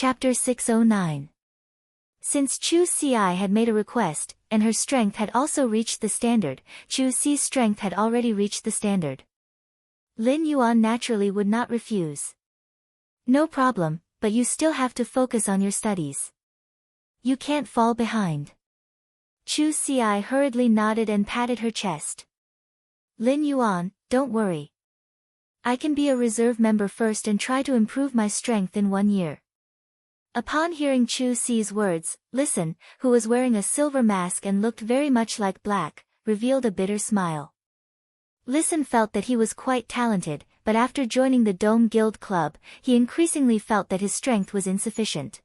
Chapter 609. Since Chu Si had made a request, and her strength had also reached the standard, Chu Si's strength had already reached the standard. Lin Yuan naturally would not refuse. No problem, but you still have to focus on your studies. You can't fall behind. Chu Si hurriedly nodded and patted her chest. Lin Yuan, don't worry. I can be a reserve member first and try to improve my strength in 1 year. Upon hearing Chu Si's words, Listen, who was wearing a silver mask and looked very much like Black, revealed a bitter smile. Listen felt that he was quite talented, but after joining the Dome Guild Club, he increasingly felt that his strength was insufficient.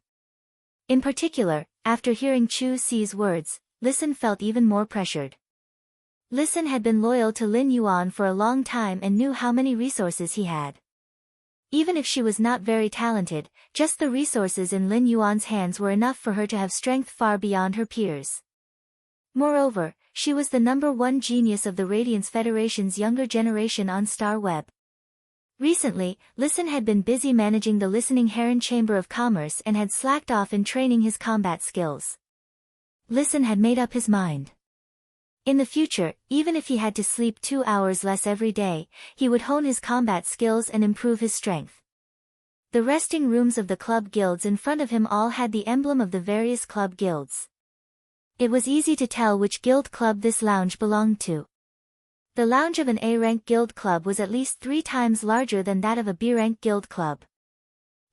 In particular, after hearing Chu Si's words, Listen felt even more pressured. Listen had been loyal to Lin Yuan for a long time and knew how many resources he had. Even if she was not very talented, just the resources in Lin Yuan's hands were enough for her to have strength far beyond her peers. Moreover, she was the #1 genius of the Radiance Federation's younger generation on Star Web. Recently, Listen had been busy managing the Listening Heron Chamber of Commerce and had slacked off in training his combat skills. Listen had made up his mind. In the future, even if he had to sleep 2 hours less every day, he would hone his combat skills and improve his strength. The resting rooms of the club guilds in front of him all had the emblem of the various club guilds. It was easy to tell which guild club this lounge belonged to. The lounge of an A-rank guild club was at least 3 times larger than that of a B-rank guild club.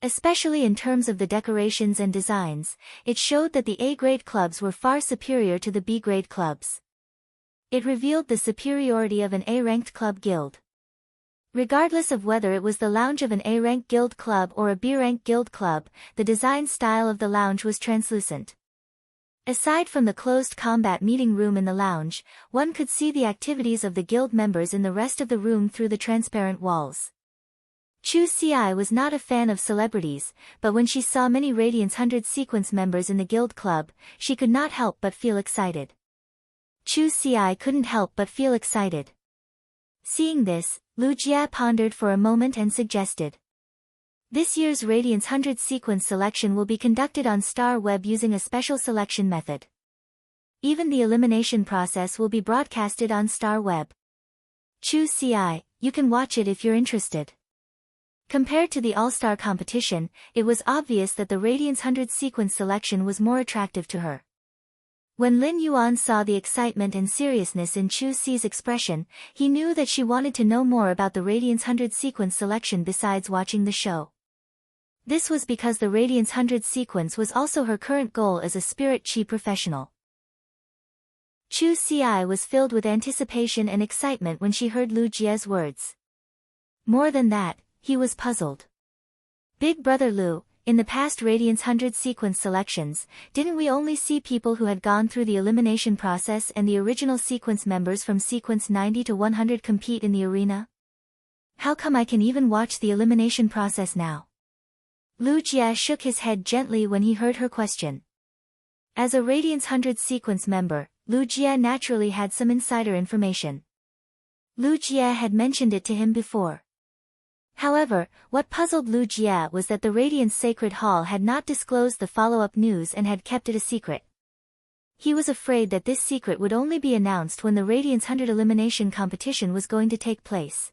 Especially in terms of the decorations and designs, it showed that the A-grade clubs were far superior to the B-grade clubs. It revealed the superiority of an A-ranked club guild. Regardless of whether it was the lounge of an A-rank guild club or a B-rank guild club, the design style of the lounge was translucent. Aside from the closed combat meeting room in the lounge, one could see the activities of the guild members in the rest of the room through the transparent walls. Chu Si was not a fan of celebrities, but when she saw many Radiance 100 sequence members in the guild club, she could not help but feel excited. Chu Si couldn't help but feel excited. Seeing this, Lu Jia pondered for a moment and suggested. This year's Radiance 100 sequence selection will be conducted on Star Web using a special selection method. Even the elimination process will be broadcasted on Star Web. Chu Si, you can watch it if you're interested. Compared to the All-Star competition, it was obvious that the Radiance 100 sequence selection was more attractive to her. When Lin Yuan saw the excitement and seriousness in Chu Si's expression, he knew that she wanted to know more about the Radiance 100 sequence selection besides watching the show. This was because the Radiance 100 sequence was also her current goal as a spirit chi professional. Chu Si was filled with anticipation and excitement when she heard Lu Jia's words. More than that, he was puzzled. Big Brother Lu, in the past Radiance 100 sequence selections, didn't we only see people who had gone through the elimination process and the original sequence members from sequence 90 to 100 compete in the arena? How come I can even watch the elimination process now? Lu Jia shook his head gently when he heard her question. As a Radiance 100 sequence member, Lu Jia naturally had some insider information. Lu Jia had mentioned it to him before. However, what puzzled Lu Jia was that the Radiance Sacred Hall had not disclosed the follow-up news and had kept it a secret. He was afraid that this secret would only be announced when the Radiance 100 elimination competition was going to take place.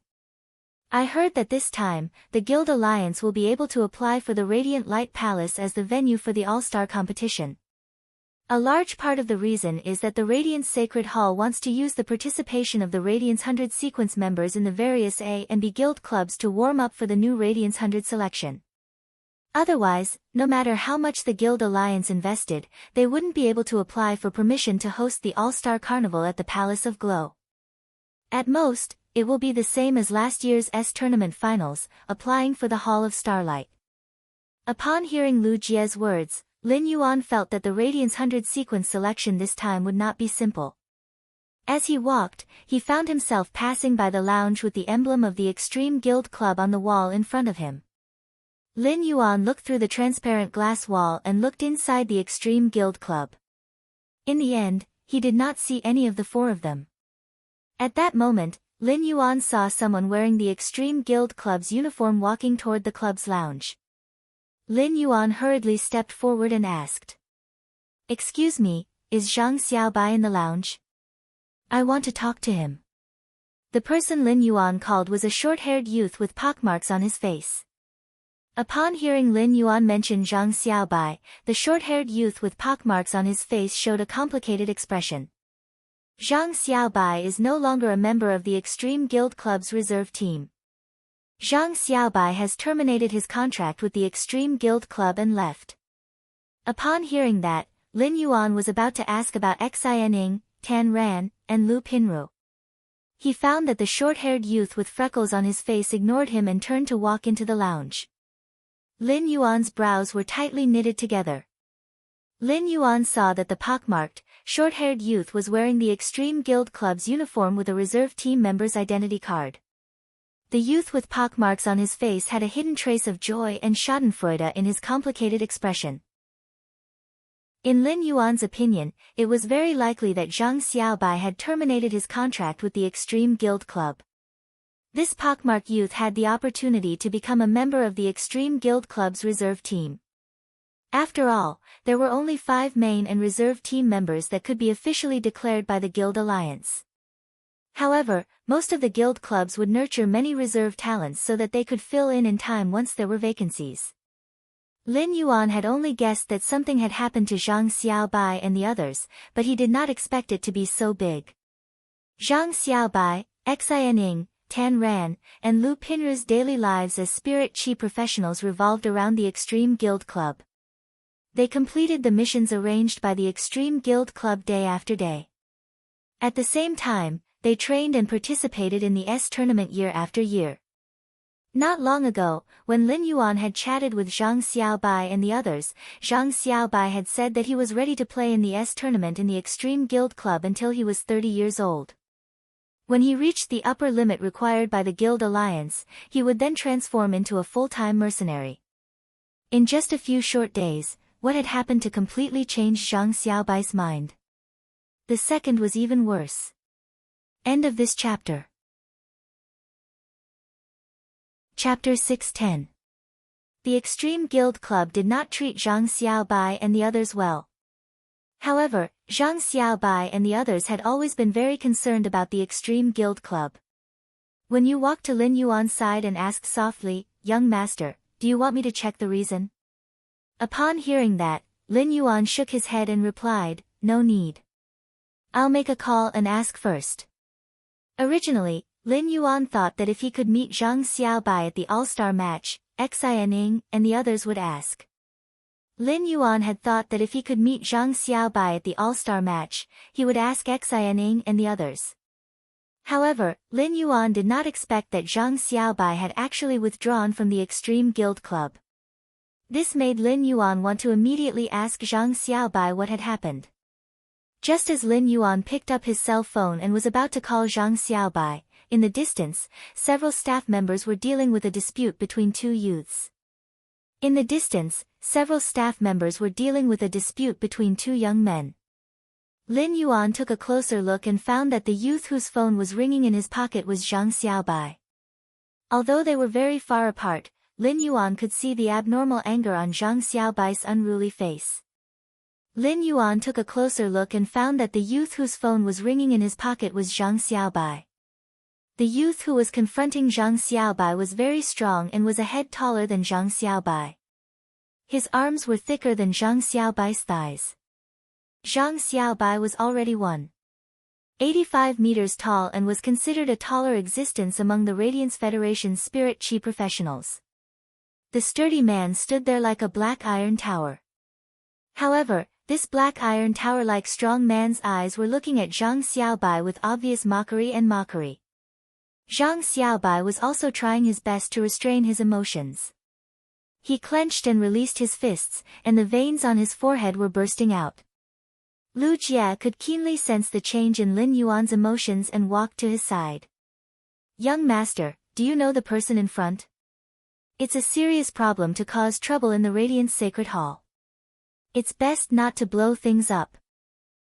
I heard that this time, the Guild Alliance will be able to apply for the Radiant Light Palace as the venue for the All-Star competition. A large part of the reason is that the Radiance Sacred Hall wants to use the participation of the Radiance 100 sequence members in the various A and B guild clubs to warm up for the new Radiance 100 selection. Otherwise, no matter how much the Guild Alliance invested, they wouldn't be able to apply for permission to host the All-Star Carnival at the Palace of Glow. At most, it will be the same as last year's tournament finals, applying for the Hall of Starlight. Upon hearing Lu Jia's words, Lin Yuan felt that the Radiance 100 sequence selection this time would not be simple. As he walked, he found himself passing by the lounge with the emblem of the Extreme Guild Club on the wall in front of him. Lin Yuan looked through the transparent glass wall and looked inside the Extreme Guild Club. In the end, he did not see any of the 4 of them. At that moment, Lin Yuan saw someone wearing the Extreme Guild Club's uniform walking toward the club's lounge. Lin Yuan hurriedly stepped forward and asked. "Excuse me, is Zhang Xiaobai in the lounge? I want to talk to him." The person Lin Yuan called was a short-haired youth with pockmarks on his face. Upon hearing Lin Yuan mention Zhang Xiaobai, the short-haired youth with pockmarks on his face showed a complicated expression. Zhang Xiaobai is no longer a member of the Extreme Guild Club's reserve team. Zhang Xiaobai has terminated his contract with the Extreme Guild Club and left. Upon hearing that, Lin Yuan was about to ask about Xianing, Tan Ran, and Lu Pinru. He found that the short-haired youth with freckles on his face ignored him and turned to walk into the lounge. Lin Yuan's brows were tightly knitted together. Lin Yuan saw that the pockmarked, short-haired youth was wearing the Extreme Guild Club's uniform with a reserve team member's identity card. The youth with pockmarks on his face had a hidden trace of joy and schadenfreude in his complicated expression. In Lin Yuan's opinion, it was very likely that Zhang Xiaobai had terminated his contract with the Extreme Guild Club. This pockmarked youth had the opportunity to become a member of the Extreme Guild Club's reserve team. After all, there were only 5 main and reserve team members that could be officially declared by the Guild Alliance. However, most of the guild clubs would nurture many reserve talents so that they could fill in time once there were vacancies. Lin Yuan had only guessed that something had happened to Zhang Xiaobai and the others, but he did not expect it to be so big. Zhang Xiaobai, Xianing, Tan Ran, and Lu Pinru's daily lives as spirit chi professionals revolved around the Extreme Guild Club. They completed the missions arranged by the Extreme Guild Club day after day. At the same time, they trained and participated in the S tournament year after year. Not long ago, when Lin Yuan had chatted with Zhang Xiaobai and the others, Zhang Xiaobai had said that he was ready to play in the S tournament in the Extreme Guild Club until he was 30 years old. When he reached the upper limit required by the Guild Alliance, he would then transform into a full-time mercenary. In just a few short days, what had happened to completely change Zhang Xiaobai's mind? The second was even worse. End of this chapter. Chapter 610. The Extreme Guild Club did not treat Zhang Xiaobai and the others well. However, Zhang Xiaobai and the others had always been very concerned about the Extreme Guild Club. When you walked to Lin Yuan's side and asked softly, "Young master, do you want me to check the reason?" Upon hearing that, Lin Yuan shook his head and replied, "No need. I'll make a call and ask first." Originally, Lin Yuan thought that if he could meet Zhang Xiaobai at the all-star match, Xianing and the others would ask. Lin Yuan had thought that if he could meet Zhang Xiaobai at the all-star match, he would ask Xianing and the others. However, Lin Yuan did not expect that Zhang Xiaobai had actually withdrawn from the Extreme Guild Club. This made Lin Yuan want to immediately ask Zhang Xiaobai what had happened. Just as Lin Yuan picked up his cell phone and was about to call Zhang Xiaobai, in the distance, several staff members were dealing with a dispute between 2 youths. In the distance, several staff members were dealing with a dispute between 2 young men. Lin Yuan took a closer look and found that the youth whose phone was ringing in his pocket was Zhang Xiaobai. Although they were very far apart, Lin Yuan could see the abnormal anger on Zhang Xiaobai's unruly face. Lin Yuan took a closer look and found that the youth whose phone was ringing in his pocket was Zhang Xiaobai. The youth who was confronting Zhang Xiaobai was very strong and was a head taller than Zhang Xiaobai. His arms were thicker than Zhang Xiaobai's thighs. Zhang Xiaobai was already 1.85 meters tall and was considered a taller existence among the Radiance Federation's spirit chi professionals. The sturdy man stood there like a black iron tower. However, this black iron tower-like strong man's eyes were looking at Zhang Xiaobai with obvious mockery. Zhang Xiaobai was also trying his best to restrain his emotions. He clenched and released his fists, and the veins on his forehead were bursting out. Lu Jie could keenly sense the change in Lin Yuan's emotions and walked to his side. "Young master, do you know the person in front? It's a serious problem to cause trouble in the Radiance Sacred Hall. It's best not to blow things up.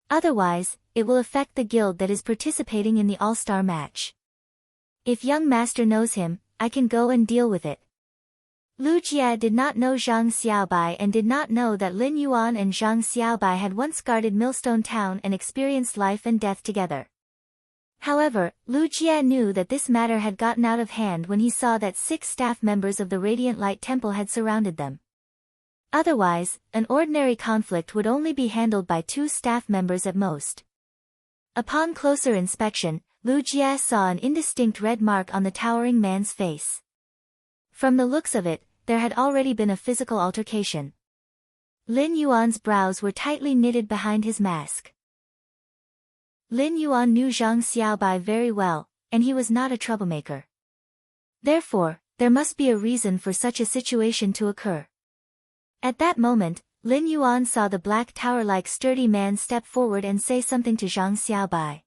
Otherwise, it will affect the guild that is participating in the all-star match. If young master knows him, I can go and deal with it." Lu Jie did not know Zhang Xiaobai and did not know that Lin Yuan and Zhang Xiaobai had once guarded Millstone Town and experienced life and death together. However, Lu Jie knew that this matter had gotten out of hand when he saw that 6 staff members of the Radiant Light Temple had surrounded them. Otherwise, an ordinary conflict would only be handled by 2 staff members at most. Upon closer inspection, Lu Jie saw an indistinct red mark on the towering man's face. From the looks of it, there had already been a physical altercation. Lin Yuan's brows were tightly knitted behind his mask. Lin Yuan knew Zhang Xiaobai very well, and he was not a troublemaker. Therefore, there must be a reason for such a situation to occur. At that moment, Lin Yuan saw the black tower-like sturdy man step forward and say something to Zhang Xiaobai.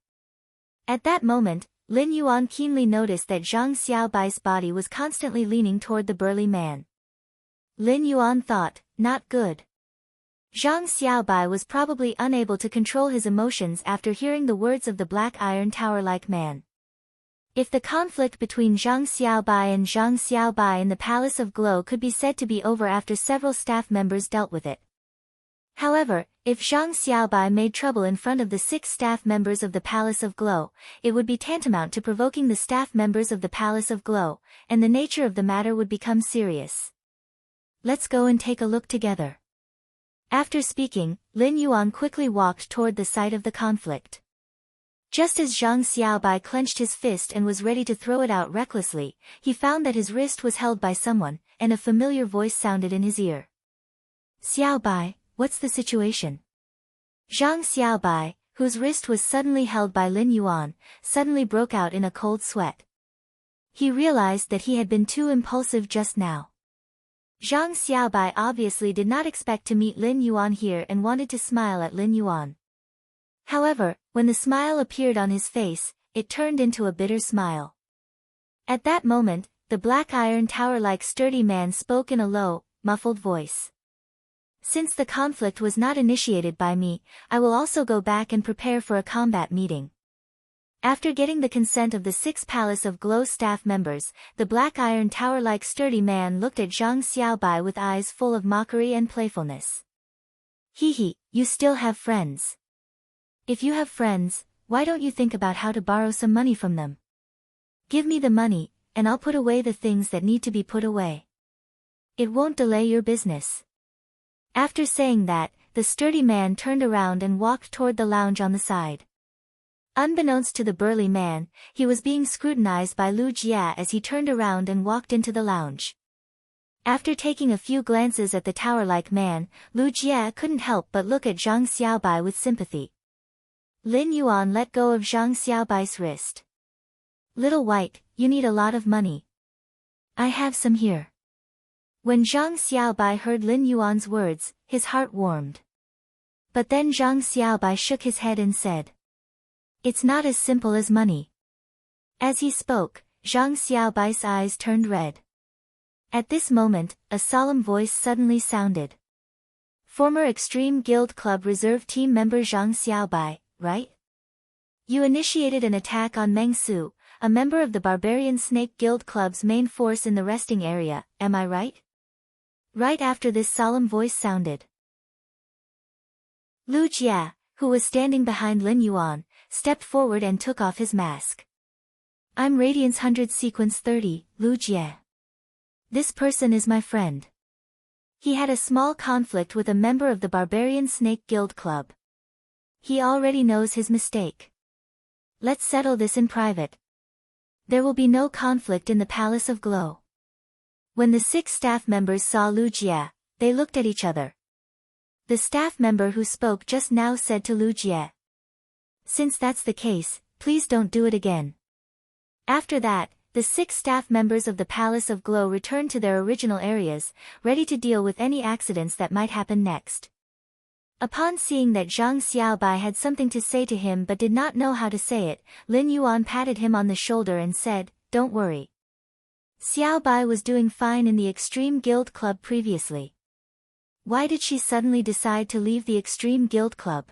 At that moment, Lin Yuan keenly noticed that Zhang Xiaobai's body was constantly leaning toward the burly man. Lin Yuan thought, not good. Zhang Xiaobai was probably unable to control his emotions after hearing the words of the black iron tower-like man. If the conflict between Zhang Xiaobai and Zhang Xiaobai in the Palace of Glow could be said to be over after several staff members dealt with it. However, if Zhang Xiaobai made trouble in front of the 6 staff members of the Palace of Glow, it would be tantamount to provoking the staff members of the Palace of Glow, and the nature of the matter would become serious. Let's go and take a look together. After speaking, Lin Yuan quickly walked toward the site of the conflict. Just as Zhang Xiaobai clenched his fist and was ready to throw it out recklessly, he found that his wrist was held by someone, and a familiar voice sounded in his ear. Xiaobai, what's the situation? Zhang Xiaobai, whose wrist was suddenly held by Lin Yuan, suddenly broke out in a cold sweat. He realized that he had been too impulsive just now. Zhang Xiaobai obviously did not expect to meet Lin Yuan here and wanted to smile at Lin Yuan. However, when the smile appeared on his face, it turned into a bitter smile. At that moment, the black iron tower-like sturdy man spoke in a low, muffled voice. Since the conflict was not initiated by me, I will also go back and prepare for a combat meeting. After getting the consent of the 6 Palace of Glow staff members, the black iron tower-like sturdy man looked at Zhang Xiaobai with eyes full of mockery and playfulness. Hehe, you still have friends. If you have friends, why don't you think about how to borrow some money from them? Give me the money, and I'll put away the things that need to be put away. It won't delay your business. After saying that, the sturdy man turned around and walked toward the lounge on the side. Unbeknownst to the burly man, he was being scrutinized by Lu Jie as he turned around and walked into the lounge. After taking a few glances at the tower-like man, Lu Jie couldn't help but look at Zhang Xiaobai with sympathy. Lin Yuan let go of Zhang Xiaobai's wrist. Little White, you need a lot of money. I have some here. When Zhang Xiaobai heard Lin Yuan's words, his heart warmed. But then Zhang Xiaobai shook his head and said, it's not as simple as money. As he spoke, Zhang Xiaobai's eyes turned red. At this moment, a solemn voice suddenly sounded. Former Extreme Guild Club Reserve Team member Zhang Xiaobai, right? You initiated an attack on Meng Su, a member of the Barbarian Snake Guild Club's main force in the resting area, am I right? Right after this solemn voice sounded, Lu Jie, who was standing behind Lin Yuan, stepped forward and took off his mask. I'm Radiance 100 Sequence 30, Lu Jie. This person is my friend. He had a small conflict with a member of the Barbarian Snake Guild Club. He already knows his mistake. Let's settle this in private. There will be no conflict in the Palace of Glow. When the 6 staff members saw Lu Jie, they looked at each other. The staff member who spoke just now said to Lu Jie, since that's the case, please don't do it again. After that, the 6 staff members of the Palace of Glow returned to their original areas, ready to deal with any accidents that might happen next. Upon seeing that Zhang Xiaobai had something to say to him but did not know how to say it, Lin Yuan patted him on the shoulder and said, don't worry. Xiaobai was doing fine in the Extreme Guild Club previously. Why did she suddenly decide to leave the Extreme Guild Club?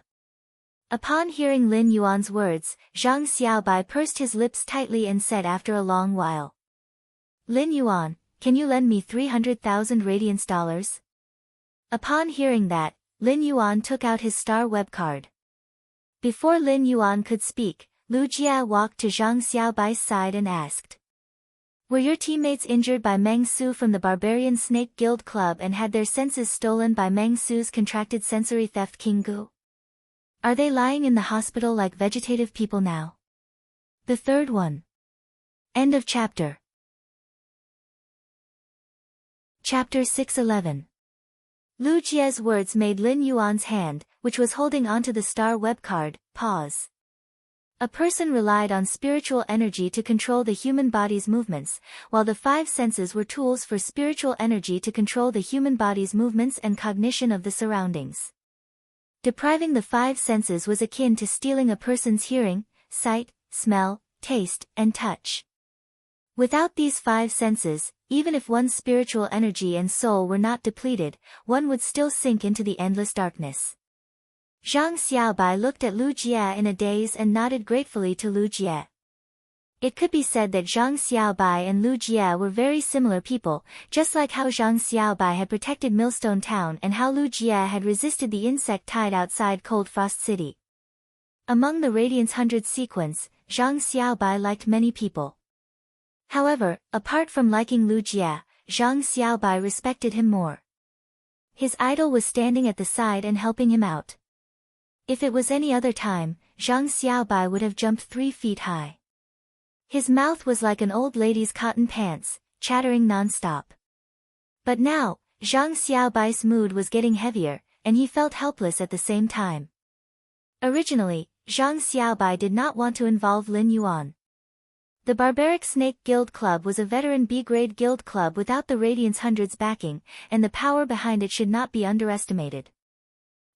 Upon hearing Lin Yuan's words, Zhang Xiaobai pursed his lips tightly and said after a long while. Lin Yuan, can you lend me 300,000 radiance dollars? Upon hearing that, Lin Yuan took out his star web card. Before Lin Yuan could speak, Lu Jia walked to Zhang Xiaobai's side and asked. Were your teammates injured by Meng Su from the Barbarian Snake Guild Club and had their senses stolen by Meng Su's contracted sensory theft King Gu? Are they lying in the hospital like vegetative people now? The third one. End of chapter. Chapter 611. Lu Jia's words made Lin Yuan's hand, which was holding onto the star web card, pause. A person relied on spiritual energy to control the human body's movements, while the five senses were tools for spiritual energy to control the human body's movements and cognition of the surroundings. Depriving the five senses was akin to stealing a person's hearing, sight, smell, taste, and touch. Without these five senses, even if one's spiritual energy and soul were not depleted, one would still sink into the endless darkness. Zhang Xiaobai looked at Lu Jia in a daze and nodded gratefully to Lu Jia. It could be said that Zhang Xiaobai and Lu Jia were very similar people, just like how Zhang Xiaobai had protected Millstone Town and how Lu Jia had resisted the insect tide outside Cold Frost City. Among the Radiance 100 sequence, Zhang Xiaobai liked many people. However, apart from liking Lu Jia, Zhang Xiaobai respected him more. His idol was standing at the side and helping him out. If it was any other time, Zhang Xiaobai would have jumped 3 feet high. His mouth was like an old lady's cotton pants, chattering non-stop. But now, Zhang Xiaobai's mood was getting heavier, and he felt helpless at the same time. Originally, Zhang Xiaobai did not want to involve Lin Yuan. The Barbaric Snake Guild Club was a veteran B-grade guild club without the Radiance Hundred's backing, and the power behind it should not be underestimated.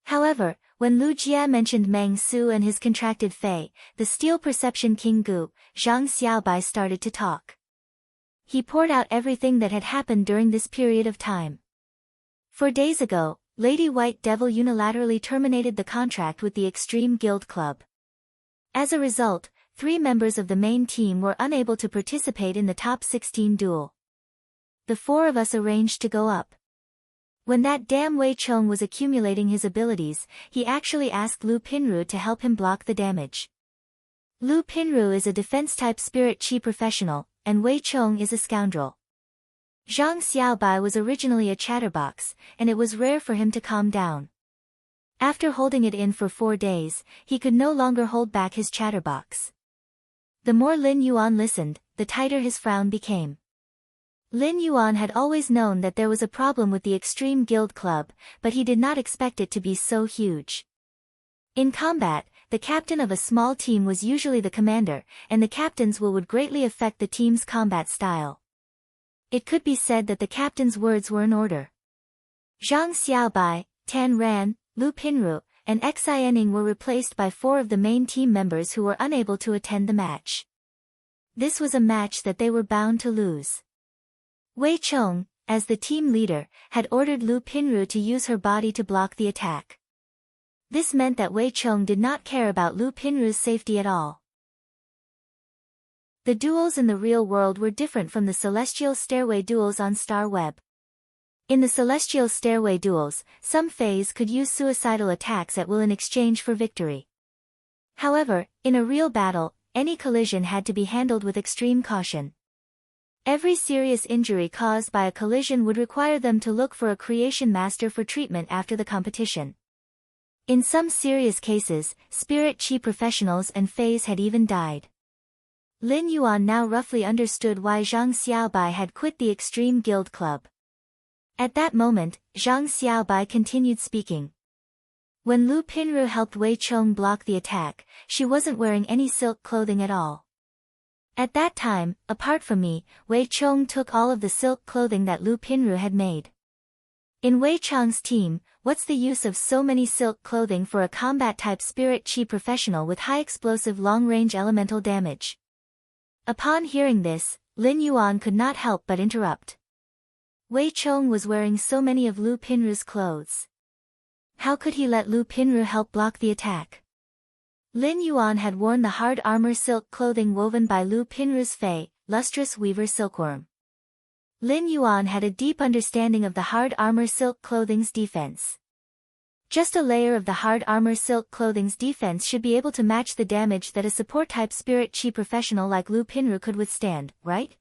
However, when Lu Jia mentioned Meng Su and his contracted Fei, the Steel Perception King Gu, Zhang Xiaobai started to talk. He poured out everything that had happened during this period of time. 4 days ago, Lady White Devil unilaterally terminated the contract with the Extreme Guild Club. As a result, 3 members of the main team were unable to participate in the top 16 duel. The 4 of us arranged to go up. When that damn Wei Chong was accumulating his abilities, he actually asked Lu Pinru to help him block the damage. Lu Pinru is a defense-type spirit chi professional, and Wei Chong is a scoundrel. Zhang Xiaobai was originally a chatterbox, and it was rare for him to calm down. After holding it in for 4 days, he could no longer hold back his chatterbox. The more Lin Yuan listened, the tighter his frown became. Lin Yuan had always known that there was a problem with the Extreme Guild Club, but he did not expect it to be so huge. In combat, the captain of a small team was usually the commander, and the captain's will would greatly affect the team's combat style. It could be said that the captain's words were in order. Zhang Xiaobai, Tan Ran, Lu Pinru, and Xi Enning were replaced by 4 of the main team members who were unable to attend the match. This was a match that they were bound to lose. Wei Chong, as the team leader, had ordered Lu Pinru to use her body to block the attack. This meant that Wei Chong did not care about Lu Pinru's safety at all. The duels in the real world were different from the Celestial Stairway duels on Star Web. In the Celestial Stairway duels, some Fays could use suicidal attacks at will in exchange for victory. However, in a real battle, any collision had to be handled with extreme caution. Every serious injury caused by a collision would require them to look for a creation master for treatment after the competition. In some serious cases, spirit chi professionals and Fays had even died. Lin Yuan now roughly understood why Zhang Xiaobai had quit the Extreme Guild Club. At that moment, Zhang Xiaobai continued speaking. When Lu Pinru helped Wei Chong block the attack, she wasn't wearing any silk clothing at all. At that time, apart from me, Wei Chong took all of the silk clothing that Lu Pinru had made. In Wei Chong's team, what's the use of so many silk clothing for a combat-type spirit chi professional with high explosive long-range elemental damage? Upon hearing this, Lin Yuan could not help but interrupt. Wei Chong was wearing so many of Lu Pinru's clothes. How could he let Lu Pinru help block the attack? Lin Yuan had worn the hard armor silk clothing woven by Lu Pinru's Fei, lustrous weaver silkworm. Lin Yuan had a deep understanding of the hard armor silk clothing's defense. Just a layer of the hard armor silk clothing's defense should be able to match the damage that a support-type spirit chi professional like Lu Pinru could withstand, right?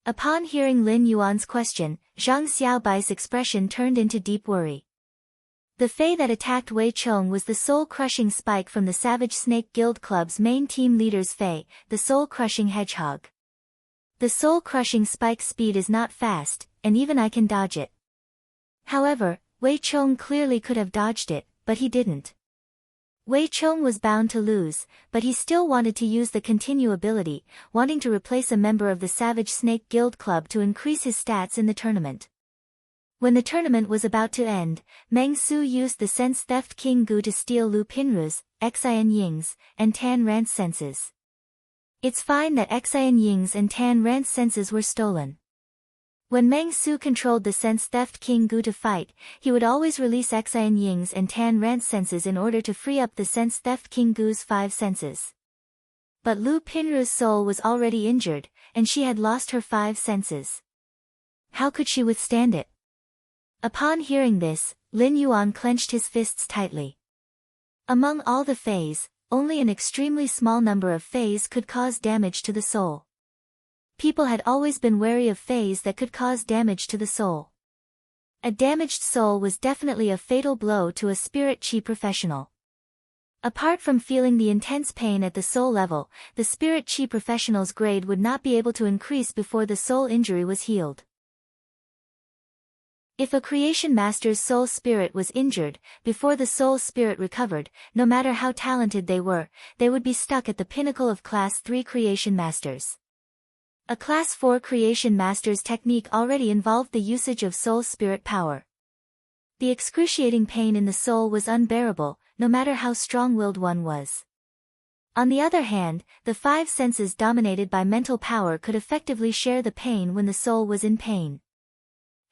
Upon hearing Lin Yuan's question, Zhang Xiaobai's expression turned into deep worry. The Fey that attacked Wei Chong was the soul-crushing spike from the Savage Snake Guild Club's main team leader's Fey, the soul-crushing hedgehog. The soul-crushing spike's speed is not fast, and even I can dodge it. However, Wei Chong clearly could have dodged it, but he didn't. Wei Chong was bound to lose, but he still wanted to use the continue ability, wanting to replace a member of the Savage Snake Guild Club to increase his stats in the tournament. When the tournament was about to end, Meng Su used the Sense Theft King Gu to steal Lu Pinru's, Xian Ying's, and Tan Rant's senses. It's fine that Xian Ying's and Tan Rant's senses were stolen. When Meng Su controlled the Sense Theft King Gu to fight, he would always release Xian Ying's and Tan Rant's senses in order to free up the Sense Theft King Gu's 5 senses. But Lu Pinru's soul was already injured, and she had lost her 5 senses. How could she withstand it? Upon hearing this, Lin Yuan clenched his fists tightly. Among all the Feys, only an extremely small number of Feys could cause damage to the soul. People had always been wary of Feys that could cause damage to the soul. A damaged soul was definitely a fatal blow to a spirit chi professional. Apart from feeling the intense pain at the soul level, the spirit chi professional's grade would not be able to increase before the soul injury was healed. If a creation master's soul spirit was injured, before the soul spirit recovered, no matter how talented they would be stuck at the pinnacle of Class 3 creation masters. A Class 4 creation master's technique already involved the usage of soul spirit power. The excruciating pain in the soul was unbearable, no matter how strong-willed one was. On the other hand, the 5 senses dominated by mental power could effectively share the pain when the soul was in pain.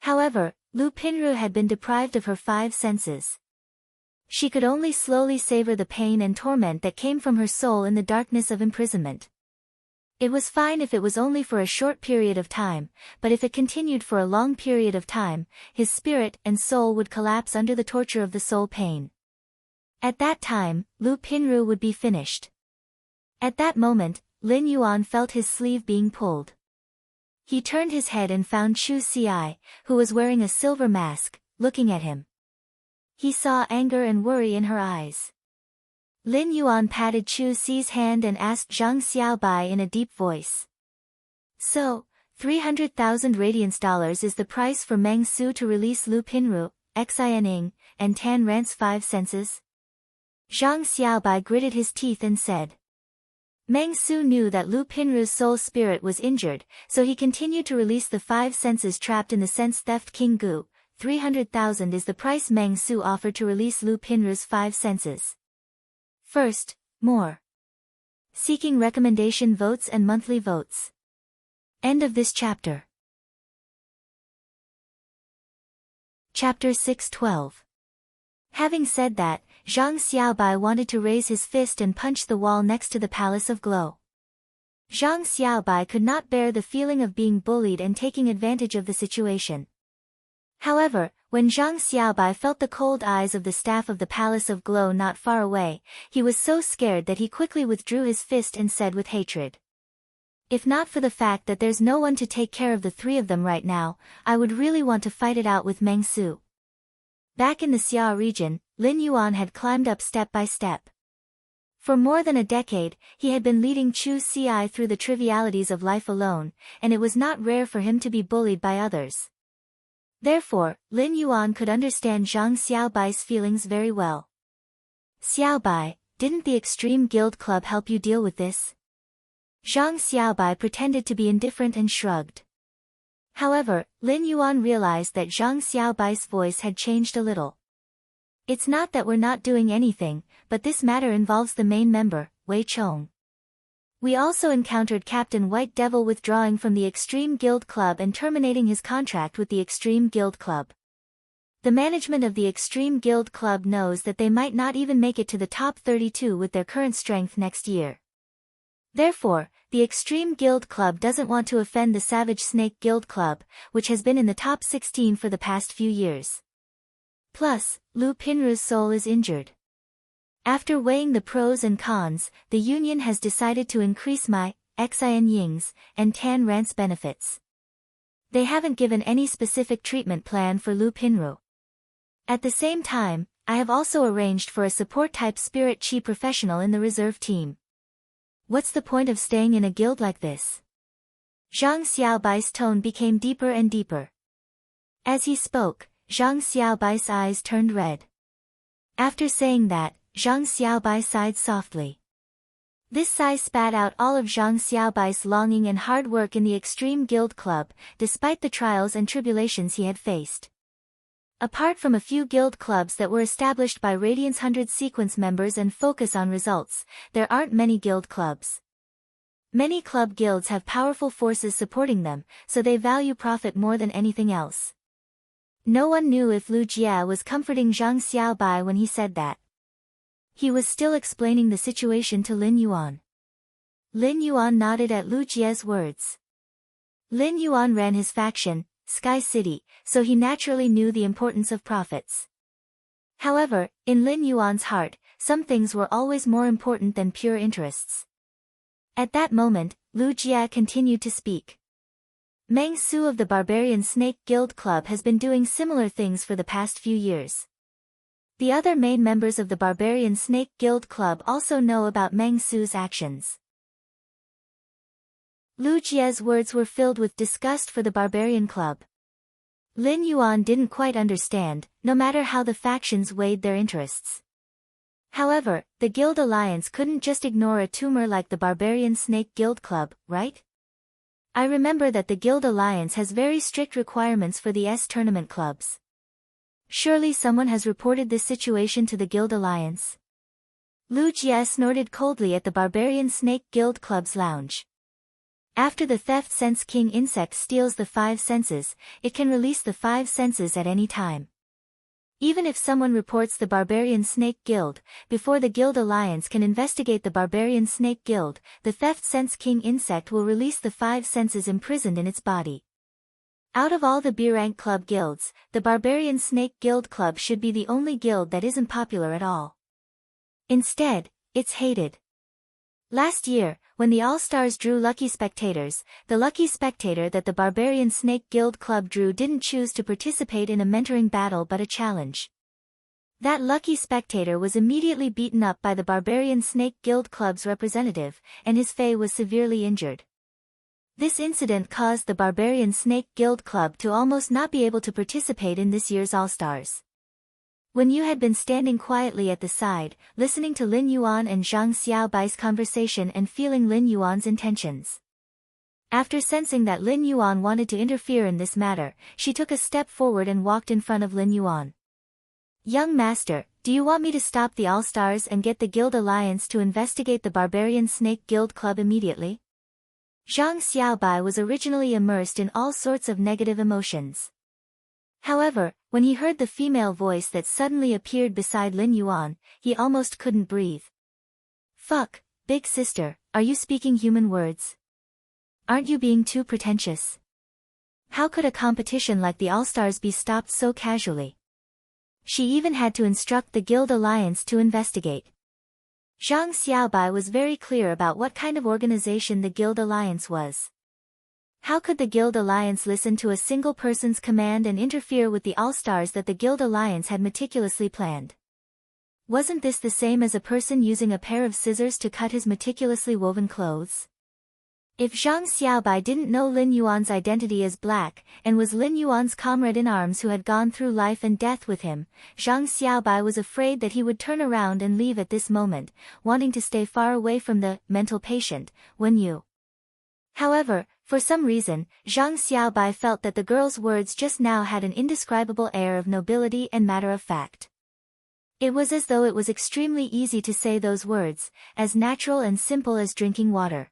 However, Lu Pinru had been deprived of her 5 senses. She could only slowly savor the pain and torment that came from her soul in the darkness of imprisonment. It was fine if it was only for a short period of time, but if it continued for a long period of time, his spirit and soul would collapse under the torture of the soul pain. At that time, Lu Pinru would be finished. At that moment, Lin Yuan felt his sleeve being pulled. He turned his head and found Chu Ci, who was wearing a silver mask, looking at him. He saw anger and worry in her eyes. Lin Yuan patted Chu Ci's hand and asked Zhang Xiaobai in a deep voice. So, 300,000 radiance dollars is the price for Meng Su to release Lu Pinru, Xian Ying, and Tan Rant's 5 senses? Zhang Xiaobai gritted his teeth and said. Meng Su knew that Lu Pinru's soul spirit was injured, so he continued to release the 5 senses trapped in the Sense Theft King Gu. 300,000 is the price Meng Su offered to release Lu Pinru's 5 senses. First, more. Seeking recommendation votes and monthly votes. End of this chapter. Chapter 6:12. Having said that, Zhang Xiaobai wanted to raise his fist and punch the wall next to the Palace of Glow. Zhang Xiaobai could not bear the feeling of being bullied and taking advantage of the situation. However, when Zhang Xiaobai felt the cold eyes of the staff of the Palace of Glow not far away, he was so scared that he quickly withdrew his fist and said with hatred. If not for the fact that there's no one to take care of the 3 of them right now, I would really want to fight it out with Meng Su. Back in the Xia region, Lin Yuan had climbed up step by step. For more than a decade, he had been leading Chu Ci through the trivialities of life alone, and it was not rare for him to be bullied by others. Therefore, Lin Yuan could understand Zhang Xiaobai's feelings very well. Xiaobai, didn't the Extreme Guild Club help you deal with this? Zhang Xiaobai pretended to be indifferent and shrugged. However, Lin Yuan realized that Zhang Xiaobai's voice had changed a little. It's not that we're not doing anything, but this matter involves the main member, Wei Chong. We also encountered Captain White Devil withdrawing from the Extreme Guild Club and terminating his contract with the Extreme Guild Club. The management of the Extreme Guild Club knows that they might not even make it to the top 32 with their current strength next year. Therefore, the Extreme Guild Club doesn't want to offend the Savage Snake Guild Club, which has been in the top 16 for the past few years. Plus, Lu Pinru's soul is injured. After weighing the pros and cons, the union has decided to increase my, Xian Ying's, and Tan Rant's benefits. They haven't given any specific treatment plan for Lu Pinru. At the same time, I have also arranged for a support-type spirit chi professional in the reserve team. What's the point of staying in a guild like this? Zhang Xiaobai's tone became deeper and deeper. As he spoke, Zhang Xiaobai's eyes turned red. After saying that, Zhang Xiaobai sighed softly. This sigh spat out all of Zhang Xiaobai's longing and hard work in the Extreme Guild Club, despite the trials and tribulations he had faced. Apart from a few guild clubs that were established by Radiance 100 sequence members and focus on results, there aren't many guild clubs. Many club guilds have powerful forces supporting them, so they value profit more than anything else. No one knew if Lu Jia was comforting Zhang Xiaobai when he said that. He was still explaining the situation to Lin Yuan. Lin Yuan nodded at Lu Jia's words. Lin Yuan ran his faction, Sky City, so he naturally knew the importance of profits. However, in Lin Yuan's heart, some things were always more important than pure interests. At that moment, Lu Jia continued to speak. Meng Su of the Barbarian Snake Guild Club has been doing similar things for the past few years. The other main members of the Barbarian Snake Guild Club also know about Meng Su's actions. Lu Jia's words were filled with disgust for the Barbarian Club. Lin Yuan didn't quite understand, no matter how the factions weighed their interests. However, the Guild Alliance couldn't just ignore a tumor like the Barbarian Snake Guild Club, right? I remember that the Guild Alliance has very strict requirements for the tournament clubs. Surely someone has reported this situation to the Guild Alliance. Lu Jia snorted coldly at the Barbarian Snake Guild Club's lounge. After the Theft Sense King insect steals the 5 senses, it can release the 5 senses at any time. Even if someone reports the Barbarian Snake Guild, before the Guild Alliance can investigate the Barbarian Snake Guild, the Theft Sense King insect will release the 5 senses imprisoned in its body. Out of all the B-rank club guilds, the Barbarian Snake Guild Club should be the only guild that isn't popular at all. Instead, it's hated. Last year, when the All-Stars drew lucky spectators, the lucky spectator that the Barbarian Snake Guild Club drew didn't choose to participate in a mentoring battle but a challenge. That lucky spectator was immediately beaten up by the Barbarian Snake Guild Club's representative, and his Fae was severely injured. This incident caused the Barbarian Snake Guild Club to almost not be able to participate in this year's All-Stars. When you had been standing quietly at the side, listening to Lin Yuan and Zhang Xiaobai's conversation and feeling Lin Yuan's intentions. After sensing that Lin Yuan wanted to interfere in this matter, she took a step forward and walked in front of Lin Yuan. Young master, do you want me to stop the All-Stars and get the Guild Alliance to investigate the Barbarian Snake Guild Club immediately? Zhang Xiaobai was originally immersed in all sorts of negative emotions. However, when he heard the female voice that suddenly appeared beside Lin Yuan, he almost couldn't breathe. Fuck, big sister, are you speaking human words? Aren't you being too pretentious? How could a competition like the All-Stars be stopped so casually? She even had to instruct the Guild Alliance to investigate. Zhang Xiaobai was very clear about what kind of organization the Guild Alliance was. How could the Guild Alliance listen to a single person's command and interfere with the All-Stars that the Guild Alliance had meticulously planned? Wasn't this the same as a person using a pair of scissors to cut his meticulously woven clothes? If Zhang Xiaobai didn't know Lin Yuan's identity as Black, and was Lin Yuan's comrade in arms who had gone through life and death with him, Zhang Xiaobai was afraid that he would turn around and leave at this moment, wanting to stay far away from the mental patient, Wen Yu. However, for some reason, Zhang Xiaobai felt that the girl's words just now had an indescribable air of nobility and matter of fact. It was as though it was extremely easy to say those words, as natural and simple as drinking water.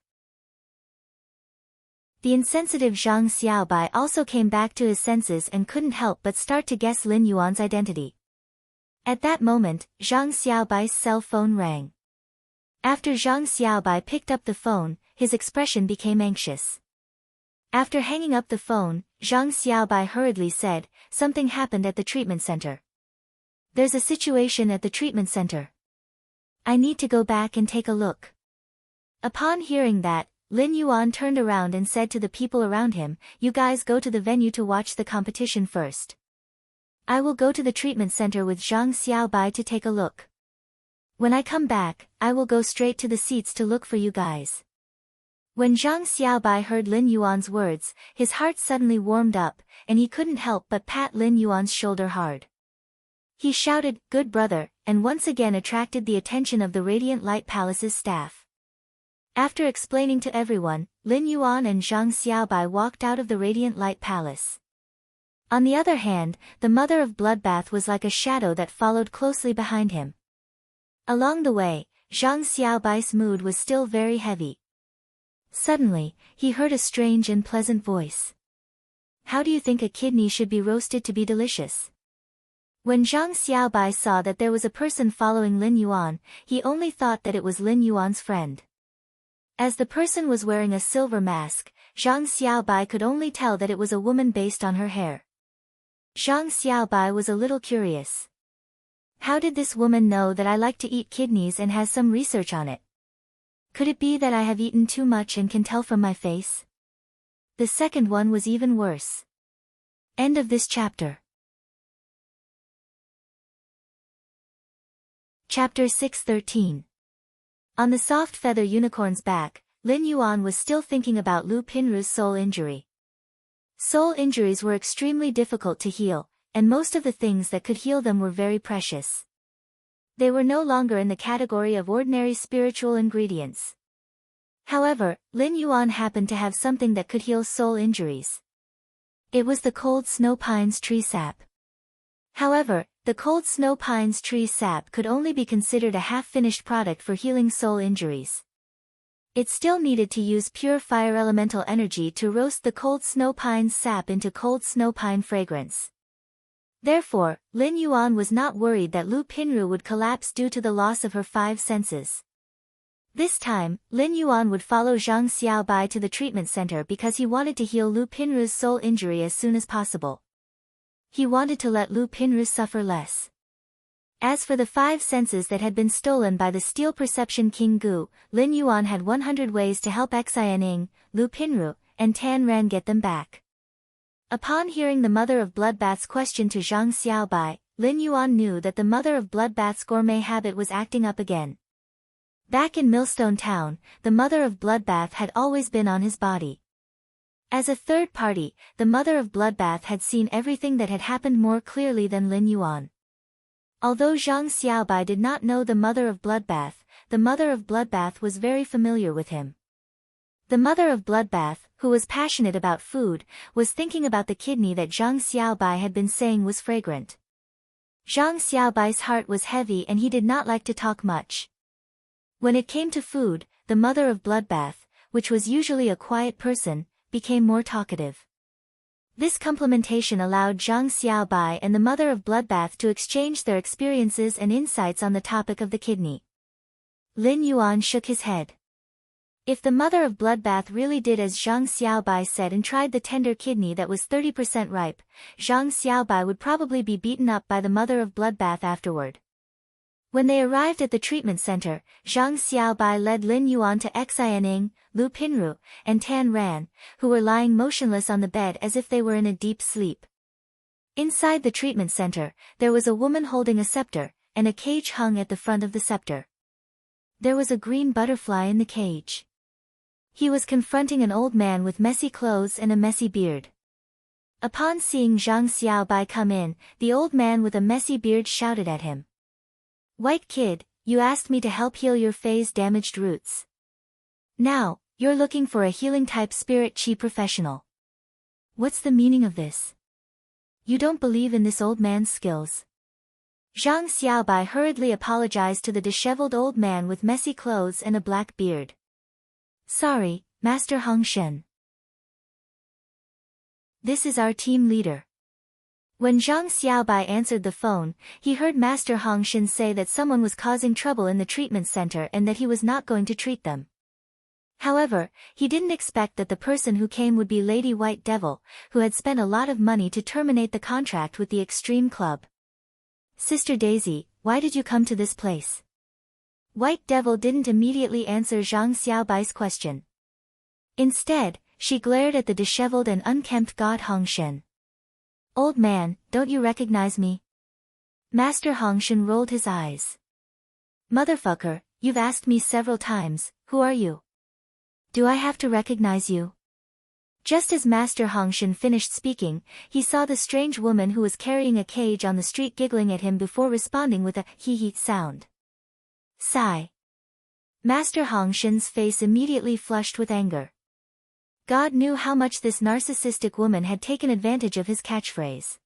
The insensitive Zhang Xiaobai also came back to his senses and couldn't help but start to guess Lin Yuan's identity. At that moment, Zhang Xiaobai's cell phone rang. After Zhang Xiaobai picked up the phone, his expression became anxious. After hanging up the phone, Zhang Xiaobai hurriedly said, "Something happened at the treatment center. There's a situation at the treatment center. I need to go back and take a look." Upon hearing that, Lin Yuan turned around and said to the people around him, "You guys go to the venue to watch the competition first. I will go to the treatment center with Zhang Xiaobai to take a look. When I come back, I will go straight to the seats to look for you guys." When Zhang Xiaobai heard Lin Yuan's words, his heart suddenly warmed up, and he couldn't help but pat Lin Yuan's shoulder hard. He shouted, "Good brother," and once again attracted the attention of the Radiant Light Palace's staff. After explaining to everyone, Lin Yuan and Zhang Xiaobai walked out of the Radiant Light Palace. On the other hand, the mother of Bloodbath was like a shadow that followed closely behind him. Along the way, Zhang Xiaobai's mood was still very heavy. Suddenly, he heard a strange and pleasant voice. "How do you think a kidney should be roasted to be delicious?" When Zhang Xiaobai saw that there was a person following Lin Yuan, he only thought that it was Lin Yuan's friend. As the person was wearing a silver mask, Zhang Xiaobai could only tell that it was a woman based on her hair. Zhang Xiaobai was a little curious. How did this woman know that I like to eat kidneys and has some research on it? Could it be that I have eaten too much and can tell from my face? The second one was even worse. End of this chapter. Chapter 613. On the soft feather unicorn's back, Lin Yuan was still thinking about Lu Pinru's soul injury. Soul injuries were extremely difficult to heal, and most of the things that could heal them were very precious. They were no longer in the category of ordinary spiritual ingredients. However, Lin Yuan happened to have something that could heal soul injuries. It was the cold snow pines tree sap. However, the cold snow pines tree sap could only be considered a half-finished product for healing soul injuries. It still needed to use pure fire elemental energy to roast the cold snow pines sap into cold snow pine fragrance. Therefore, Lin Yuan was not worried that Lu Pinru would collapse due to the loss of her 5 senses. This time, Lin Yuan would follow Zhang Xiaobai to the treatment center because he wanted to heal Lu Pinru's soul injury as soon as possible. He wanted to let Lu Pinru suffer less. As for the 5 senses that had been stolen by the Steel Perception King Gu, Lin Yuan had 100 ways to help Xianing, Lu Pinru, and Tan Ran get them back. Upon hearing the mother of Bloodbath's question to Zhang Xiaobai, Lin Yuan knew that the mother of Bloodbath's gourmet habit was acting up again. Back in Millstone Town, the mother of Bloodbath had always been on his body. As a third party, the mother of Bloodbath had seen everything that had happened more clearly than Lin Yuan. Although Zhang Xiaobai did not know the mother of Bloodbath, the mother of Bloodbath was very familiar with him. The mother of Bloodbath, who was passionate about food, was thinking about the kidney that Zhang Xiaobai had been saying was fragrant. Zhang Xiaobai's heart was heavy and he did not like to talk much. When it came to food, the mother of Bloodbath, which was usually a quiet person, became more talkative. This complementation allowed Zhang Xiaobai and the mother of Bloodbath to exchange their experiences and insights on the topic of the kidney. Lin Yuan shook his head. If the mother of Bloodbath really did as Zhang Xiaobai said and tried the tender kidney that was 30% ripe, Zhang Xiaobai would probably be beaten up by the mother of Bloodbath afterward. When they arrived at the treatment center, Zhang Xiaobai led Lin Yuan to Xianing, Lu Pinru, and Tan Ran, who were lying motionless on the bed as if they were in a deep sleep. Inside the treatment center, there was a woman holding a scepter, and a cage hung at the front of the scepter. There was a green butterfly in the cage. He was confronting an old man with messy clothes and a messy beard. Upon seeing Zhang Xiaobai come in, the old man with a messy beard shouted at him. "White kid, you asked me to help heal your Fae's damaged roots. Now, you're looking for a healing-type spirit chi professional. What's the meaning of this? You don't believe in this old man's skills." Zhang Xiaobai hurriedly apologized to the disheveled old man with messy clothes and a black beard. "Sorry, Master Hong Shen. This is our team leader." When Zhang Xiaobai answered the phone, he heard Master Hong Shen say that someone was causing trouble in the treatment center and that he was not going to treat them. However, he didn't expect that the person who came would be Lady White Devil, who had spent a lot of money to terminate the contract with the Extreme Club. "Sister Daisy, why did you come to this place?" White Devil didn't immediately answer Zhang Xiaobai's question. Instead, she glared at the disheveled and unkempt god Hong Shen. "Old man, don't you recognize me?" Master Hong Shen rolled his eyes. "Motherfucker, you've asked me several times, who are you? Do I have to recognize you?" Just as Master Hong Shen finished speaking, he saw the strange woman who was carrying a cage on the street giggling at him before responding with a hee-hee sound. Sigh. Master Hong Shen's face immediately flushed with anger. God knew how much this narcissistic woman had taken advantage of his catchphrase.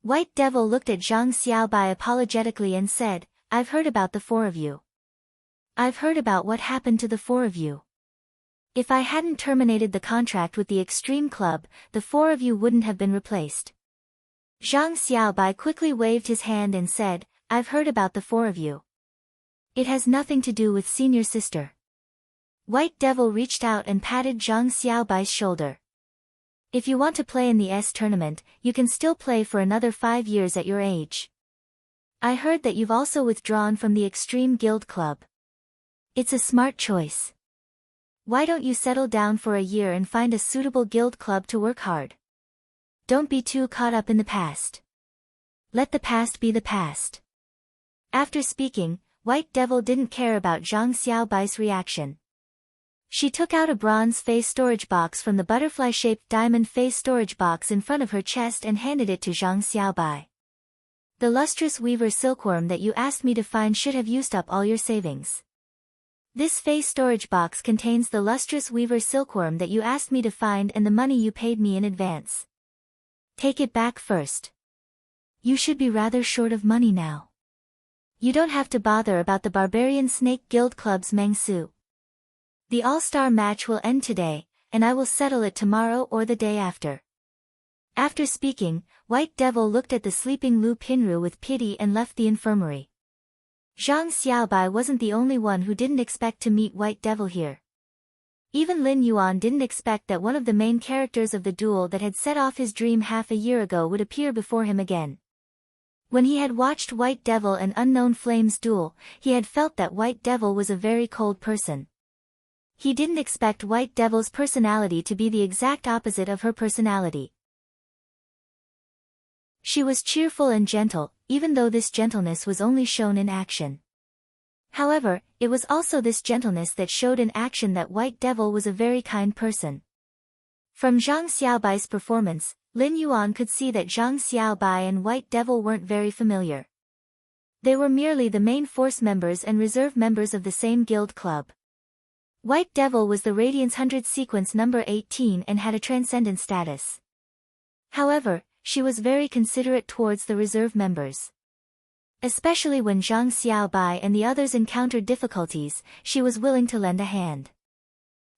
White Devil looked at Zhang Xiaobai apologetically and said, "I've heard about the four of you. I've heard about what happened to the four of you. If I hadn't terminated the contract with the Extreme Club, the four of you wouldn't have been replaced." Zhang Xiaobai quickly waved his hand and said, "I've heard about the four of you. It has nothing to do with senior sister." White Devil reached out and patted Zhang Xiaobai's shoulder. "If you want to play in the S tournament, you can still play for another 5 years at your age. I heard that you've also withdrawn from the Extreme Guild Club. It's a smart choice. Why don't you settle down for a year and find a suitable guild club to work hard? Don't be too caught up in the past. Let the past be the past." After speaking, White Devil didn't care about Zhang Xiaobai's reaction. She took out a bronze face storage box from the butterfly-shaped diamond face storage box in front of her chest and handed it to Zhang Xiaobai. "The lustrous weaver silkworm that you asked me to find should have used up all your savings. This face storage box contains the lustrous weaver silkworm that you asked me to find and the money you paid me in advance. Take it back first. You should be rather short of money now. You don't have to bother about the Barbarian Snake Guild Club's Mangsu. The all-star match will end today, and I will settle it tomorrow or the day after." After speaking, White Devil looked at the sleeping Lu Pinru with pity and left the infirmary. Zhang Xiaobai wasn't the only one who didn't expect to meet White Devil here. Even Lin Yuan didn't expect that one of the main characters of the duel that had set off his dream half a year ago would appear before him again. When he had watched White Devil and Unknown Flames duel, he had felt that White Devil was a very cold person. He didn't expect White Devil's personality to be the exact opposite of her personality. She was cheerful and gentle, even though this gentleness was only shown in action. However, it was also this gentleness that showed in action that White Devil was a very kind person. From Zhang Xiaobai's performance, Lin Yuan could see that Zhang Xiaobai and White Devil weren't very familiar. They were merely the main force members and reserve members of the same guild club. White Devil was the Radiance 100 sequence number 18 and had a transcendent status. However, she was very considerate towards the reserve members. Especially when Zhang Xiaobai and the others encountered difficulties, she was willing to lend a hand.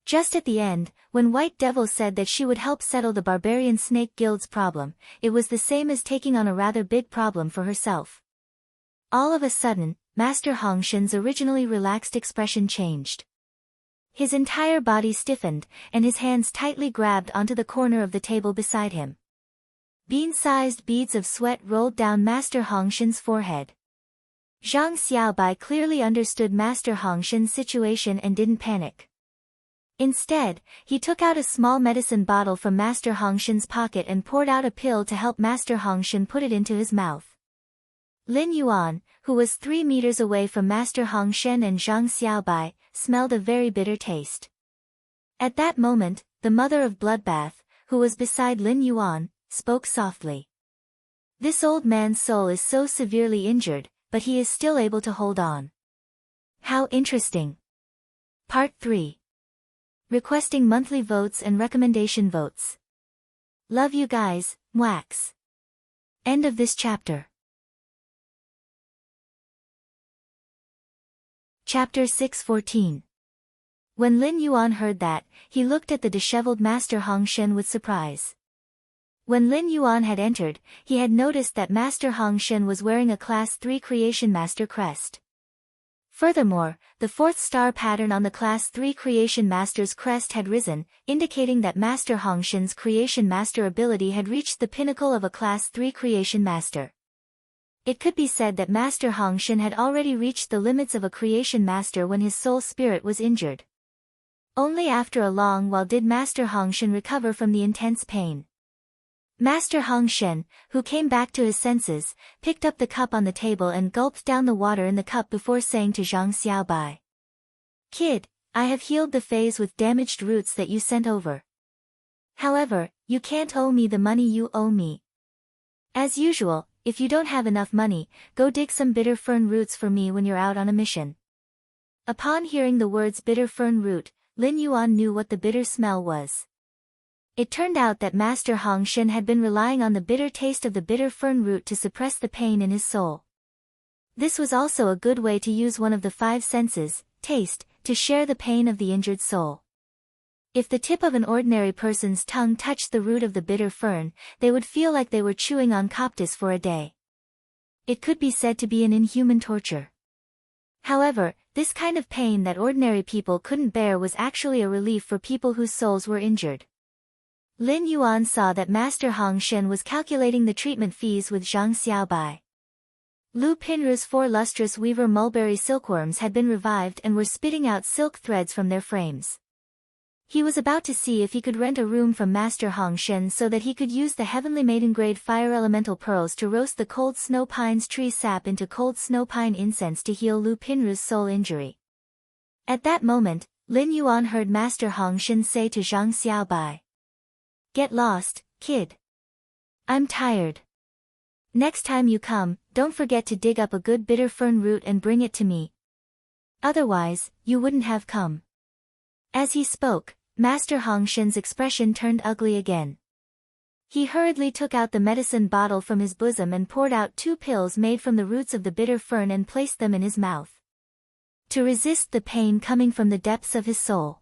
Just at the end, when White Devil said that she would help settle the Barbarian Snake Guild's problem, it was the same as taking on a rather big problem for herself. All of a sudden, Master Hong Shen's originally relaxed expression changed. His entire body stiffened, and his hands tightly grabbed onto the corner of the table beside him. Bean-sized beads of sweat rolled down Master Hong Shen's forehead. Zhang Xiaobai clearly understood Master Hong Shen's situation and didn't panic. Instead, he took out a small medicine bottle from Master Hong Shen's pocket and poured out a pill to help Master Hong Shen put it into his mouth. Lin Yuan, who was 3 meters away from Master Hong Shen and Zhang Xiaobai, smelled a very bitter taste. At that moment, the mother of Bloodbath, who was beside Lin Yuan, spoke softly. "This old man's soul is so severely injured, but he is still able to hold on. How interesting." Part 3. Requesting monthly votes and recommendation votes. Love you guys, mwax. End of this chapter. Chapter 614. When Lin Yuan heard that, he looked at the disheveled Master Hong Shen with surprise. When Lin Yuan had entered, he had noticed that Master Hong Shen was wearing a Class 3 Creation Master crest. Furthermore, the fourth star pattern on the Class 3 Creation Master's crest had risen, indicating that Master Hong Shen's Creation Master ability had reached the pinnacle of a Class 3 Creation Master. It could be said that Master Hong Shen had already reached the limits of a Creation Master when his soul spirit was injured. Only after a long while did Master Hong Shen recover from the intense pain. Master Hong Shen, who came back to his senses, picked up the cup on the table and gulped down the water in the cup before saying to Zhang Xiaobai, "Kid, I have healed the phase with damaged roots that you sent over. However, you can't owe me the money you owe me. As usual, if you don't have enough money, go dig some bitter fern roots for me when you're out on a mission." Upon hearing the words bitter fern root, Lin Yuan knew what the bitter smell was. It turned out that Master Hong Shen had been relying on the bitter taste of the bitter fern root to suppress the pain in his soul. This was also a good way to use one of the 5 senses, taste, to share the pain of the injured soul. If the tip of an ordinary person's tongue touched the root of the bitter fern, they would feel like they were chewing on coptis for a day. It could be said to be an inhuman torture. However, this kind of pain that ordinary people couldn't bear was actually a relief for people whose souls were injured. Lin Yuan saw that Master Hong Shen was calculating the treatment fees with Zhang Xiaobai. Lu Pinru's 4 lustrous weaver mulberry silkworms had been revived and were spitting out silk threads from their frames. He was about to see if he could rent a room from Master Hong Shen so that he could use the Heavenly Maiden grade fire elemental pearls to roast the cold snow pine's tree sap into cold snow pine incense to heal Lu Pinru's soul injury. At that moment, Lin Yuan heard Master Hong Shen say to Zhang Xiaobai, "Get lost, kid. I'm tired. Next time you come, don't forget to dig up a good bitter fern root and bring it to me. Otherwise, you wouldn't have come." As he spoke, Master Hong Shen's expression turned ugly again. He hurriedly took out the medicine bottle from his bosom and poured out 2 pills made from the roots of the bitter fern and placed them in his mouth. To resist the pain coming from the depths of his soul,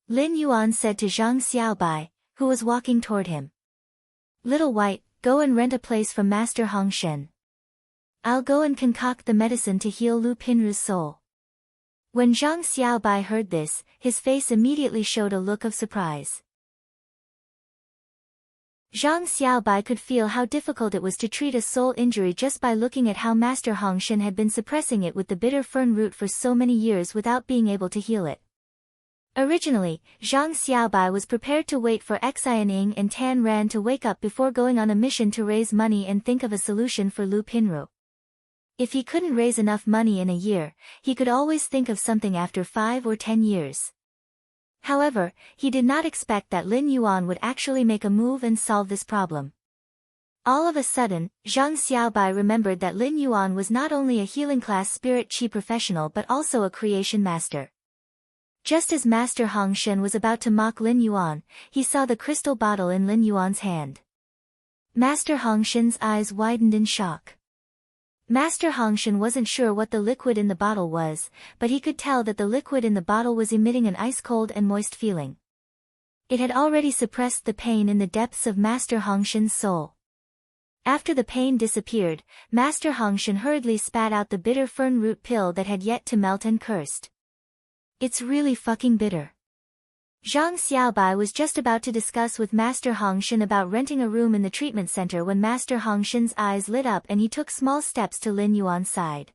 Lin Yuan said to Zhang Xiaobai, who was walking toward him, "Little White, go and rent a place from Master Hong Shen. I'll go and concoct the medicine to heal Lu Pinru's soul." When Zhang Xiaobai heard this, his face immediately showed a look of surprise. Zhang Xiaobai could feel how difficult it was to treat a soul injury just by looking at how Master Hong Shen had been suppressing it with the bitter fern root for so many years without being able to heal it. Originally, Zhang Xiaobai was prepared to wait for Xianing and Tan Ran to wake up before going on a mission to raise money and think of a solution for Lu Pinru. If he couldn't raise enough money in a year, he could always think of something after 5 or 10 years. However, he did not expect that Lin Yuan would actually make a move and solve this problem. All of a sudden, Zhang Xiaobai remembered that Lin Yuan was not only a healing class spirit chi professional but also a creation master. Just as Master Hong Shen was about to mock Lin Yuan, he saw the crystal bottle in Lin Yuan's hand. Master Hong Shen's eyes widened in shock. Master Hong Shen wasn't sure what the liquid in the bottle was, but he could tell that the liquid in the bottle was emitting an ice-cold and moist feeling. It had already suppressed the pain in the depths of Master Hong Shen's soul. After the pain disappeared, Master Hong Shen hurriedly spat out the bitter fern root pill that had yet to melt and cursed. "It's really fucking bitter." Zhang Xiaobai was just about to discuss with Master Hong Shen about renting a room in the treatment center when Master Hong Shen's eyes lit up and he took small steps to Lin Yuan's side.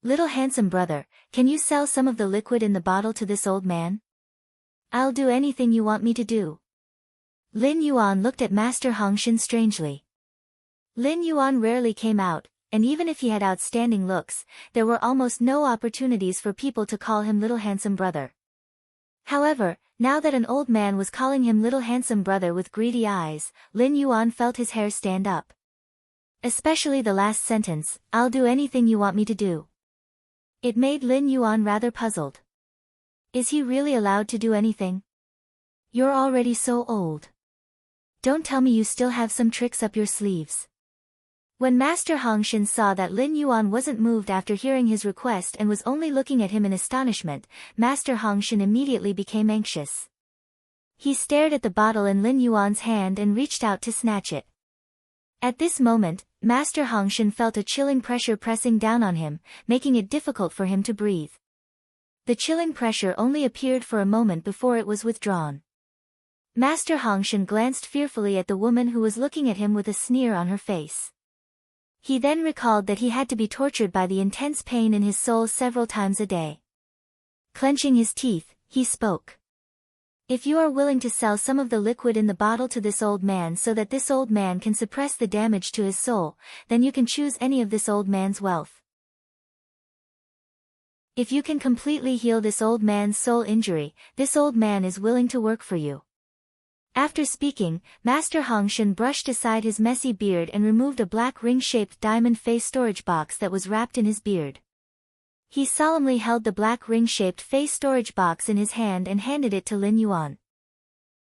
"Little handsome brother, can you sell some of the liquid in the bottle to this old man?" "I'll do anything you want me to do." Lin Yuan looked at Master Hong Shen strangely. Lin Yuan rarely came out, and even if he had outstanding looks, there were almost no opportunities for people to call him little handsome brother. However, now that an old man was calling him little handsome brother with greedy eyes, Lin Yuan felt his hair stand up. Especially the last sentence, "I'll do anything you want me to do." It made Lin Yuan rather puzzled. Is he really allowed to do anything? You're already so old. Don't tell me you still have some tricks up your sleeves. When Master Hong Shen saw that Lin Yuan wasn't moved after hearing his request and was only looking at him in astonishment, Master Hong Shen immediately became anxious. He stared at the bottle in Lin Yuan's hand and reached out to snatch it. At this moment, Master Hongshan felt a chilling pressure pressing down on him, making it difficult for him to breathe. The chilling pressure only appeared for a moment before it was withdrawn. Master Hongshan glanced fearfully at the woman who was looking at him with a sneer on her face. He then recalled that he had to be tortured by the intense pain in his soul several times a day. Clenching his teeth, he spoke. If you are willing to sell some of the liquid in the bottle to this old man so that this old man can suppress the damage to his soul, then you can choose any of this old man's wealth. If you can completely heal this old man's soul injury, this old man is willing to work for you. After speaking, Master Hongshan brushed aside his messy beard and removed a black ring-shaped diamond face storage box that was wrapped in his beard. He solemnly held the black ring-shaped face storage box in his hand and handed it to Lin Yuan.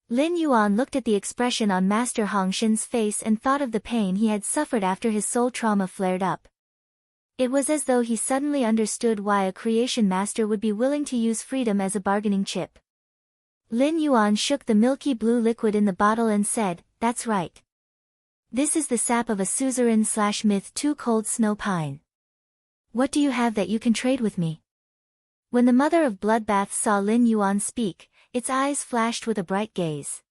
Lin Yuan looked at the expression on Master Hongshan's face and thought of the pain he had suffered after his soul trauma flared up. It was as though he suddenly understood why a creation master would be willing to use freedom as a bargaining chip. Lin Yuan shook the milky blue liquid in the bottle and said, "That's right. This is the sap of a suzerain/myth 2 cold snow pine. What do you have that you can trade with me?" When the mother of bloodbaths saw Lin Yuan speak, its eyes flashed with a bright gaze.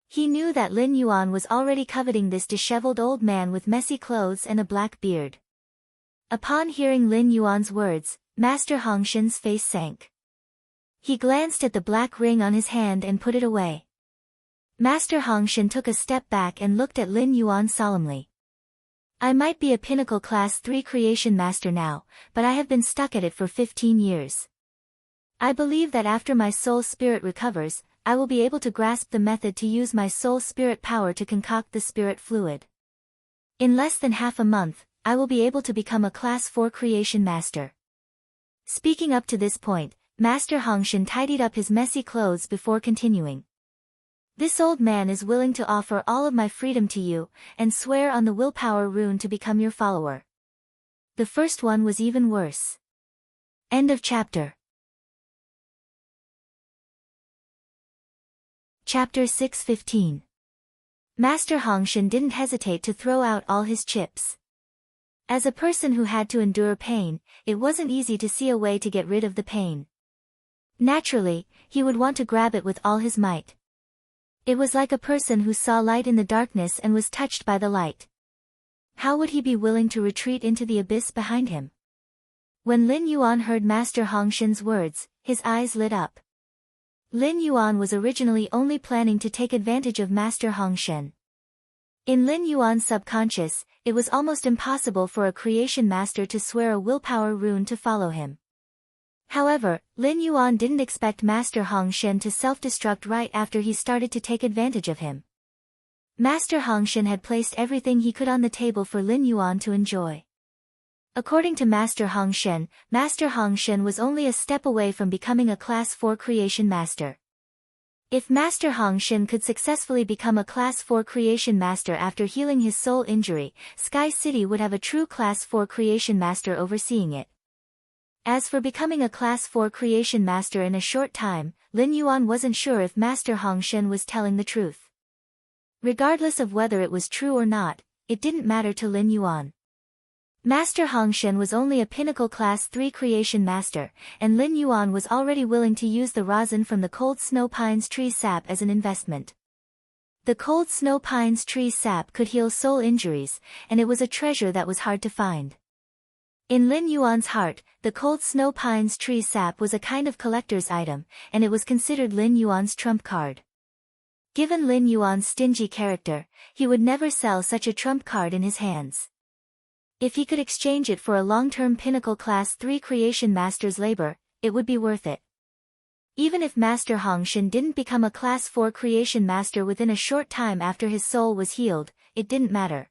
He knew that Lin Yuan was already coveting this disheveled old man with messy clothes and a black beard. Upon hearing Lin Yuan's words, Master Hongshan's face sank. He glanced at the black ring on his hand and put it away. Master Hongshan took a step back and looked at Lin Yuan solemnly. "I might be a pinnacle class 3 creation master now, but I have been stuck at it for 15 years. I believe that after my soul spirit recovers, I will be able to grasp the method to use my soul spirit power to concoct the spirit fluid. In less than half a month, I will be able to become a class 4 creation master." Speaking up to this point, Master Hongshan tidied up his messy clothes before continuing. "This old man is willing to offer all of my freedom to you, and swear on the willpower rune to become your follower." The first one was even worse. End of chapter. Chapter 6:15. Master Hongshan didn't hesitate to throw out all his chips. As a person who had to endure pain, it wasn't easy to see a way to get rid of the pain. Naturally, he would want to grab it with all his might. It was like a person who saw light in the darkness and was touched by the light. How would he be willing to retreat into the abyss behind him? When Lin Yuan heard Master Hongshan's words, his eyes lit up. Lin Yuan was originally only planning to take advantage of Master Hongshan. In Lin Yuan's subconscious, it was almost impossible for a creation master to swear a willpower rune to follow him. However, Lin Yuan didn't expect Master Hongshan to self-destruct right after he started to take advantage of him. Master Hongshan had placed everything he could on the table for Lin Yuan to enjoy. According to Master Hongshan was only a step away from becoming a Class 4 creation master. If Master Hongshan could successfully become a Class 4 creation master after healing his soul injury, Sky City would have a true Class 4 creation master overseeing it. As for becoming a Class 4 creation master in a short time, Lin Yuan wasn't sure if Master Hongshan was telling the truth. Regardless of whether it was true or not, it didn't matter to Lin Yuan. Master Hongshan was only a pinnacle Class 3 creation master, and Lin Yuan was already willing to use the rosin from the cold snow pines tree sap as an investment. The cold snow pines tree sap could heal soul injuries, and it was a treasure that was hard to find. In Lin Yuan's heart, the cold snow pines tree sap was a kind of collector's item, and it was considered Lin Yuan's trump card. Given Lin Yuan's stingy character, he would never sell such a trump card in his hands. If he could exchange it for a long-term pinnacle Class 3 creation master's labor, it would be worth it. Even if Master Hongshan didn't become a Class 4 creation master within a short time after his soul was healed, it didn't matter.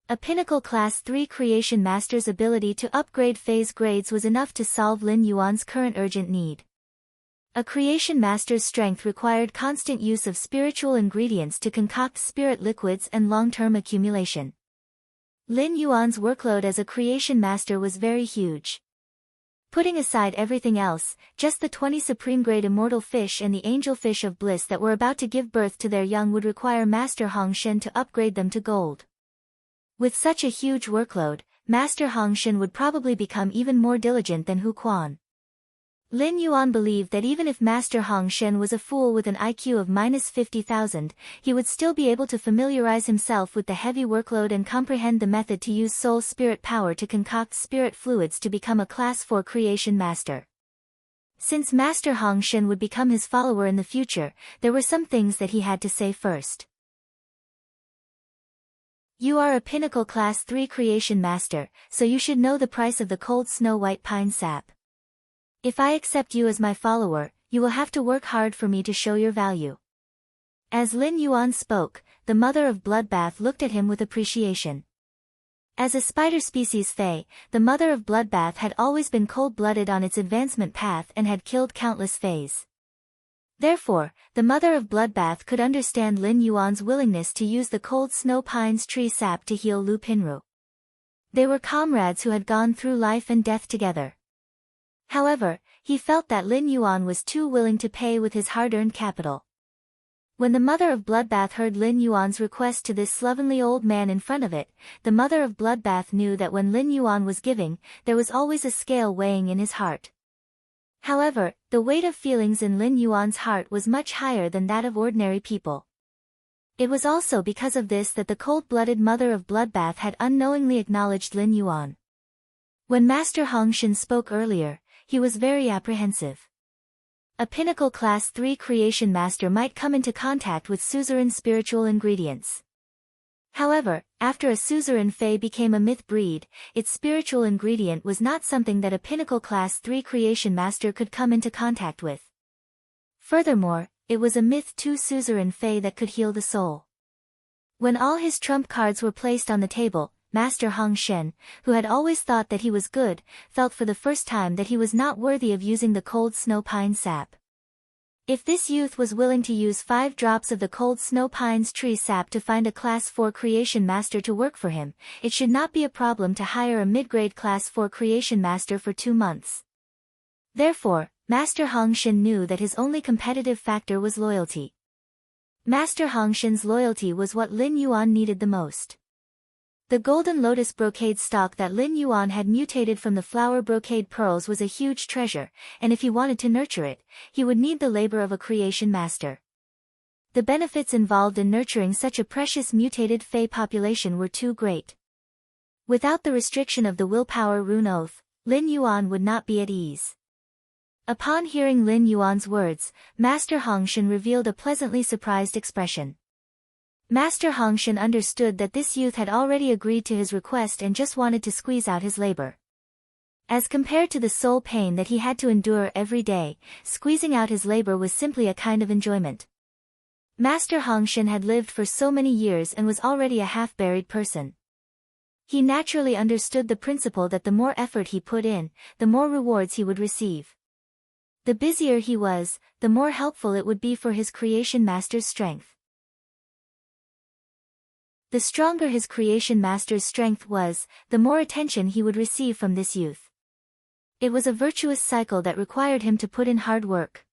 A pinnacle Class 3 creation master's ability to upgrade phase grades was enough to solve Lin Yuan's current urgent need. A creation master's strength required constant use of spiritual ingredients to concoct spirit liquids and long-term accumulation. Lin Yuan's workload as a creation master was very huge. Putting aside everything else, just the 20 supreme-grade immortal fish and the angel fish of bliss that were about to give birth to their young would require Master Hong Shen to upgrade them to gold. With such a huge workload, Master Hong Shen would probably become even more diligent than Hu Quan. Lin Yuan believed that even if Master Hong Shen was a fool with an IQ of -50,000, he would still be able to familiarize himself with the heavy workload and comprehend the method to use soul spirit power to concoct spirit fluids to become a Class 4 creation master. Since Master Hong Shen would become his follower in the future, there were some things that he had to say first. You are a pinnacle Class 3 creation master, so you should know the price of the cold snow-white pine sap. If I accept you as my follower, you will have to work hard for me to show your value. As Lin Yuan spoke, the mother of Bloodbath looked at him with appreciation. As a spider species Fae, the mother of Bloodbath had always been cold-blooded on its advancement path and had killed countless Faes. Therefore, the mother of Bloodbath could understand Lin Yuan's willingness to use the cold snow pine's tree sap to heal Lu Pinru. They were comrades who had gone through life and death together. However, he felt that Lin Yuan was too willing to pay with his hard-earned capital. When the mother of Bloodbath heard Lin Yuan's request to this slovenly old man in front of it, the mother of Bloodbath knew that when Lin Yuan was giving, there was always a scale weighing in his heart. However, the weight of feelings in Lin Yuan's heart was much higher than that of ordinary people. It was also because of this that the cold-blooded mother of Bloodbath had unknowingly acknowledged Lin Yuan. When Master Hong Shen spoke earlier, he was very apprehensive. A pinnacle Class 3 creation master might come into contact with suzerain spiritual ingredients. However, after a suzerain Fae became a myth breed, its spiritual ingredient was not something that a pinnacle Class 3 creation master could come into contact with. Furthermore, it was a myth 2 suzerain Fae that could heal the soul. When all his trump cards were placed on the table, Master Hong Shen, who had always thought that he was good, felt for the first time that he was not worthy of using the cold snow pine sap. If this youth was willing to use 5 drops of the cold snow pine's tree sap to find a Class 4 creation master to work for him, it should not be a problem to hire a mid-grade Class 4 creation master for 2 months. Therefore, Master Hong Shen knew that his only competitive factor was loyalty. Master Hong Shen's loyalty was what Lin Yuan needed the most. The golden lotus brocade stalk that Lin Yuan had mutated from the flower brocade pearls was a huge treasure, and if he wanted to nurture it, he would need the labor of a creation master. The benefits involved in nurturing such a precious mutated Fae population were too great. Without the restriction of the willpower rune oath, Lin Yuan would not be at ease. Upon hearing Lin Yuan's words, Master Hong Shen revealed a pleasantly surprised expression. Master Hong Shen understood that this youth had already agreed to his request and just wanted to squeeze out his labor. As compared to the soul pain that he had to endure every day, squeezing out his labor was simply a kind of enjoyment. Master Hong Shen had lived for so many years and was already a half-buried person. He naturally understood the principle that the more effort he put in, the more rewards he would receive. The busier he was, the more helpful it would be for his creation master's strength. The stronger his creation master's strength was, the more attention he would receive from this youth. It was a virtuous cycle that required him to put in hard work.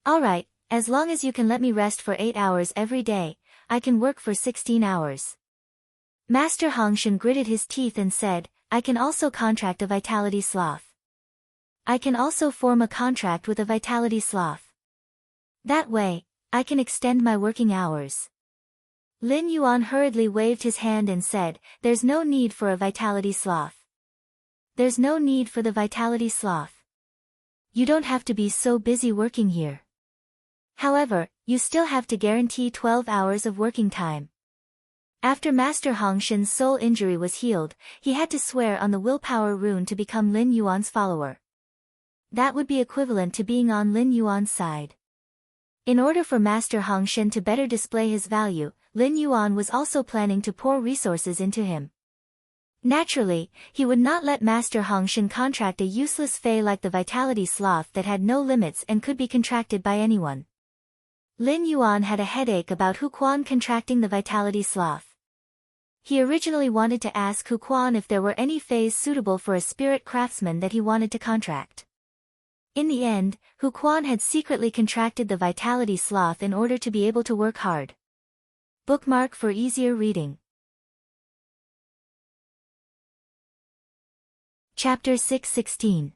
Alright, as long as you can let me rest for 8 hours every day, I can work for 16 hours. Master Hong Shen gritted his teeth and said, I can also contract a vitality sloth. I can also form a contract with a vitality sloth. That way, I can extend my working hours. Lin Yuan hurriedly waved his hand and said, there's no need for a vitality sloth. There's no need for the vitality sloth. You don't have to be so busy working here. However, you still have to guarantee 12 hours of working time. After Master Hong Shen's soul injury was healed, he had to swear on the willpower rune to become Lin Yuan's follower. That would be equivalent to being on Lin Yuan's side. In order for Master Hong Shen to better display his value, Lin Yuan was also planning to pour resources into him. Naturally, he would not let Master Hong Shen contract a useless Fae like the Vitality Sloth that had no limits and could be contracted by anyone. Lin Yuan had a headache about Hu Quan contracting the Vitality Sloth. He originally wanted to ask Hu Quan if there were any fays suitable for a spirit craftsman that he wanted to contract. In the end, Hu Quan had secretly contracted the vitality sloth in order to be able to work hard. Bookmark for easier reading. Chapter 6:16.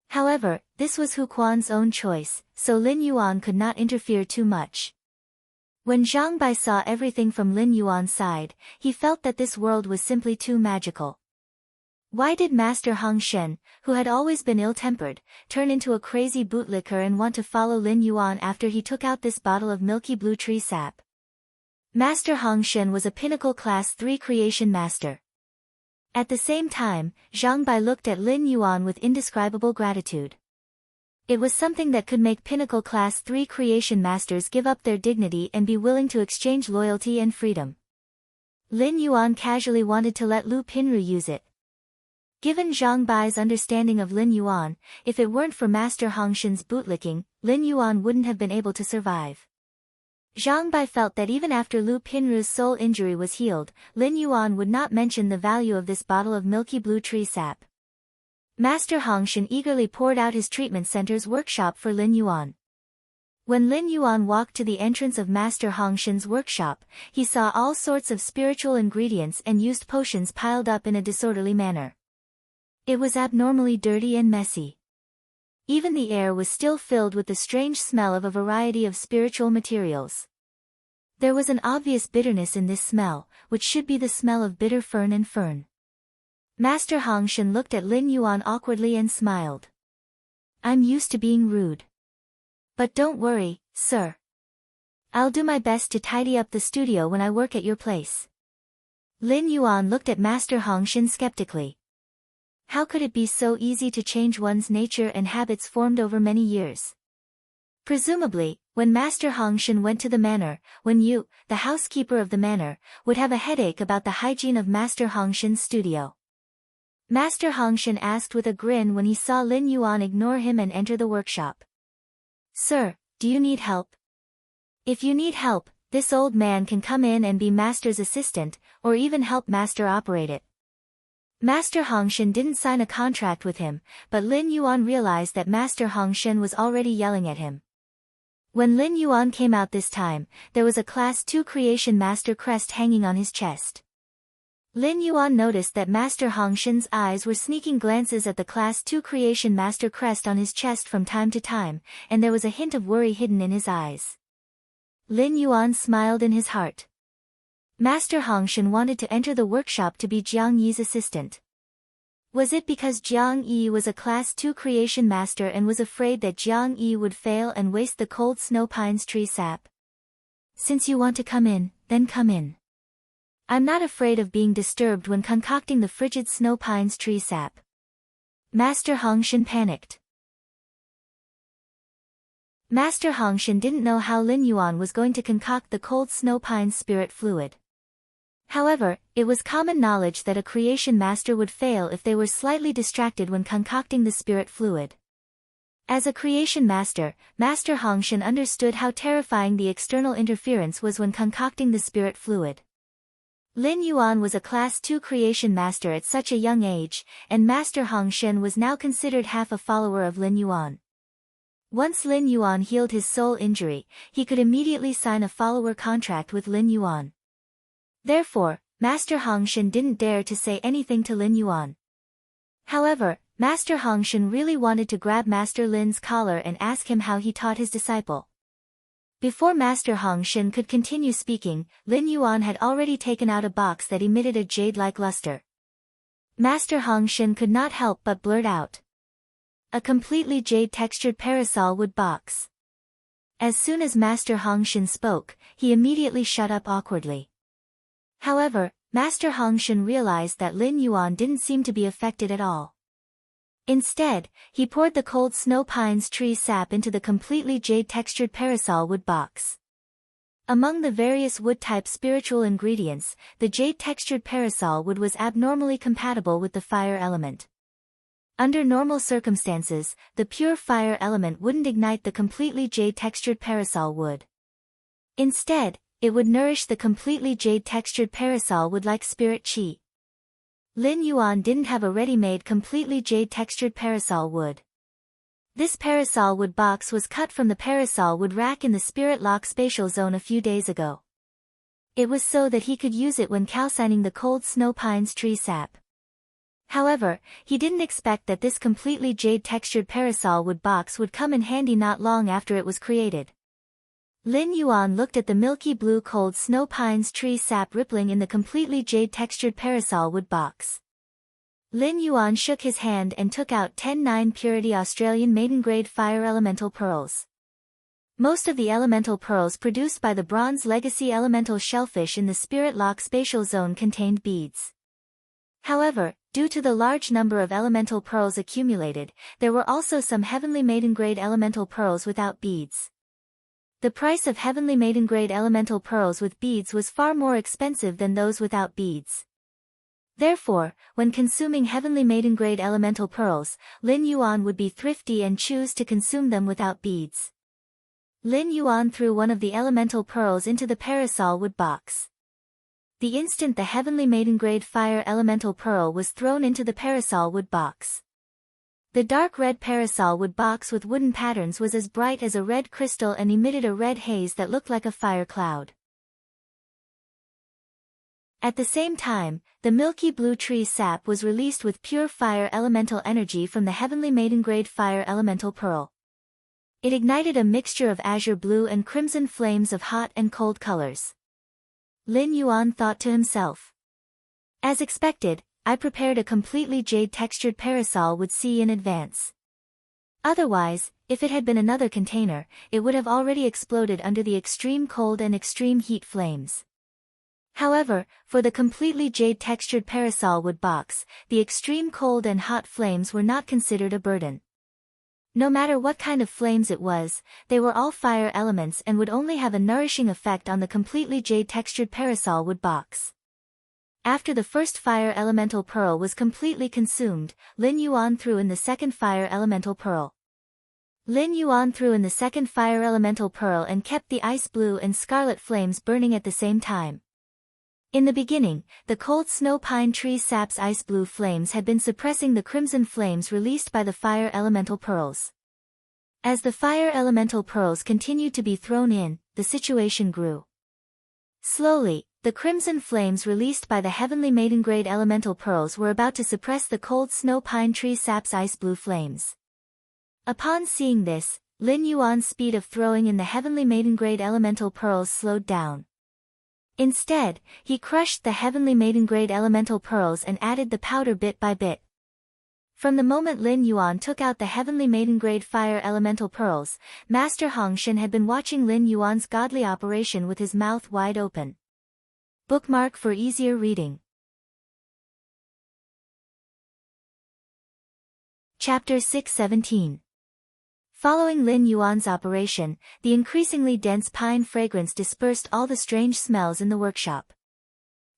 However, this was Hu Quan's own choice, so Lin Yuan could not interfere too much. When Zhang Bai saw everything from Lin Yuan's side, he felt that this world was simply too magical. Why did Master Hong Shen, who had always been ill-tempered, turn into a crazy bootlicker and want to follow Lin Yuan after he took out this bottle of milky blue tree sap? Master Hong Shen was a pinnacle class 3 creation master. At the same time, Zhang Bai looked at Lin Yuan with indescribable gratitude. It was something that could make pinnacle class 3 creation masters give up their dignity and be willing to exchange loyalty and freedom. Lin Yuan casually wanted to let Lu Pinru use it. Given Zhang Bai's understanding of Lin Yuan, if it weren't for Master Hong Shen's bootlicking, Lin Yuan wouldn't have been able to survive. Zhang Bai felt that even after Lu Pinru's soul injury was healed, Lin Yuan would not mention the value of this bottle of milky blue tree sap. Master Hong Shen eagerly poured out his treatment center's workshop for Lin Yuan. When Lin Yuan walked to the entrance of Master Hong Shen's workshop, he saw all sorts of spiritual ingredients and used potions piled up in a disorderly manner. It was abnormally dirty and messy. Even the air was still filled with the strange smell of a variety of spiritual materials. There was an obvious bitterness in this smell, which should be the smell of bitter fern and fern. Master Hong Shen looked at Lin Yuan awkwardly and smiled. "I'm used to being rude. But don't worry, sir. I'll do my best to tidy up the studio when I work at your place." Lin Yuan looked at Master Hong Shen skeptically. How could it be so easy to change one's nature and habits formed over many years? Presumably, when Master Hong Shen went to the manor, when you, the housekeeper of the manor, would have a headache about the hygiene of Master Hong Shen's studio. Master Hong Shen asked with a grin when he saw Lin Yuan ignore him and enter the workshop. "Sir, do you need help? If you need help, this old man can come in and be Master's assistant, or even help Master operate it." Master Hong Shen didn't sign a contract with him, but Lin Yuan realized that Master Hong Shen was already yelling at him. When Lin Yuan came out this time, there was a Class 2 Creation Master crest hanging on his chest. Lin Yuan noticed that Master Hong Shen's eyes were sneaking glances at the Class 2 Creation Master crest on his chest from time to time, and there was a hint of worry hidden in his eyes. Lin Yuan smiled in his heart. Master Hong Shen wanted to enter the workshop to be Jiang Yi's assistant. Was it because Jiang Yi was a Class 2 Creation Master and was afraid that Jiang Yi would fail and waste the cold snow pines tree sap? "Since you want to come in, then come in. I'm not afraid of being disturbed when concocting the frigid snow pines tree sap." Master Hong Shen panicked. Master Hong Shen didn't know how Lin Yuan was going to concoct the cold snow pines spirit fluid. However, it was common knowledge that a creation master would fail if they were slightly distracted when concocting the spirit fluid. As a creation master, Master Hong Shen understood how terrifying the external interference was when concocting the spirit fluid. Lin Yuan was a Class 2 creation master at such a young age, and Master Hong Shen was now considered half a follower of Lin Yuan. Once Lin Yuan healed his soul injury, he could immediately sign a follower contract with Lin Yuan. Therefore, Master Hong Shen didn't dare to say anything to Lin Yuan. However, Master Hong Shen really wanted to grab Master Lin's collar and ask him how he taught his disciple. Before Master Hong Shen could continue speaking, Lin Yuan had already taken out a box that emitted a jade-like luster. Master Hong Shen could not help but blurt out, "A completely jade-textured parasol wood box." As soon as Master Hong Shen spoke, he immediately shut up awkwardly. However, Master Hong Shen realized that Lin Yuan didn't seem to be affected at all. Instead, he poured the cold snow pines tree sap into the completely jade-textured parasol wood box. Among the various wood-type spiritual ingredients, the jade-textured parasol wood was abnormally compatible with the fire element. Under normal circumstances, the pure fire element wouldn't ignite the completely jade-textured parasol wood. Instead, it would nourish the completely jade-textured parasol wood like spirit chi. Lin Yuan didn't have a ready-made completely jade-textured parasol wood. This parasol wood box was cut from the parasol wood rack in the Spirit Lock spatial zone a few days ago. It was so that he could use it when calcining the cold snow pines tree sap. However, he didn't expect that this completely jade-textured parasol wood box would come in handy not long after it was created. Lin Yuan looked at the milky blue cold snow pines tree sap rippling in the completely jade-textured parasol wood box. Lin Yuan shook his hand and took out 10-9 purity Australian maiden-grade fire elemental pearls. Most of the elemental pearls produced by the Bronze Legacy elemental shellfish in the Spirit Lock spatial zone contained beads. However, due to the large number of elemental pearls accumulated, there were also some heavenly maiden-grade elemental pearls without beads. The price of heavenly maiden-grade elemental pearls with beads was far more expensive than those without beads. Therefore, when consuming heavenly maiden-grade elemental pearls, Lin Yuan would be thrifty and choose to consume them without beads. Lin Yuan threw one of the elemental pearls into the parasol wood box. The instant the heavenly maiden-grade fire elemental pearl was thrown into the parasol wood box, the dark red parasol wood box with wooden patterns was as bright as a red crystal and emitted a red haze that looked like a fire cloud. At the same time, the milky blue tree sap was released with pure fire elemental energy from the heavenly maiden-grade fire elemental pearl. It ignited a mixture of azure blue and crimson flames of hot and cold colors. Lin Yuan thought to himself. As expected, I prepared a completely jade-textured parasol wood see in advance. Otherwise, if it had been another container, it would have already exploded under the extreme cold and extreme heat flames. However, for the completely jade-textured parasol wood box, the extreme cold and hot flames were not considered a burden. No matter what kind of flames it was, they were all fire elements and would only have a nourishing effect on the completely jade-textured parasol wood box. After the first fire elemental pearl was completely consumed, Lin Yuan threw in the second fire elemental pearl. Lin Yuan threw in the second fire elemental pearl and kept the ice blue and scarlet flames burning at the same time. In the beginning, the cold snow pine tree sap's ice blue flames had been suppressing the crimson flames released by the fire elemental pearls. As the fire elemental pearls continued to be thrown in, the situation grew. Slowly, the crimson flames released by the heavenly maiden-grade elemental pearls were about to suppress the cold snow pine tree sap's ice blue flames. Upon seeing this, Lin Yuan's speed of throwing in the heavenly maiden-grade elemental pearls slowed down. Instead, he crushed the heavenly maiden-grade elemental pearls and added the powder bit by bit. From the moment Lin Yuan took out the heavenly maiden-grade fire elemental pearls, Master Hongshan had been watching Lin Yuan's godly operation with his mouth wide open. Bookmark for easier reading. Chapter 617. Following Lin Yuan's operation, the increasingly dense pine fragrance dispersed all the strange smells in the workshop.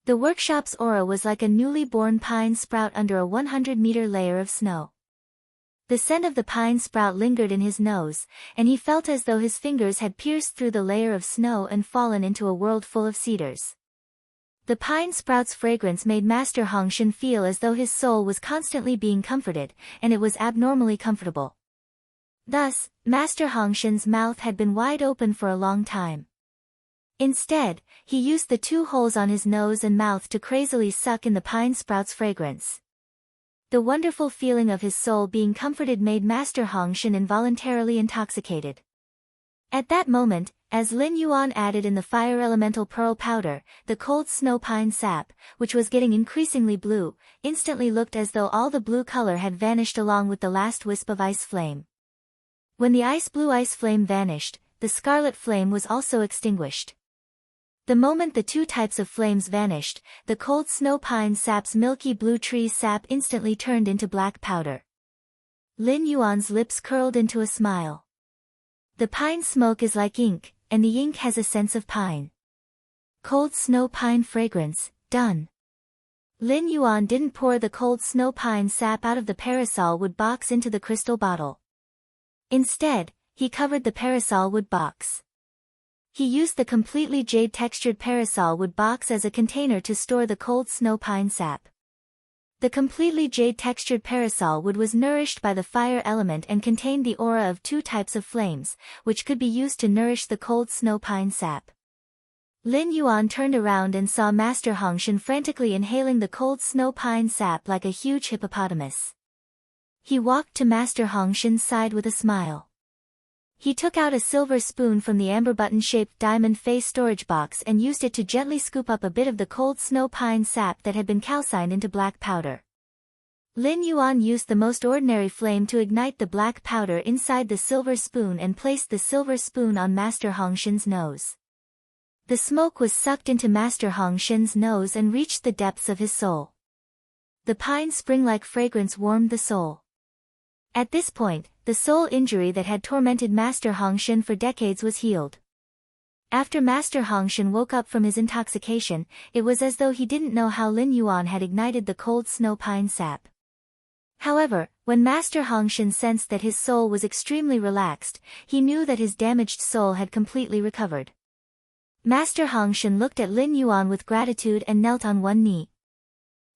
The workshop's aura was like a newly born pine sprout under a 100-meter layer of snow. The scent of the pine sprout lingered in his nose, and he felt as though his fingers had pierced through the layer of snow and fallen into a world full of cedars. The pine sprout's fragrance made Master Hongshan feel as though his soul was constantly being comforted, and it was abnormally comfortable. Thus, Master Hongshan's mouth had been wide open for a long time. Instead, he used the 2 holes on his nose and mouth to crazily suck in the pine sprout's fragrance. The wonderful feeling of his soul being comforted made Master Hongshan involuntarily intoxicated. At that moment, as Lin Yuan added in the fire elemental pearl powder, the cold snow pine sap, which was getting increasingly blue, instantly looked as though all the blue color had vanished along with the last wisp of ice flame. When the ice blue ice flame vanished, the scarlet flame was also extinguished. The moment the 2 types of flames vanished, the cold snow pine sap's milky blue tree sap instantly turned into black powder. Lin Yuan's lips curled into a smile. The pine smoke is like ink, and the ink has a sense of pine. Cold snow pine fragrance, done. Lin Yuan didn't pour the cold snow pine sap out of the parasol wood box into the crystal bottle. Instead, he covered the parasol wood box. He used the completely jade-textured parasol wood box as a container to store the cold snow pine sap. The completely jade-textured parasol wood was nourished by the fire element and contained the aura of 2 types of flames, which could be used to nourish the cold snow pine sap. Lin Yuan turned around and saw Master Hongshan frantically inhaling the cold snow pine sap like a huge hippopotamus. He walked to Master Hongshan's side with a smile. He took out a silver spoon from the amber button-shaped diamond face storage box and used it to gently scoop up a bit of the cold snow pine sap that had been calcined into black powder. Lin Yuan used the most ordinary flame to ignite the black powder inside the silver spoon and placed the silver spoon on Master Hongshan's nose. The smoke was sucked into Master Hongshan's nose and reached the depths of his soul. The pine spring-like fragrance warmed the soul. At this point, the soul injury that had tormented Master Hongshan for decades was healed. After Master Hongshan woke up from his intoxication, it was as though he didn't know how Lin Yuan had ignited the cold snow pine sap. However, when Master Hongshan sensed that his soul was extremely relaxed, he knew that his damaged soul had completely recovered. Master Hongshan looked at Lin Yuan with gratitude and knelt on one knee.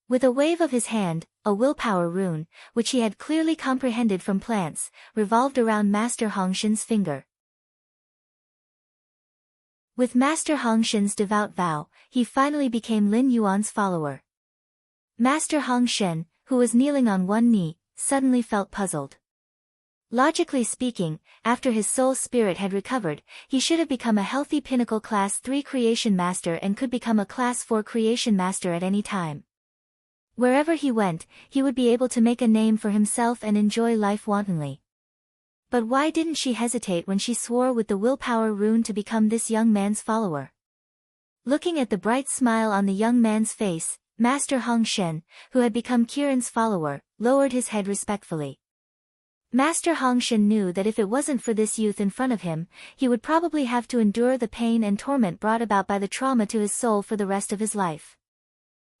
With a wave of his hand, a willpower rune, which he had clearly comprehended from plants, revolved around Master Hongshan's finger. With Master Hongshan's devout vow, he finally became Lin Yuan's follower. Master Hongshan, who was kneeling on one knee, suddenly felt puzzled. Logically speaking, after his soul spirit had recovered, he should have become a healthy Pinnacle Class 3 Creation Master and could become a Class 4 Creation Master at any time. Wherever he went, he would be able to make a name for himself and enjoy life wantonly. But why didn't she hesitate when she swore with the willpower rune to become this young man's follower? Looking at the bright smile on the young man's face, Master Hongshan, who had become Kiran's follower, lowered his head respectfully. Master Hongshan knew that if it wasn't for this youth in front of him, he would probably have to endure the pain and torment brought about by the trauma to his soul for the rest of his life.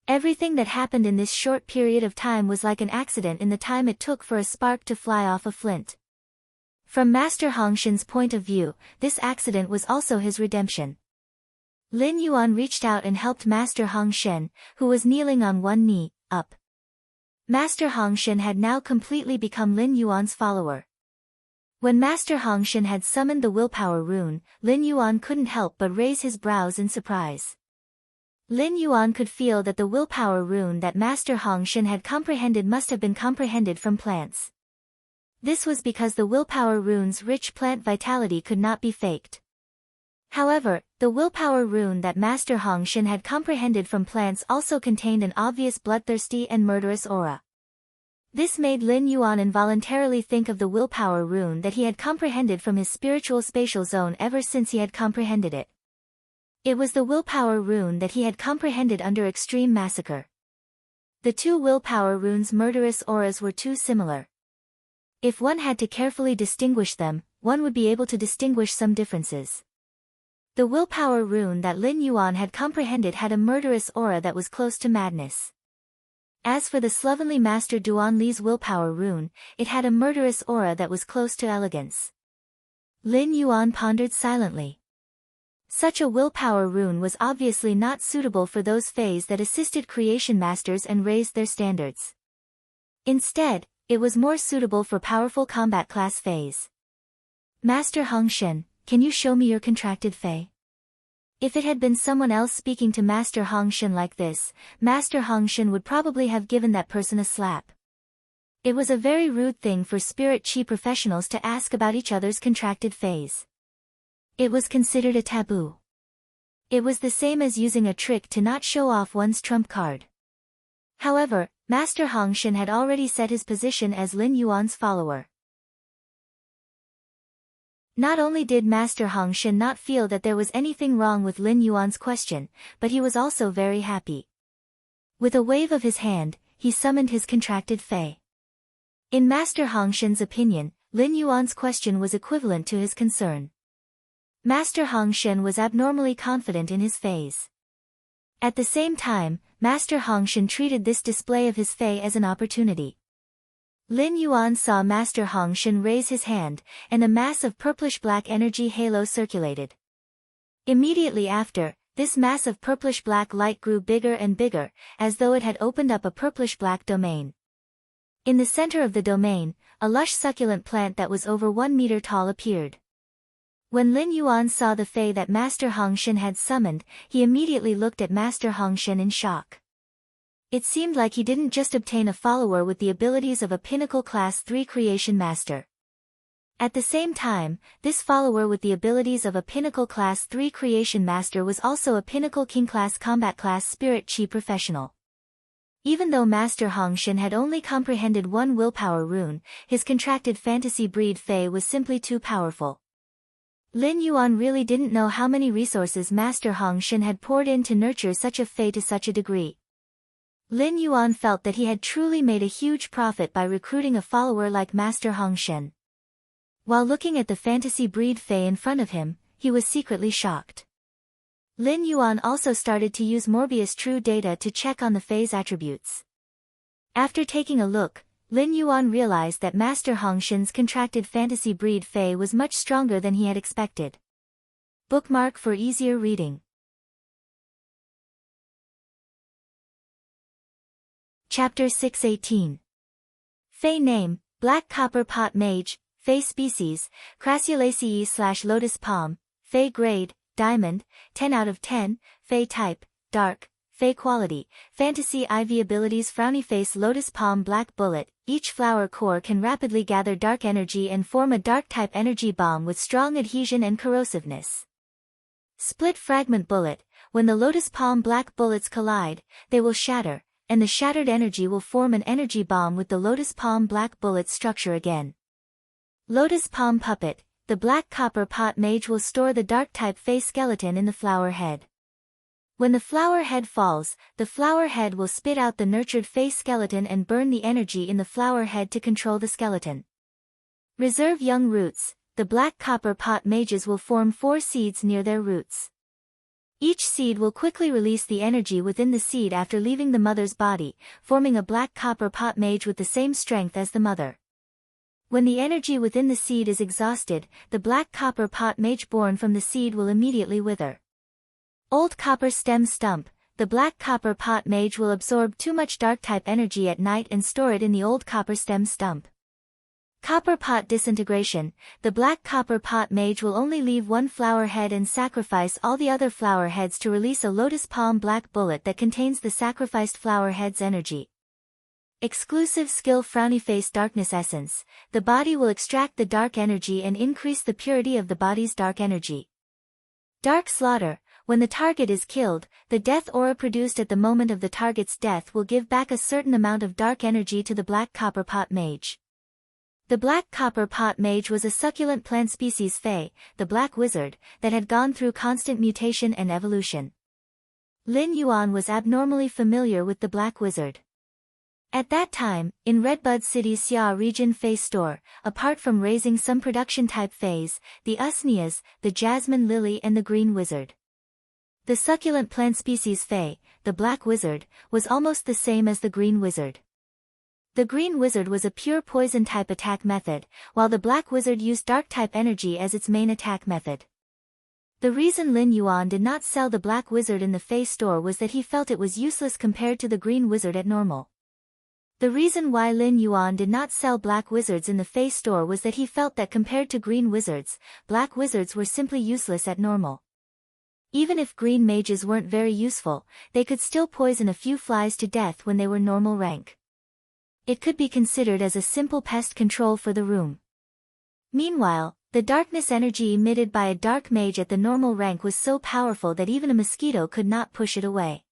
Everything that happened in this short period of time was like an accident in the time it took for a spark to fly off a flint. From Master Hongshan's point of view, this accident was also his redemption. Lin Yuan reached out and helped Master Hongshan, who was kneeling on one knee, up. Master Hongshan had now completely become Lin Yuan's follower. When Master Hongshan had summoned the willpower rune, Lin Yuan couldn't help but raise his brows in surprise. Lin Yuan could feel that the willpower rune that Master Hongshan had comprehended must have been comprehended from plants. This was because the willpower rune's rich plant vitality could not be faked. However, the willpower rune that Master Hongshan had comprehended from plants also contained an obvious bloodthirsty and murderous aura. This made Lin Yuan involuntarily think of the willpower rune that he had comprehended from his spiritual spatial zone ever since he had comprehended it. It was the willpower rune that he had comprehended under Extreme Massacre. The two willpower runes' murderous auras were too similar. If one had to carefully distinguish them, one would be able to distinguish some differences. The willpower rune that Lin Yuan had comprehended had a murderous aura that was close to madness. As for the slovenly Master Duan Li's willpower rune, it had a murderous aura that was close to elegance. Lin Yuan pondered silently. Such a willpower rune was obviously not suitable for those fays that assisted creation masters and raised their standards. Instead, it was more suitable for powerful combat class fays. Master Hongshan, can you show me your contracted fey? If it had been someone else speaking to Master Hongshan like this, Master Hongshan would probably have given that person a slap. It was a very rude thing for spirit chi professionals to ask about each other's contracted fays. It was considered a taboo. It was the same as using a trick to not show off one's trump card. However, Master Hongshan had already set his position as Lin Yuan's follower. Not only did Master Hongshan not feel that there was anything wrong with Lin Yuan's question, but he was also very happy. With a wave of his hand, he summoned his contracted fey. In Master Hongshan's opinion, Lin Yuan's question was equivalent to his concern. Master Hongshan was abnormally confident in his fays. At the same time, Master Hongshan treated this display of his fey as an opportunity. Lin Yuan saw Master Hongshan raise his hand, and a mass of purplish-black energy halo circulated. Immediately after, this mass of purplish-black light grew bigger and bigger, as though it had opened up a purplish-black domain. In the center of the domain, a lush succulent plant that was over 1 meter tall appeared. When Lin Yuan saw the Fae that Master Hong Shen had summoned, he immediately looked at Master Hong Shen in shock. It seemed like he didn't just obtain a follower with the abilities of a Pinnacle Class 3 Creation Master. At the same time, this follower with the abilities of a Pinnacle Class 3 Creation Master was also a Pinnacle King Class Combat Class Spirit Chi Professional. Even though Master Hong Shen had only comprehended one willpower rune, his contracted fantasy breed Fae was simply too powerful. Lin Yuan really didn't know how many resources Master Hong Shen had poured in to nurture such a Fae to such a degree. Lin Yuan felt that he had truly made a huge profit by recruiting a follower like Master Hong Shen. While looking at the fantasy breed Fae in front of him, he was secretly shocked. Lin Yuan also started to use Morbius True data to check on the Fae's attributes. After taking a look, Lin Yuan realized that Master Hong Shen's contracted fantasy breed Fae was much stronger than he had expected. Bookmark for easier reading. Chapter 618. Fae name, Black Copper Pot Mage. Fae species, Crassulaceae/Lotus Palm. Fae grade, Diamond, 10 out of 10. Fae type, Dark. Fae quality, Fantasy IV abilities Frowny Face Lotus Palm Black Bullet. Each flower core can rapidly gather dark energy and form a dark-type energy bomb with strong adhesion and corrosiveness. Split Fragment Bullet, when the Lotus Palm Black Bullets collide, they will shatter, and the shattered energy will form an energy bomb with the Lotus Palm Black Bullet's structure again. Lotus Palm Puppet, the Black Copper Pot Mage will store the dark-type Fae skeleton in the flower head. When the flower head falls, the flower head will spit out the nurtured Fae skeleton and burn the energy in the flower head to control the skeleton. Reserve young roots, the Black Copper Pot Mages will form 4 seeds near their roots. Each seed will quickly release the energy within the seed after leaving the mother's body, forming a Black Copper Pot Mage with the same strength as the mother. When the energy within the seed is exhausted, the Black Copper Pot Mage born from the seed will immediately wither. Old Copper Stem Stump, the Black Copper Pot Mage will absorb too much dark-type energy at night and store it in the old copper stem stump. Copper Pot Disintegration, the Black Copper Pot Mage will only leave one flower head and sacrifice all the other flower heads to release a Lotus Palm Black Bullet that contains the sacrificed flower head's energy. Exclusive skill Frowny Face Darkness Essence, the body will extract the dark energy and increase the purity of the body's dark energy. Dark Slaughter, when the target is killed, the death aura produced at the moment of the target's death will give back a certain amount of dark energy to the Black Copper Pot Mage. The Black Copper Pot Mage was a succulent plant species Fae, the Black Wizard, that had gone through constant mutation and evolution. Lin Yuan was abnormally familiar with the Black Wizard. At that time, in Redbud City's Xia region Fae store, apart from raising some production-type Faes, the Usneas, the Jasmine Lily and the Green Wizard. The succulent plant species Fae, the Black Wizard, was almost the same as the Green Wizard. The Green Wizard was a pure poison-type attack method, while the Black Wizard used dark-type energy as its main attack method. The reason Lin Yuan did not sell the Black Wizard in the Fae store was that he felt it was useless compared to the Green Wizard at normal. The reason why Lin Yuan did not sell Black Wizards in the Fae store was that he felt that compared to Green Wizards, Black Wizards were simply useless at normal. Even if Green Mages weren't very useful, they could still poison a few flies to death when they were normal rank. It could be considered as a simple pest control for the room. Meanwhile, the darkness energy emitted by a dark mage at the normal rank was so powerful that even a mosquito could not push it away.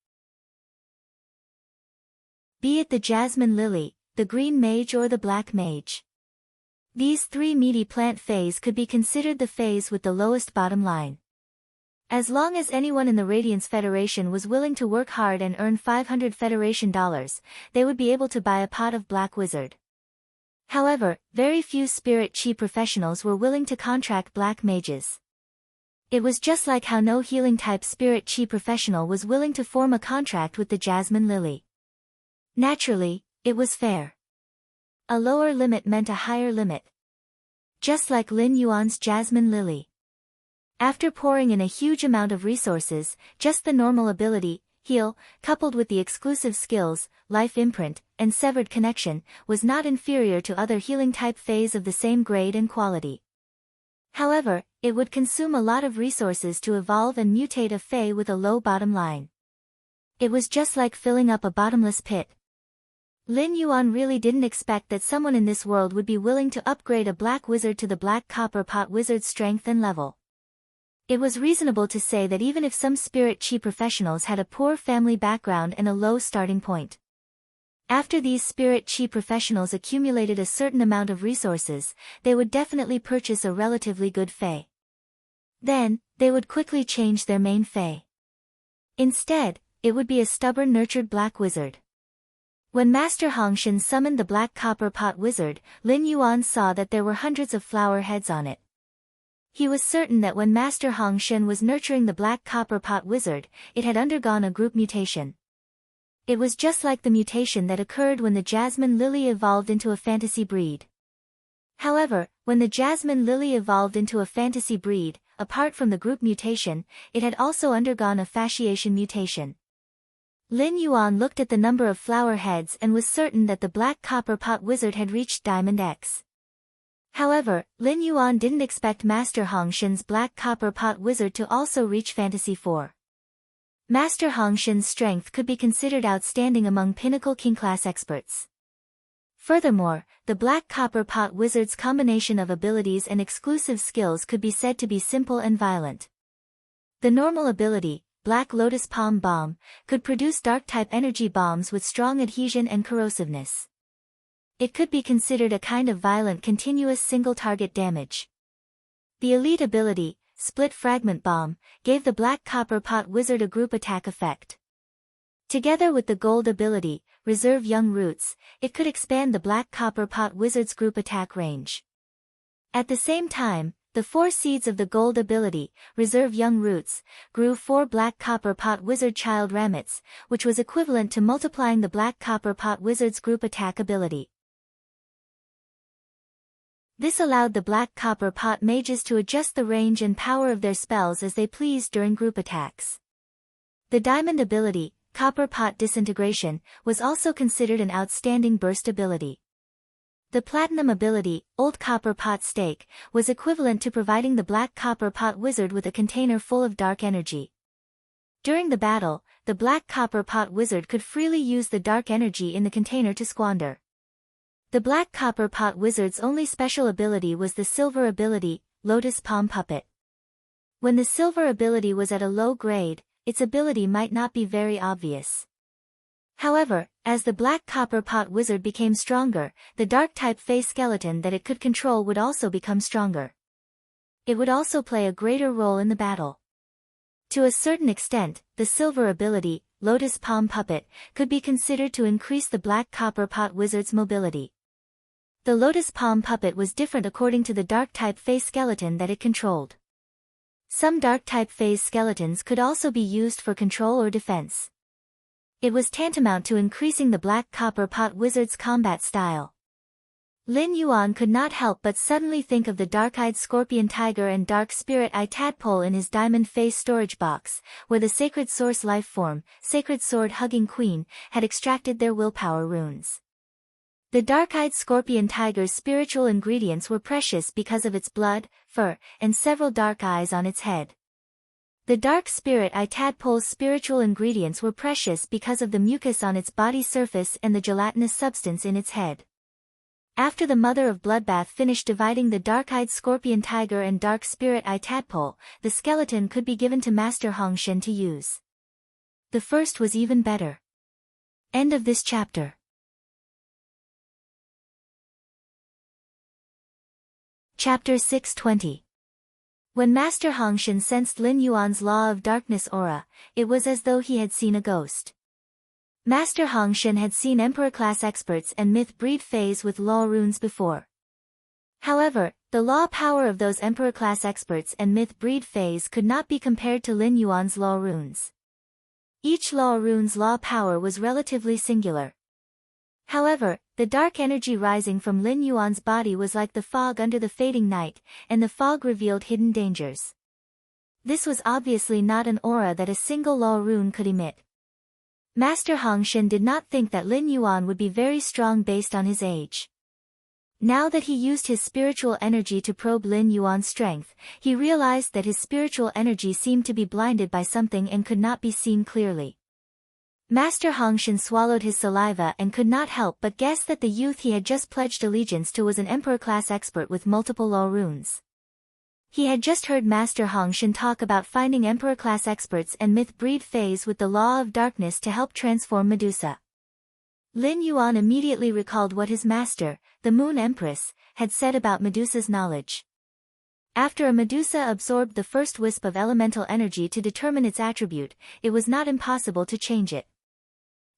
Be it the Jasmine Lily, the Green Mage or the Black Mage. These 3 meaty plant Faes could be considered the Faes with the lowest bottom line. As long as anyone in the Radiance Federation was willing to work hard and earn 500 Federation dollars, they would be able to buy a pot of Black Wizard. However, very few Spirit Chi professionals were willing to contract Black Mages. It was just like how no healing-type Spirit Chi professional was willing to form a contract with the Jasmine Lily. Naturally, it was fair. A lower limit meant a higher limit. Just like Lin Yuan's Jasmine Lily. After pouring in a huge amount of resources, just the normal ability, heal, coupled with the exclusive skills, life imprint, and severed connection, was not inferior to other healing type Fays of the same grade and quality. However, it would consume a lot of resources to evolve and mutate a Fey with a low bottom line. It was just like filling up a bottomless pit. Lin Yuan really didn't expect that someone in this world would be willing to upgrade a black wizard to the black copper pot wizard's strength and level. It was reasonable to say that even if some spirit chi professionals had a poor family background and a low starting point, after these spirit chi professionals accumulated a certain amount of resources, they would definitely purchase a relatively good Fey. Then, they would quickly change their main Fey. Instead, it would be a stubborn nurtured black wizard. When Master Hongshan summoned the black copper pot wizard, Lin Yuan saw that there were hundreds of flower heads on it. He was certain that when Master Hongshan was nurturing the black copper pot wizard, it had undergone a group mutation. It was just like the mutation that occurred when the jasmine lily evolved into a fantasy breed. However, when the jasmine lily evolved into a fantasy breed, apart from the group mutation, it had also undergone a fasciation mutation. Lin Yuan looked at the number of flower heads and was certain that the black copper pot wizard had reached Diamond X. However, Lin Yuan didn't expect Master Hongshan's black copper pot wizard to also reach Fantasy 4. Master Hongshan's strength could be considered outstanding among pinnacle king class experts. Furthermore, the black copper pot wizard's combination of abilities and exclusive skills could be said to be simple and violent. The normal ability, Black Lotus Palm Bomb, could produce dark-type energy bombs with strong adhesion and corrosiveness. It could be considered a kind of violent continuous single-target damage. The elite ability, Split Fragment Bomb, gave the black copper pot wizard a group attack effect. Together with the gold ability, Reserve Young Roots, it could expand the black copper pot wizard's group attack range. At the same time, the 4 seeds of the gold ability, Reserve Young Roots, grew 4 black copper pot wizard child ramets, which was equivalent to multiplying the black copper pot wizard's group attack ability. This allowed the black copper pot mages to adjust the range and power of their spells as they pleased during group attacks. The diamond ability, Copper Pot Disintegration, was also considered an outstanding burst ability. The platinum ability, Old Copper Pot Stake, was equivalent to providing the black copper pot wizard with a container full of dark energy. During the battle, the black copper pot wizard could freely use the dark energy in the container to squander. The black copper pot wizard's only special ability was the silver ability, Lotus Palm Puppet. When the silver ability was at a low grade, its ability might not be very obvious. However, as the black copper pot wizard became stronger, the dark-type Fey skeleton that it could control would also become stronger. It would also play a greater role in the battle. To a certain extent, the silver ability, Lotus Palm Puppet, could be considered to increase the black copper pot wizard's mobility. The Lotus Palm Puppet was different according to the dark-type Fey skeleton that it controlled. Some dark-type Fey skeletons could also be used for control or defense. It was tantamount to increasing the black copper pot wizard's combat style. Lin Yuan could not help but suddenly think of the dark-eyed scorpion tiger and dark spirit eye tadpole in his diamond face storage box, where the sacred source life form, Sacred Sword Hugging Queen, had extracted their willpower runes. The dark-eyed scorpion tiger's spiritual ingredients were precious because of its blood, fur, and several dark eyes on its head. The dark spirit eye tadpole's spiritual ingredients were precious because of the mucus on its body surface and the gelatinous substance in its head. After the Mother of Bloodbath finished dividing the dark-eyed scorpion tiger and dark spirit eye tadpole, the skeleton could be given to Master Hongshan to use. The first was even better. End of this chapter. Chapter 620. When Master Hongshan sensed Lin Yuan's Law of Darkness aura, it was as though he had seen a ghost. Master Hongshan had seen Emperor-class experts and myth-breed Fays with law runes before. However, the law power of those Emperor-class experts and myth-breed Fays could not be compared to Lin Yuan's law runes. Each law rune's law power was relatively singular. However, the dark energy rising from Lin Yuan's body was like the fog under the fading night, and the fog revealed hidden dangers. This was obviously not an aura that a single law rune could emit. Master Hongshan did not think that Lin Yuan would be very strong based on his age. Now that he used his spiritual energy to probe Lin Yuan's strength, he realized that his spiritual energy seemed to be blinded by something and could not be seen clearly. Master Hongshan swallowed his saliva and could not help but guess that the youth he had just pledged allegiance to was an emperor-class expert with multiple law runes. He had just heard Master Hongshan talk about finding emperor-class experts and myth-breed phase with the law of darkness to help transform Medusa. Lin Yuan immediately recalled what his master, the Moon Empress, had said about Medusa's knowledge. After a Medusa absorbed the first wisp of elemental energy to determine its attribute, it was not impossible to change it.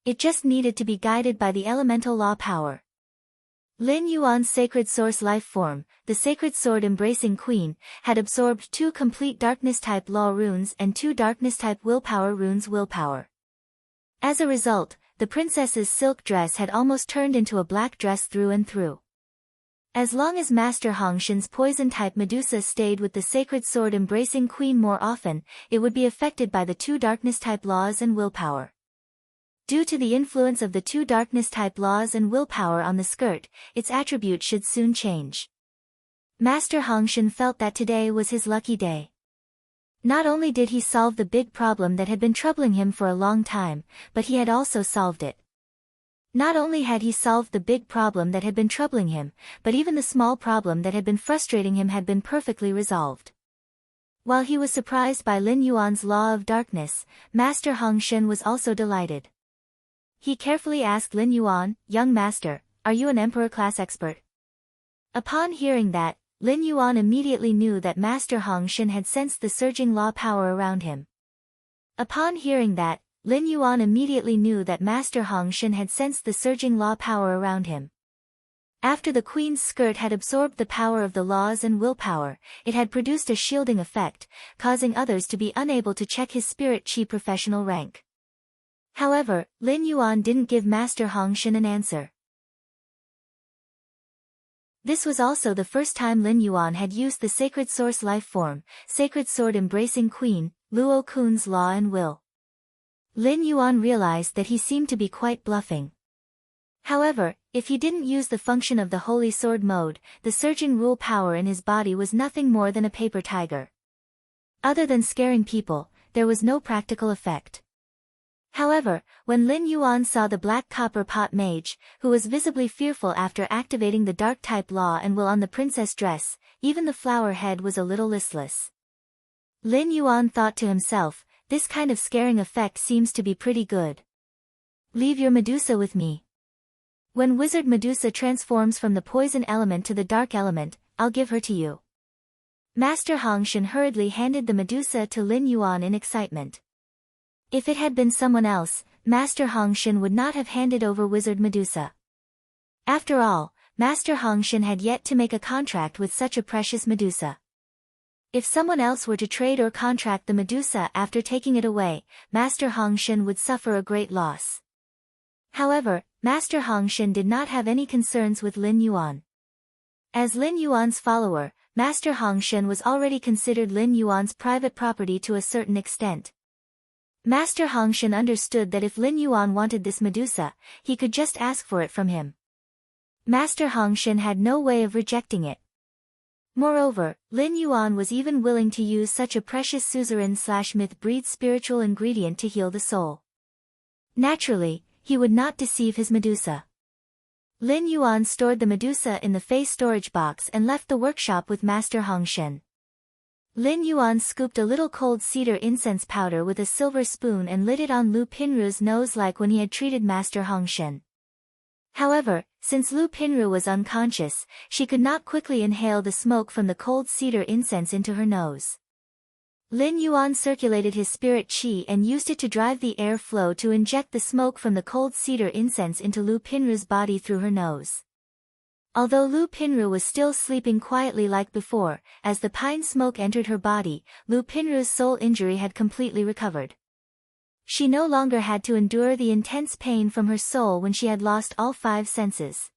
It just needed to be guided by the elemental law power. Lin Yuan's sacred source life form, the sacred sword embracing queen, had absorbed 2 complete darkness-type law runes and 2 darkness-type willpower runes willpower. As a result, the princess's silk dress had almost turned into a black dress through and through. As long as Master Hongshan's poison-type Medusa stayed with the sacred sword embracing queen more often, it would be affected by the 2 darkness-type laws and willpower. Due to the influence of the 2 darkness-type laws and willpower on the skirt, its attribute should soon change. Master Hongshan felt that today was his lucky day. Not only did he solve the big problem that had been troubling him for a long time, but he had also solved it. Not only had he solved the big problem that had been troubling him, but even the small problem that had been frustrating him had been perfectly resolved. While he was surprised by Lin Yuan's law of darkness, Master Hongshan was also delighted. He carefully asked Lin Yuan, "Young master, are you an emperor-class expert?" Upon hearing that, Lin Yuan immediately knew that Master Hongshan had sensed the surging law power around him. Upon hearing that, Lin Yuan immediately knew that Master Hongshan had sensed the surging law power around him. After the queen's skirt had absorbed the power of the laws and willpower, it had produced a shielding effect, causing others to be unable to check his spirit chi professional rank. However, Lin Yuan didn't give Master Hongshan an answer. This was also the first time Lin Yuan had used the sacred source life form, sacred sword embracing queen, Luo Kun's law and will. Lin Yuan realized that he seemed to be quite bluffing. However, if he didn't use the function of the holy sword mode, the surging rule power in his body was nothing more than a paper tiger. Other than scaring people, there was no practical effect. However, when Lin Yuan saw the black copper pot mage, who was visibly fearful after activating the dark-type law and will on the princess dress, even the flower head was a little listless. Lin Yuan thought to himself, this kind of scaring effect seems to be pretty good. Leave your Medusa with me. When Wizard Medusa transforms from the poison element to the dark element, I'll give her to you. Master Hongshan hurriedly handed the Medusa to Lin Yuan in excitement. If it had been someone else, Master Hongshan would not have handed over Wizard Medusa. After all, Master Hongshan had yet to make a contract with such a precious Medusa. If someone else were to trade or contract the Medusa after taking it away, Master Hongshan would suffer a great loss. However, Master Hongshan did not have any concerns with Lin Yuan. As Lin Yuan's follower, Master Hongshan was already considered Lin Yuan's private property to a certain extent. Master Hongshan understood that if Lin Yuan wanted this Medusa, he could just ask for it from him. Master Hongshan had no way of rejecting it. Moreover, Lin Yuan was even willing to use such a precious suzerain/myth breed spiritual ingredient to heal the soul. Naturally, he would not deceive his Medusa. Lin Yuan stored the Medusa in the face storage box and left the workshop with Master Hongshan. Lin Yuan scooped a little cold cedar incense powder with a silver spoon and lit it on Lu Pinru's nose like when he had treated Master Hongshan. However, since Lu Pinru was unconscious, she could not quickly inhale the smoke from the cold cedar incense into her nose. Lin Yuan circulated his spirit chi and used it to drive the air flow to inject the smoke from the cold cedar incense into Lu Pinru's body through her nose. Although Lu Pinru was still sleeping quietly like before, as the pine smoke entered her body, Lu Pinru's soul injury had completely recovered. She no longer had to endure the intense pain from her soul when she had lost all 5 senses.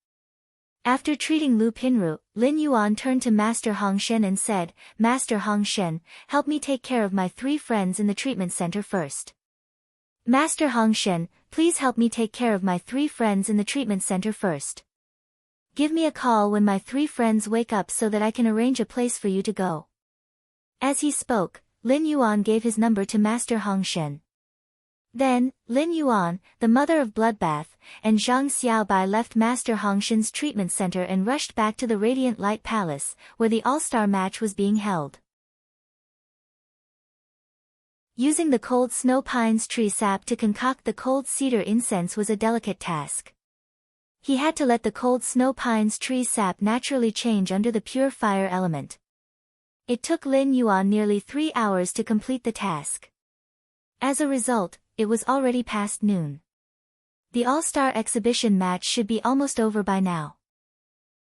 After treating Lu Pinru, Lin Yuan turned to Master Hong Shen and said, Master Hong Shen, help me take care of my 3 friends in the treatment center first. Master Hong Shen, please help me take care of my 3 friends in the treatment center first. Give me a call when my 3 friends wake up so that I can arrange a place for you to go. As he spoke, Lin Yuan gave his number to Master Hong Shen. Then, Lin Yuan, the mother of Bloodbath, and Zhang Xiaobai left Master Hong Shen's treatment center and rushed back to the Radiant Light Palace, where the all-star match was being held. Using the cold snow pine's tree sap to concoct the cold cedar incense was a delicate task. He had to let the cold snow pine's tree sap naturally change under the pure fire element. It took Lin Yuan nearly 3 hours to complete the task. As a result, it was already past noon. The all-star exhibition match should be almost over by now.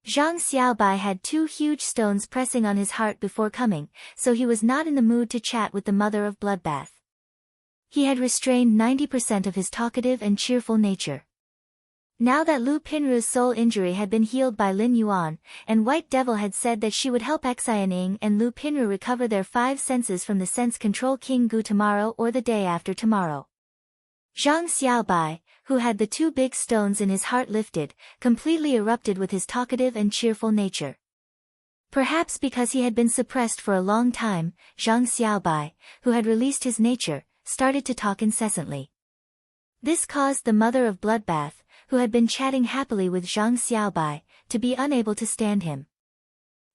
Zhang Xiaobai had 2 huge stones pressing on his heart before coming, so he was not in the mood to chat with the mother of Bloodbath. He had restrained 90% of his talkative and cheerful nature. Now that Lu Pinru's soul injury had been healed by Lin Yuan, and White Devil had said that she would help Xianing and Lu Pinru recover their 5 senses from the sense control King Gu tomorrow or the day after tomorrow. Zhang Xiaobai, who had the 2 big stones in his heart lifted, completely erupted with his talkative and cheerful nature. Perhaps because he had been suppressed for a long time, Zhang Xiaobai, who had released his nature, started to talk incessantly. This caused the mother of Bloodbath, who had been chatting happily with Zhang Xiaobai, to be unable to stand him.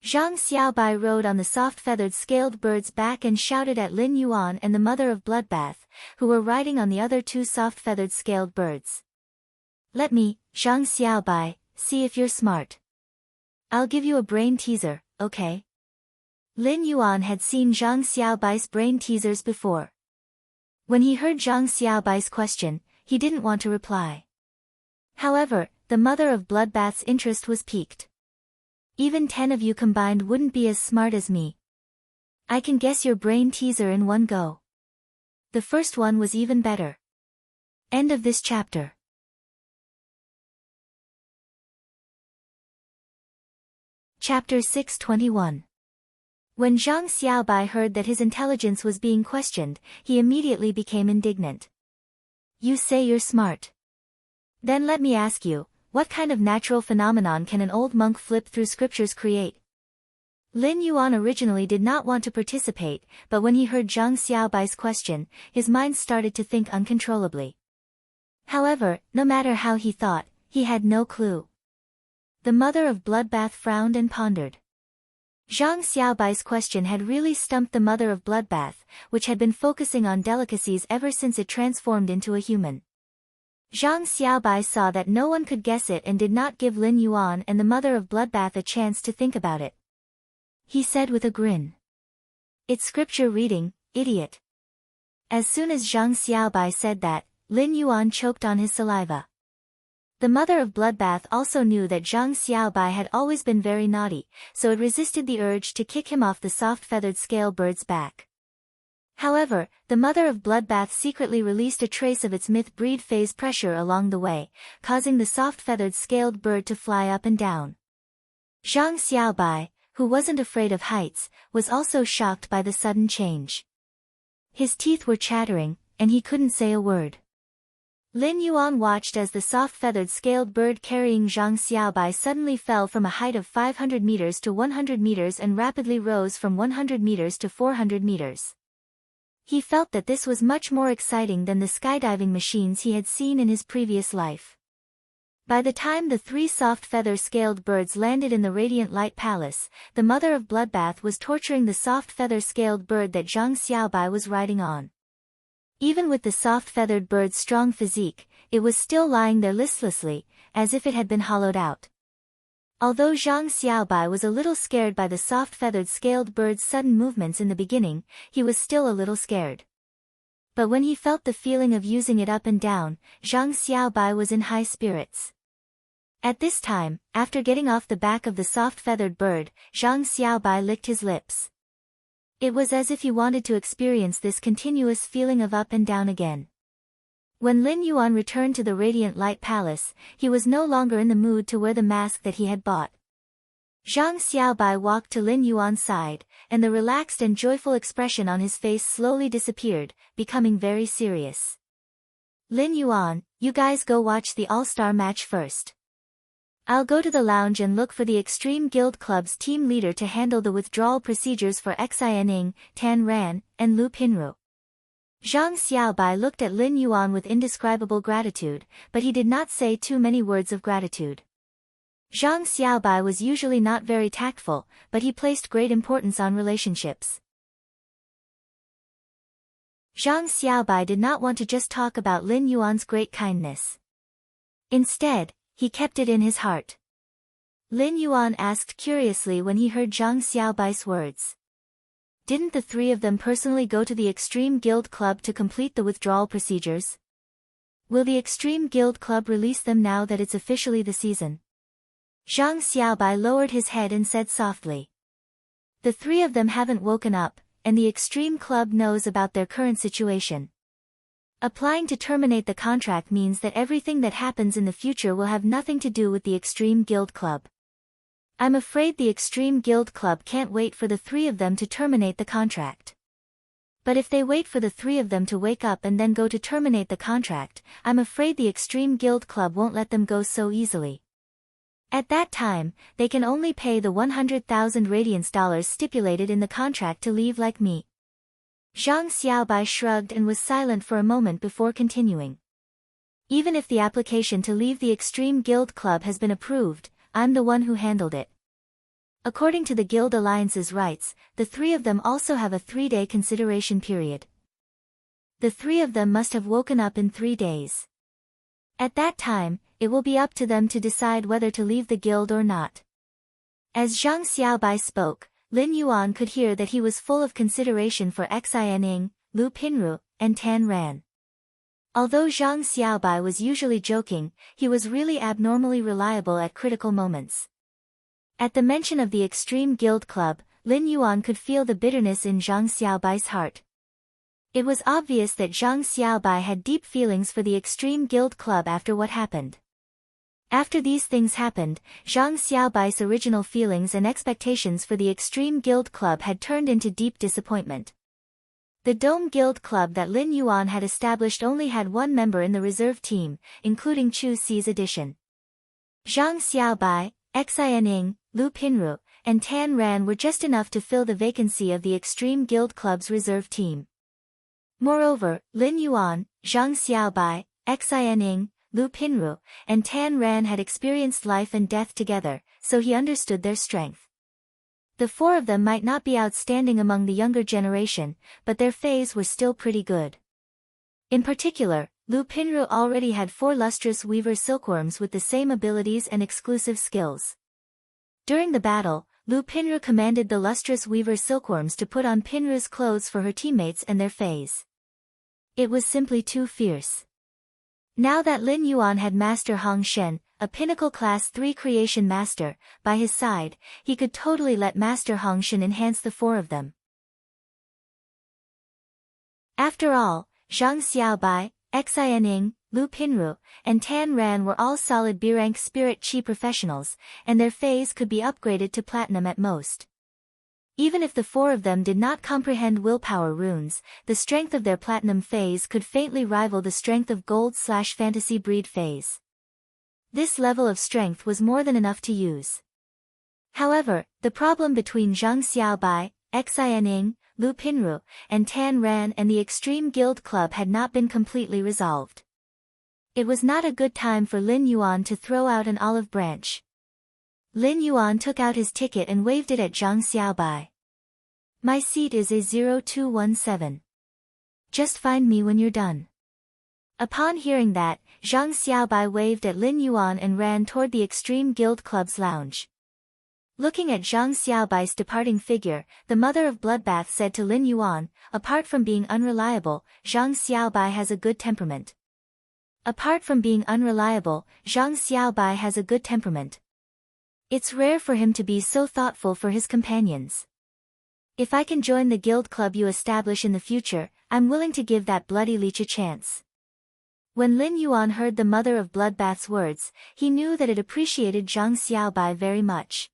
Zhang Xiaobai rode on the soft-feathered scaled bird's back and shouted at Lin Yuan and the mother of Bloodbath, who were riding on the other 2 soft-feathered scaled birds. Let me, Zhang Xiaobai, see if you're smart. I'll give you a brain teaser, okay? Lin Yuan had seen Zhang Xiaobai's brain teasers before. When he heard Zhang Xiaobai's question, he didn't want to reply. However, the mother of Bloodbath's interest was piqued. Even 10 of you combined wouldn't be as smart as me. I can guess your brain teaser in one go. The first one was even better. End of this chapter. Chapter 621. When Zhang Xiaobai heard that his intelligence was being questioned, he immediately became indignant. You say you're smart. Then let me ask you, what kind of natural phenomenon can an old monk flip through scriptures create? Lin Yuan originally did not want to participate, but when he heard Zhang Xiaobai's question, his mind started to think uncontrollably. However, no matter how he thought, he had no clue. The mother of Bloodbath frowned and pondered. Zhang Xiaobai's question had really stumped the mother of Bloodbath, which had been focusing on delicacies ever since it transformed into a human. Zhang Xiaobai saw that no one could guess it and did not give Lin Yuan and the mother of Bloodbath a chance to think about it. He said with a grin. It's scripture reading, idiot. As soon as Zhang Xiaobai said that, Lin Yuan choked on his saliva. The mother of Bloodbath also knew that Zhang Xiaobai had always been very naughty, so it resisted the urge to kick him off the soft-feathered scale bird's back. However, the mother of Bloodbath secretly released a trace of its myth-breed phase pressure along the way, causing the soft-feathered scaled bird to fly up and down. Zhang Xiaobai, who wasn't afraid of heights, was also shocked by the sudden change. His teeth were chattering, and he couldn't say a word. Lin Yuan watched as the soft-feathered scaled bird carrying Zhang Xiaobai suddenly fell from a height of 500 meters to 100 meters and rapidly rose from 100 meters to 400 meters. He felt that this was much more exciting than the skydiving machines he had seen in his previous life. By the time the 3 soft feather-scaled birds landed in the Radiant Light Palace, the mother of Bloodbath was torturing the soft feather-scaled bird that Zhang Xiaobai was riding on. Even with the soft-feathered bird's strong physique, it was still lying there listlessly, as if it had been hollowed out. Although Zhang Xiaobai was a little scared by the soft-feathered scaled bird's sudden movements in the beginning, he was still a little scared. But when he felt the feeling of using it up and down, Zhang Xiaobai was in high spirits. At this time, after getting off the back of the soft-feathered bird, Zhang Xiaobai licked his lips. It was as if he wanted to experience this continuous feeling of up and down again. When Lin Yuan returned to the Radiant Light Palace, he was no longer in the mood to wear the mask that he had bought. Zhang Xiaobai walked to Lin Yuan's side, and the relaxed and joyful expression on his face slowly disappeared, becoming very serious. Lin Yuan, you guys go watch the all-star match first. I'll go to the lounge and look for the Extreme Guild Club's team leader to handle the withdrawal procedures for Xianing, Tan Ran, and Lu Pinru. Zhang Xiaobai looked at Lin Yuan with indescribable gratitude, but he did not say too many words of gratitude. Zhang Xiaobai was usually not very tactful, but he placed great importance on relationships. Zhang Xiaobai did not want to just talk about Lin Yuan's great kindness. Instead, he kept it in his heart. Lin Yuan asked curiously when he heard Zhang Xiaobai's words. Didn't the three of them personally go to the Extreme Guild Club to complete the withdrawal procedures? Will the Extreme Guild Club release them now that it's officially the season? Zhang Xiaobai lowered his head and said softly. The three of them haven't woken up, and the Extreme Club knows about their current situation. Applying to terminate the contract means that everything that happens in the future will have nothing to do with the Extreme Guild Club. I'm afraid the Extreme Guild Club can't wait for the three of them to terminate the contract. But if they wait for the three of them to wake up and then go to terminate the contract, I'm afraid the Extreme Guild Club won't let them go so easily. At that time, they can only pay the 100,000 Radiance dollars stipulated in the contract to leave like me. Zhang Xiaobai shrugged and was silent for a moment before continuing. Even if the application to leave the Extreme Guild Club has been approved, I'm the one who handled it. According to the Guild Alliance's rights, the three of them also have a 3-day consideration period. The three of them must have woken up in 3 days. At that time, it will be up to them to decide whether to leave the guild or not. As Zhang Xiaobai spoke, Lin Yuan could hear that he was full of consideration for Xianing, Lu Pinru, and Tan Ran. Although Zhang Xiaobai was usually joking, he was really abnormally reliable at critical moments. At the mention of the Extreme Guild Club, Lin Yuan could feel the bitterness in Zhang Xiaobai's heart. It was obvious that Zhang Xiaobai had deep feelings for the Extreme Guild Club after what happened. After these things happened, Zhang Xiaobai's original feelings and expectations for the Extreme Guild Club had turned into deep disappointment. The Dome Guild Club that Lin Yuan had established only had one member in the reserve team, including Chu Xi's addition. Zhang Xiaobai, Xianing, Lu Pinru, and Tan Ran were just enough to fill the vacancy of the Extreme Guild Club's reserve team. Moreover, Lin Yuan, Zhang Xiaobai, Xianing, Lu Pinru, and Tan Ran had experienced life and death together, so he understood their strength. The four of them might not be outstanding among the younger generation, but their fays were still pretty good. In particular, Lu Pinru already had 4 lustrous weaver silkworms with the same abilities and exclusive skills. During the battle, Lu Pinru commanded the lustrous weaver silkworms to put on Pinru's clothes for her teammates and their fays. It was simply too fierce. Now that Lin Yuan had Master Hong Shen, a pinnacle class 3 creation master, by his side, he could totally let Master Hong Shen enhance the 4 of them. After all, Zhang Xiaobai, Xianing, Lu Pinru, and Tan Ran were all solid B-rank spirit chi professionals, and their fays could be upgraded to platinum at most. Even if the 4 of them did not comprehend willpower runes, the strength of their platinum phase could faintly rival the strength of gold/fantasy breed phase. This level of strength was more than enough to use. However, the problem between Zhang Xiaobai, Xianing, Lu Pinru, and Tan Ran and the Extreme Guild Club had not been completely resolved. It was not a good time for Lin Yuan to throw out an olive branch. Lin Yuan took out his ticket and waved it at Zhang Xiaobai. My seat is A0217. Just find me when you're done. Upon hearing that, Zhang Xiaobai waved at Lin Yuan and ran toward the Extreme Guild Club's lounge. Looking at Zhang Xiaobai's departing figure, the mother of Bloodbath said to Lin Yuan, apart from being unreliable, Zhang Xiaobai has a good temperament. Apart from being unreliable, Zhang Xiaobai has a good temperament. It's rare for him to be so thoughtful for his companions. If I can join the guild club you establish in the future, I'm willing to give that bloody leech a chance. When Lin Yuan heard the mother of Bloodbath's words, he knew that it appreciated Zhang Xiaobai very much.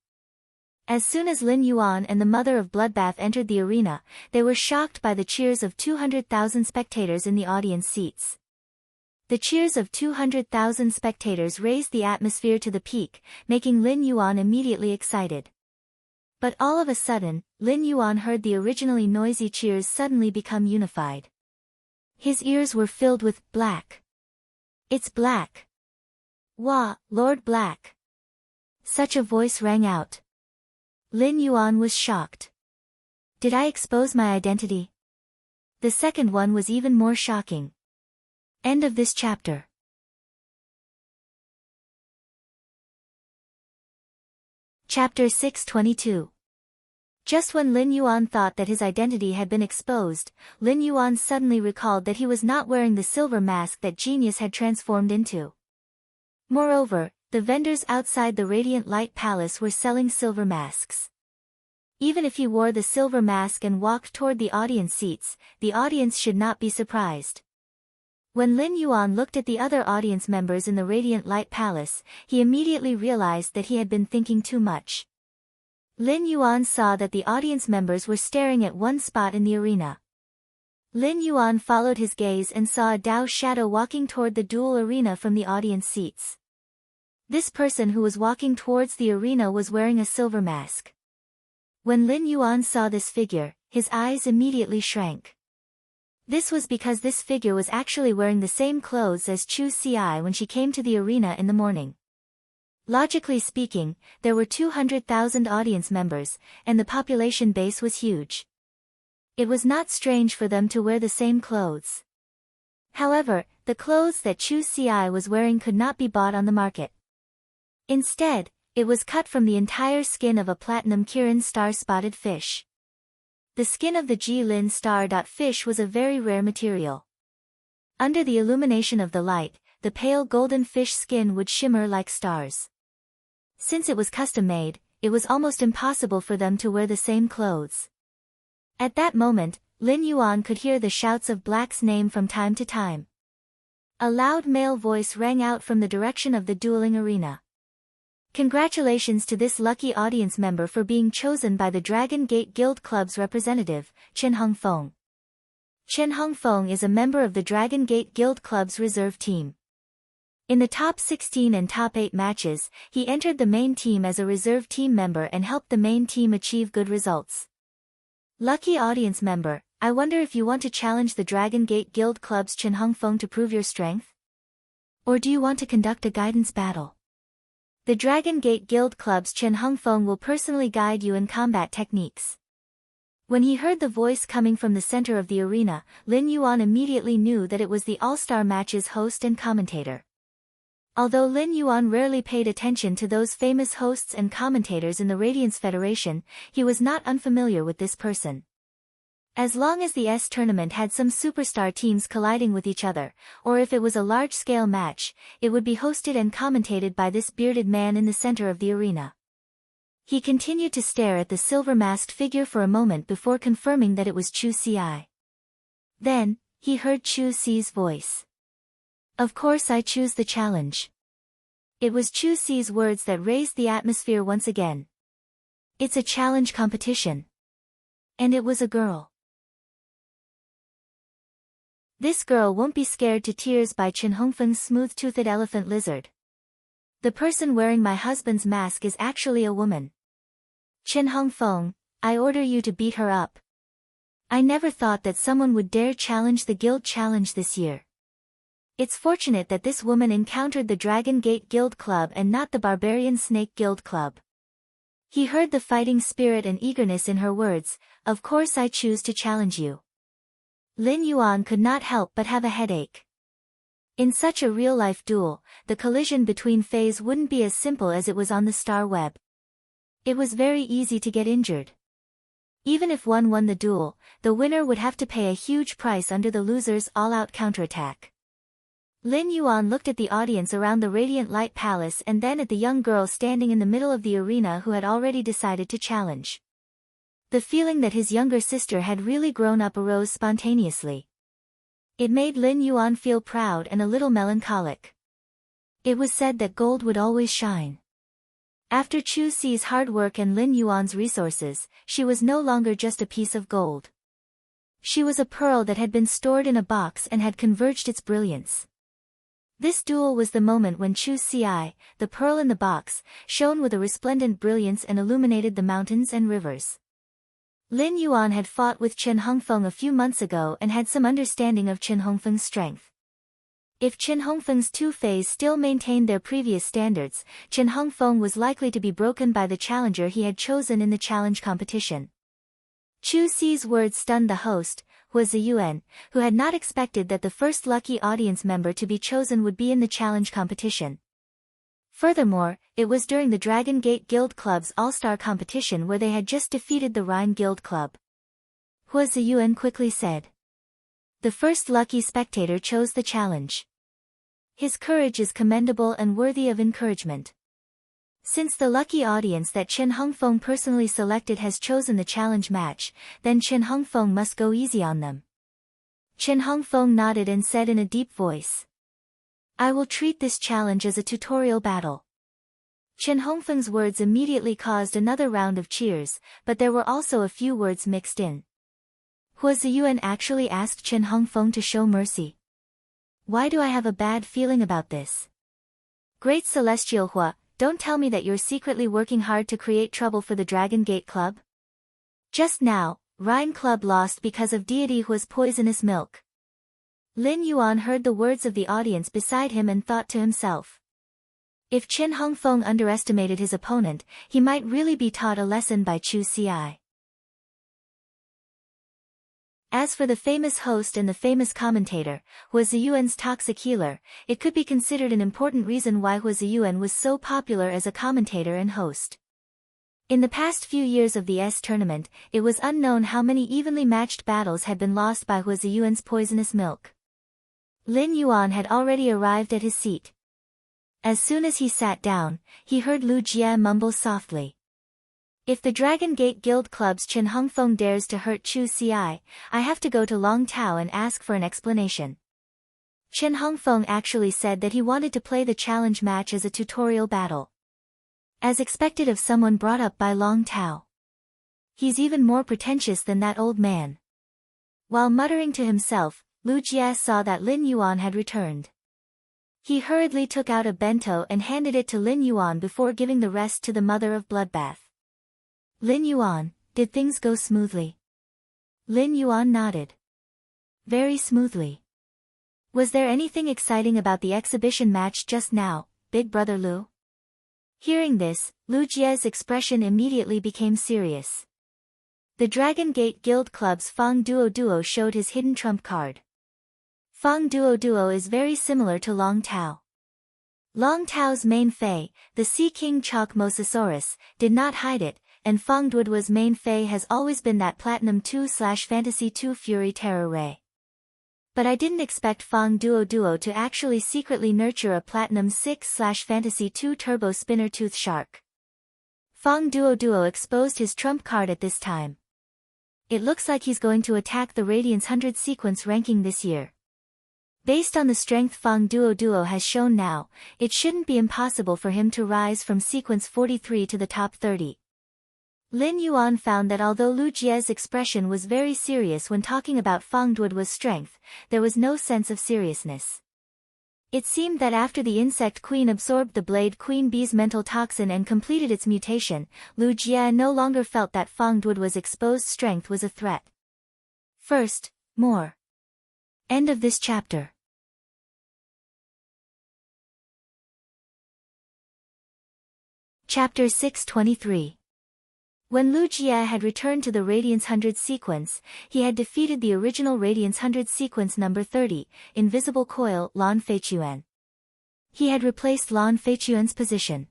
As soon as Lin Yuan and the mother of Bloodbath entered the arena, they were shocked by the cheers of 200,000 spectators in the audience seats. The cheers of 200,000 spectators raised the atmosphere to the peak, making Lin Yuan immediately excited. But all of a sudden, Lin Yuan heard the originally noisy cheers suddenly become unified. His ears were filled with black. It's Black. Wah, Lord Black. Such a voice rang out. Lin Yuan was shocked. Did I expose my identity? The second one was even more shocking. End of this chapter. Chapter 622. Just when Lin Yuan thought that his identity had been exposed, Lin Yuan suddenly recalled that he was not wearing the silver mask that Genius had transformed into. Moreover, the vendors outside the Radiant Light Palace were selling silver masks. Even if he wore the silver mask and walked toward the audience seats, the audience should not be surprised. When Lin Yuan looked at the other audience members in the Radiant Light Palace, he immediately realized that he had been thinking too much. Lin Yuan saw that the audience members were staring at one spot in the arena. Lin Yuan followed his gaze and saw a Dao shadow walking toward the duel arena from the audience seats. This person who was walking towards the arena was wearing a silver mask. When Lin Yuan saw this figure, his eyes immediately shrank. This was because this figure was actually wearing the same clothes as Chu Xi when she came to the arena in the morning. Logically speaking, there were 200,000 audience members, and the population base was huge. It was not strange for them to wear the same clothes. However, the clothes that Chu Xi was wearing could not be bought on the market. Instead, it was cut from the entire skin of a platinum Kirin star-spotted fish. The skin of the Jilin star-dot fish was a very rare material. Under the illumination of the light, the pale golden fish skin would shimmer like stars. Since it was custom-made, it was almost impossible for them to wear the same clothes. At that moment, Lin Yuan could hear the shouts of Black's name from time to time. A loud male voice rang out from the direction of the dueling arena. Congratulations to this lucky audience member for being chosen by the Dragon Gate Guild Club's representative, Chen Hongfeng. Chen Hongfeng is a member of the Dragon Gate Guild Club's reserve team. In the top 16 and top 8 matches, he entered the main team as a reserve team member and helped the main team achieve good results. Lucky audience member, I wonder if you want to challenge the Dragon Gate Guild Club's Chen Hongfeng to prove your strength? Or do you want to conduct a guidance battle? The Dragon Gate Guild Club's Chen Hongfeng will personally guide you in combat techniques. When he heard the voice coming from the center of the arena, Lin Yuan immediately knew that it was the All-Star Match's host and commentator. Although Lin Yuan rarely paid attention to those famous hosts and commentators in the Radiance Federation, he was not unfamiliar with this person. As long as the S tournament had some superstar teams colliding with each other, or if it was a large-scale match, it would be hosted and commentated by this bearded man in the center of the arena. He continued to stare at the silver-masked figure for a moment before confirming that it was Chu Xi. Then, he heard Chu Xi's voice. Of course I choose the challenge. It was Chu Xi's words that raised the atmosphere once again. It's a challenge competition. And it was a girl. This girl won't be scared to tears by Chen Hongfeng's smooth-toothed elephant lizard. The person wearing my husband's mask is actually a woman. Chen Hongfeng, I order you to beat her up. I never thought that someone would dare challenge the guild challenge this year. It's fortunate that this woman encountered the Dragon Gate Guild Club and not the Barbarian Snake Guild Club. He heard the fighting spirit and eagerness in her words. Of course I choose to challenge you. Lin Yuan could not help but have a headache. In such a real-life duel, the collision between Fays wouldn't be as simple as it was on the star web. It was very easy to get injured. Even if one won the duel, the winner would have to pay a huge price under the loser's all-out counterattack. Lin Yuan looked at the audience around the Radiant Light Palace and then at the young girl standing in the middle of the arena who had already decided to challenge. The feeling that his younger sister had really grown up arose spontaneously. It made Lin Yuan feel proud and a little melancholic. It was said that gold would always shine. After Chu Si's hard work and Lin Yuan's resources, she was no longer just a piece of gold. She was a pearl that had been stored in a box and had converged its brilliance. This duel was the moment when Chu Si, the pearl in the box, shone with a resplendent brilliance and illuminated the mountains and rivers. Lin Yuan had fought with Chen Hongfeng a few months ago and had some understanding of Chen Hongfeng's strength. If Chen Hongfeng's two Feis still maintained their previous standards, Chen Hongfeng was likely to be broken by the challenger he had chosen in the challenge competition. Chu Si's words stunned the host, Hua Ziyuan, who had not expected that the first lucky audience member to be chosen would be in the challenge competition. Furthermore, it was during the Dragon Gate Guild Club's All-Star competition where they had just defeated the Rhine Guild Club. Hua Ziyuan quickly said. The first lucky spectator chose the challenge. His courage is commendable and worthy of encouragement. Since the lucky audience that Chen Hongfeng personally selected has chosen the challenge match, then Chen Hongfeng must go easy on them. Chen Hongfeng nodded and said in a deep voice. I will treat this challenge as a tutorial battle. Chen Hongfeng's words immediately caused another round of cheers, but there were also a few words mixed in. Hua Ziyuan actually asked Chen Hongfeng to show mercy. Why do I have a bad feeling about this? Great Celestial Hua, don't tell me that you're secretly working hard to create trouble for the Dragon Gate Club? Just now, Rhine Club lost because of deity Hua's poisonous milk. Lin Yuan heard the words of the audience beside him and thought to himself. If Chen Hongfeng underestimated his opponent, he might really be taught a lesson by Chu Si. As for the famous host and the famous commentator, Hua Ziyuan's toxic healer, it could be considered an important reason why Hua Ziyuan was so popular as a commentator and host. In the past few years of the S tournament, it was unknown how many evenly matched battles had been lost by Hua Ziyuan's poisonous milk. Lin Yuan had already arrived at his seat. As soon as he sat down, he heard Lu Jie mumble softly. If the Dragon Gate Guild Club's Chen Hongfeng dares to hurt Chu Si, I have to go to Long Tao and ask for an explanation. Chen Hongfeng actually said that he wanted to play the challenge match as a tutorial battle. As expected of someone brought up by Long Tao. He's even more pretentious than that old man. While muttering to himself, Lu Jie saw that Lin Yuan had returned. He hurriedly took out a bento and handed it to Lin Yuan before giving the rest to the mother of Bloodbath. Lin Yuan, did things go smoothly? Lin Yuan nodded. Very smoothly. Was there anything exciting about the exhibition match just now, Big Brother Lu? Hearing this, Lu Jie's expression immediately became serious. The Dragon Gate Guild Club's Fang Duo Duo showed his hidden trump card. Fang Duo Duo is very similar to Long Tao. Long Tao's main Fei, the Sea King Chalk Mosasaurus, did not hide it, and Fang Duoduo's main Fei has always been that Platinum 2/Fantasy 2 Fury Terror Ray. But I didn't expect Fang Duo Duo to actually secretly nurture a Platinum 6/Fantasy 2 Turbo Spinner Tooth Shark. Fang Duo Duo exposed his trump card at this time. It looks like he's going to attack the Radiance 100 sequence ranking this year. Based on the strength Fang Duo Duo has shown now, it shouldn't be impossible for him to rise from sequence 43 to the top 30. Lin Yuan found that although Lu Jie's expression was very serious when talking about Fang Duoduo's strength, there was no sense of seriousness. It seemed that after the Insect Queen absorbed the Blade Queen Bee's mental toxin and completed its mutation, Lu Jie no longer felt that Fang Duoduo's exposed strength was a threat. First, more. End of this chapter. Chapter 623. When Lu Jie had returned to the Radiance 100 sequence, he had defeated the original Radiance 100 sequence number 30, Invisible Coil Lan Feichuan. He had replaced Lan Feichuan's position.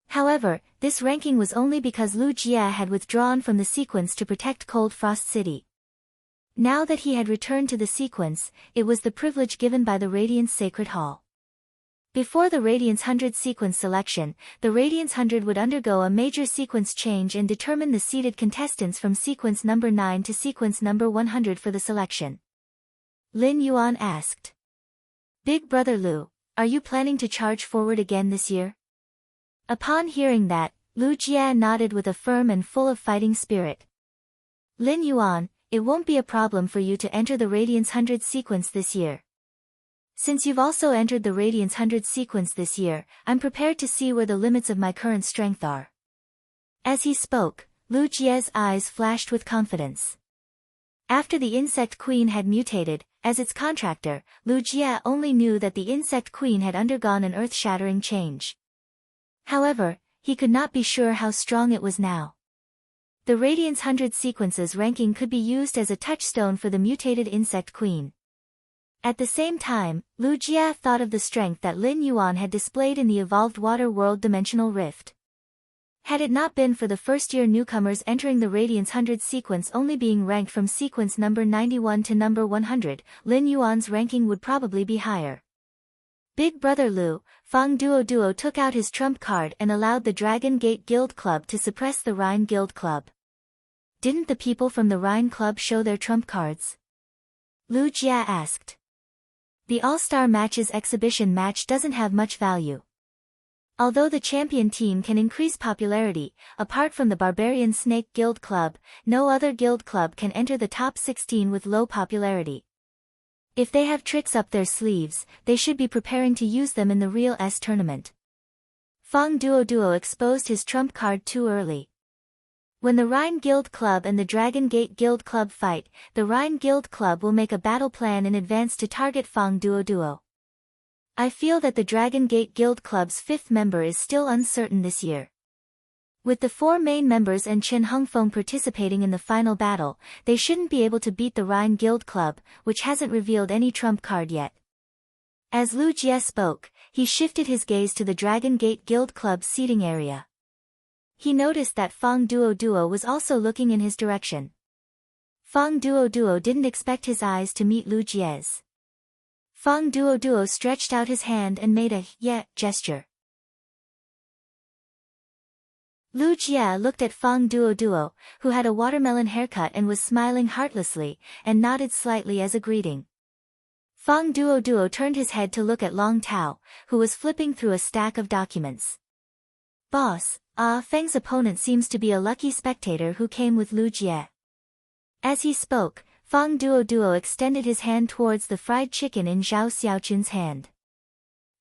However, this ranking was only because Lu Jie had withdrawn from the sequence to protect Cold Frost City. Now that he had returned to the sequence, it was the privilege given by the Radiance Sacred Hall. Before the Radiance 100 sequence selection, the Radiance 100 would undergo a major sequence change and determine the seeded contestants from sequence number 9 to sequence number 100 for the selection. Lin Yuan asked. Big Brother Lu, are you planning to charge forward again this year? Upon hearing that, Lu Jie nodded with a firm and full of fighting spirit. Lin Yuan, it won't be a problem for you to enter the Radiance 100 sequence this year. Since you've also entered the Radiance 100 sequence this year, I'm prepared to see where the limits of my current strength are. As he spoke, Lu Jie's eyes flashed with confidence. After the Insect Queen had mutated, as its contractor, Lu Jie only knew that the Insect Queen had undergone an earth-shattering change. However, he could not be sure how strong it was now. The Radiance 100 sequence's ranking could be used as a touchstone for the mutated Insect Queen. At the same time, Lu Jie thought of the strength that Lin Yuan had displayed in the evolved Water World Dimensional Rift. Had it not been for the first-year newcomers entering the Radiance 100 sequence only being ranked from sequence number 91 to number 100, Lin Yuan's ranking would probably be higher. Big Brother Lu, Fang Duo took out his trump card and allowed the Dragon Gate Guild Club to suppress the Rhine Guild Club. Didn't the people from the Rhine Club show their trump cards? Lu Jie asked. The All-Star Matches exhibition match doesn't have much value. Although the champion team can increase popularity, apart from the Barbarian Snake Guild Club, no other guild club can enter the top 16 with low popularity. If they have tricks up their sleeves, they should be preparing to use them in the real S tournament. Fang Duo exposed his trump card too early. When the Rhine Guild Club and the Dragon Gate Guild Club fight, the Rhine Guild Club will make a battle plan in advance to target Fang Duo. I feel that the Dragon Gate Guild Club's 5th member is still uncertain this year. With the 4 main members and Chen Hongfeng participating in the final battle, they shouldn't be able to beat the Rhine Guild Club, which hasn't revealed any trump card yet. As Lu Jie spoke, he shifted his gaze to the Dragon Gate Guild Club's seating area. He noticed that Fang Duo was also looking in his direction. Fang Duo didn't expect his eyes to meet Lu Jie's. Fang Duo stretched out his hand and made a yeah gesture. Lu Jie looked at Fang Duo, who had a watermelon haircut and was smiling heartlessly, and nodded slightly as a greeting. Fang Duo turned his head to look at Long Tao, who was flipping through a stack of documents. Boss, Feng's opponent seems to be a lucky spectator who came with Lu Jie. As he spoke, Fang Duo extended his hand towards the fried chicken in Zhao Xiaochun's hand.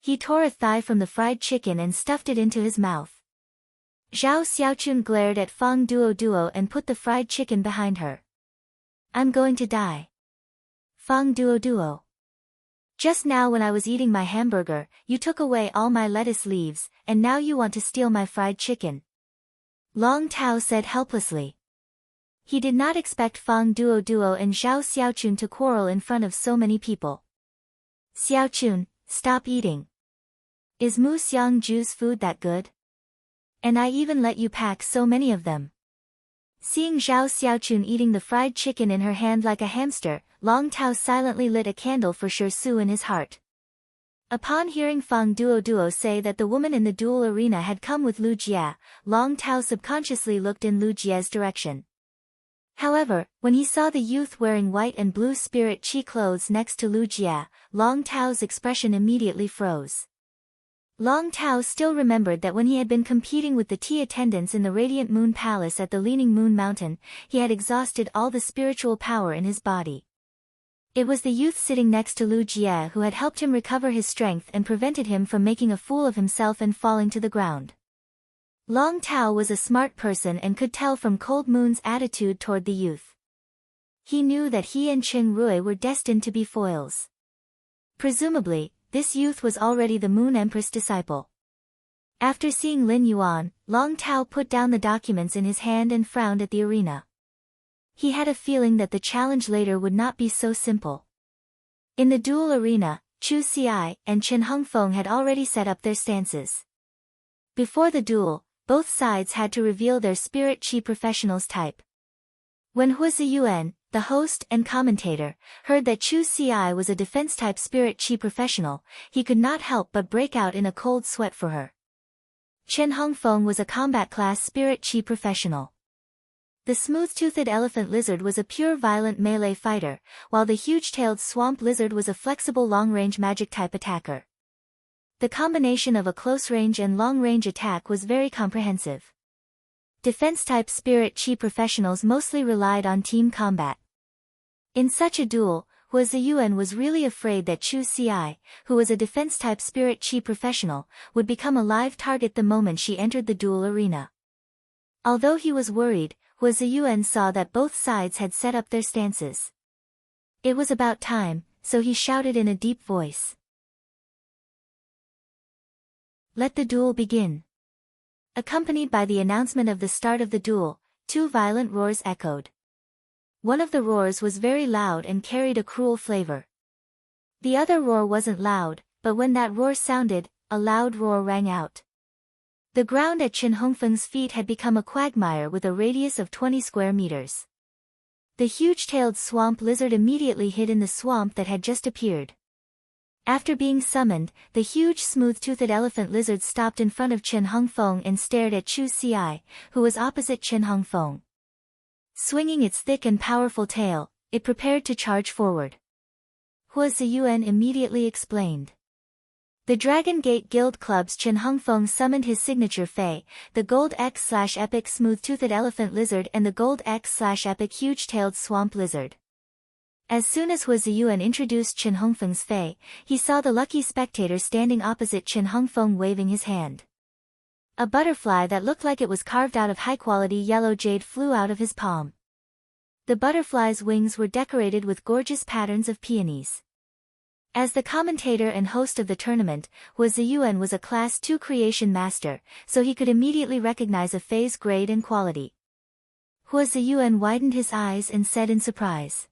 He tore a thigh from the fried chicken and stuffed it into his mouth. Zhao Xiaochun glared at Fang Duo and put the fried chicken behind her. I'm going to die. Fang Duo. Just now when I was eating my hamburger, you took away all my lettuce leaves, and now you want to steal my fried chicken. Long Tao said helplessly. He did not expect Fang Duo and Zhao Xiaochun to quarrel in front of so many people. Xiaochun, stop eating. Is Mu Xiangju's food that good? And I even let you pack so many of them. Seeing Zhao Xiaochun eating the fried chicken in her hand like a hamster, Long Tao silently lit a candle for Shi Su in his heart. Upon hearing Fang Duo say that the woman in the duel arena had come with Lu Jie, Long Tao subconsciously looked in Lu Jie's direction. However, when he saw the youth wearing white and blue spirit chi clothes next to Lu Jie, Long Tao's expression immediately froze. Long Tao still remembered that when he had been competing with the tea attendants in the Radiant Moon Palace at the Leaning Moon Mountain, he had exhausted all the spiritual power in his body. It was the youth sitting next to Lu Jie who had helped him recover his strength and prevented him from making a fool of himself and falling to the ground. Long Tao was a smart person and could tell from Cold Moon's attitude toward the youth. He knew that he and Qing Rui were destined to be foils. Presumably, this youth was already the Moon Empress disciple. After seeing Lin Yuan, Long Tao put down the documents in his hand and frowned at the arena. He had a feeling that the challenge later would not be so simple. In the duel arena, Chu Xi and Chen Hongfeng had already set up their stances. Before the duel, both sides had to reveal their spirit chi professionals type. When Hu Ziyuan, the host and commentator, heard that Chu Xi was a defense-type spirit chi professional, he could not help but break out in a cold sweat for her. Chen Hongfeng was a combat-class spirit chi professional. The smooth-toothed elephant lizard was a pure violent melee fighter, while the huge-tailed swamp lizard was a flexible long-range magic-type attacker. The combination of a close-range and long-range attack was very comprehensive. Defense-type spirit chi professionals mostly relied on team combat. In such a duel, Hua Ziyuan was really afraid that Chu Ci, who was a defense-type spirit chi professional, would become a live target the moment she entered the duel arena. Although he was worried, Hua Ziyuan saw that both sides had set up their stances. It was about time, so he shouted in a deep voice. Let the duel begin. Accompanied by the announcement of the start of the duel, two violent roars echoed. One of the roars was very loud and carried a cruel flavor. The other roar wasn't loud, but when that roar sounded, a loud roar rang out. The ground at Chen Hongfeng's feet had become a quagmire with a radius of 20 square meters. The huge-tailed swamp lizard immediately hid in the swamp that had just appeared. After being summoned, the huge smooth-toothed elephant lizard stopped in front of Chen Hongfeng and stared at Chu Ci, who was opposite Chen Hongfeng. Swinging its thick and powerful tail, it prepared to charge forward. Hua Ziyuan immediately explained. The Dragon Gate Guild Club's Chen Hongfeng summoned his signature Fei, the Gold X/Epic Smooth-Toothed Elephant Lizard and the Gold X/Epic Huge-Tailed Swamp Lizard. As soon as Hua Ziyuan introduced Chen Hongfeng's Fei, he saw the lucky spectator standing opposite Chen Hongfeng waving his hand. A butterfly that looked like it was carved out of high-quality yellow jade flew out of his palm. The butterfly's wings were decorated with gorgeous patterns of peonies. As the commentator and host of the tournament, Hua Ziyuan was a Class 2 creation master, so he could immediately recognize a Fei's grade and quality. Hua Ziyuan widened his eyes and said in surprise.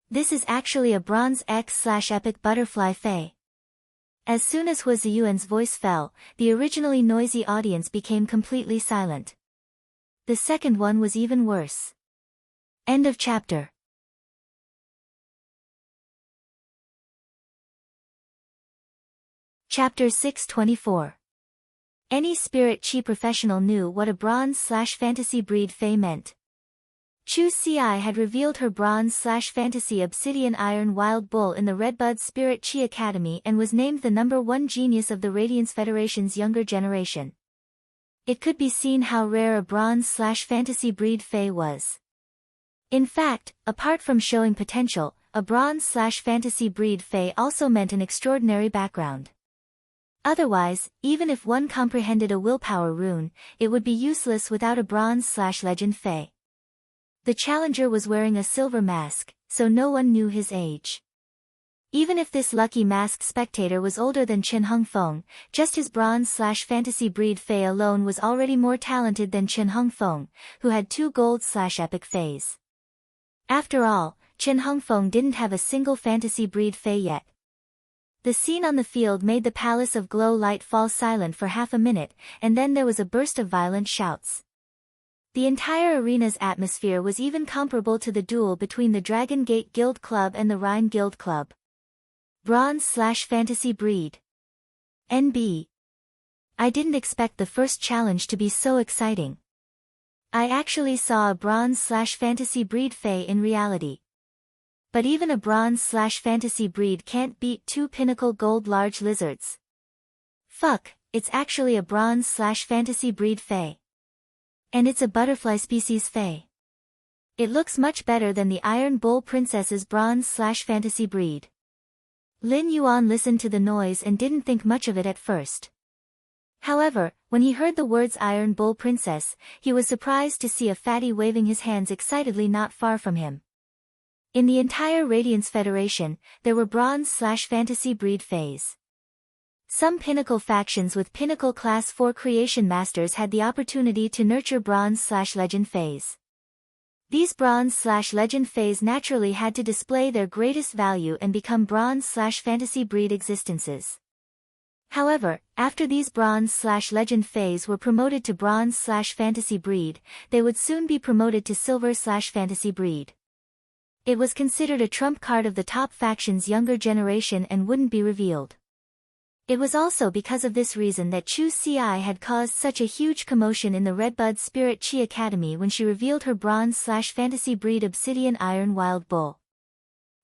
This is actually a Bronze X/Epic Butterfly Fei. As soon as Hua Ziyuan's voice fell, the originally noisy audience became completely silent. The second one was even worse. End of chapter. Chapter 624. Any spirit chi professional knew what a bronze/fantasy breed Fei meant. Chu Ci had revealed her bronze/fantasy obsidian iron wild bull in the Redbud Spirit Chi Academy and was named the #1 genius of the Radiance Federation's younger generation. It could be seen how rare a bronze/fantasy breed Fei was. In fact, apart from showing potential, a bronze/fantasy breed Fei also meant an extraordinary background. Otherwise, even if one comprehended a willpower rune, it would be useless without a bronze/legend Fei. The challenger was wearing a silver mask, so no one knew his age. Even if this lucky masked spectator was older than Chen Hongfeng, just his bronze/fantasy breed Fei alone was already more talented than Chen Hongfeng, who had 2 gold/epic Feis. After all, Chen Hongfeng didn't have a single fantasy breed Fei yet. The scene on the field made the palace of glow light fall silent for half a minute, and then there was a burst of violent shouts. The entire arena's atmosphere was even comparable to the duel between the Dragon Gate Guild Club and the Rhine Guild Club. Bronze/fantasy breed. NB. I didn't expect the first challenge to be so exciting. I actually saw a bronze/fantasy breed Fei in reality. But even a bronze/fantasy breed can't beat 2 pinnacle gold large lizards. Fuck, it's actually a bronze/fantasy breed Fei. And it's a butterfly species Fei. It looks much better than the Iron Bull Princess's bronze/fantasy breed. Lin Yuan listened to the noise and didn't think much of it at first. However, when he heard the words Iron Bull Princess, he was surprised to see a fatty waving his hands excitedly not far from him. In the entire Radiance Federation, there were bronze/fantasy breed Feis. Some pinnacle factions with pinnacle class 4 creation masters had the opportunity to nurture bronze/legend Feis. These bronze/legend Feis naturally had to display their greatest value and become bronze/fantasy breed existences. However, after these bronze/legend Feis were promoted to bronze/fantasy breed, they would soon be promoted to silver/fantasy breed. It was considered a trump card of the top faction's younger generation and wouldn't be revealed. It was also because of this reason that Chu Si had caused such a huge commotion in the Redbud Spirit Chi Academy when she revealed her bronze/fantasy breed Obsidian Iron Wild Bull.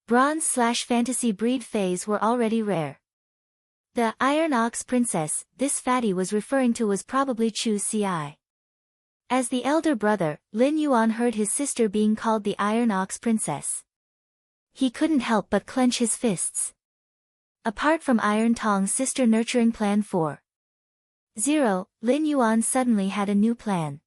Bronze/fantasy breed fays were already rare. The Iron Ox Princess this fatty was referring to was probably Chu Si. As the elder brother, Lin Yuan heard his sister being called the Iron Ox Princess. He couldn't help but clench his fists. Apart from Iron Tong's sister nurturing plan 4.0, Lin Yuan suddenly had a new plan.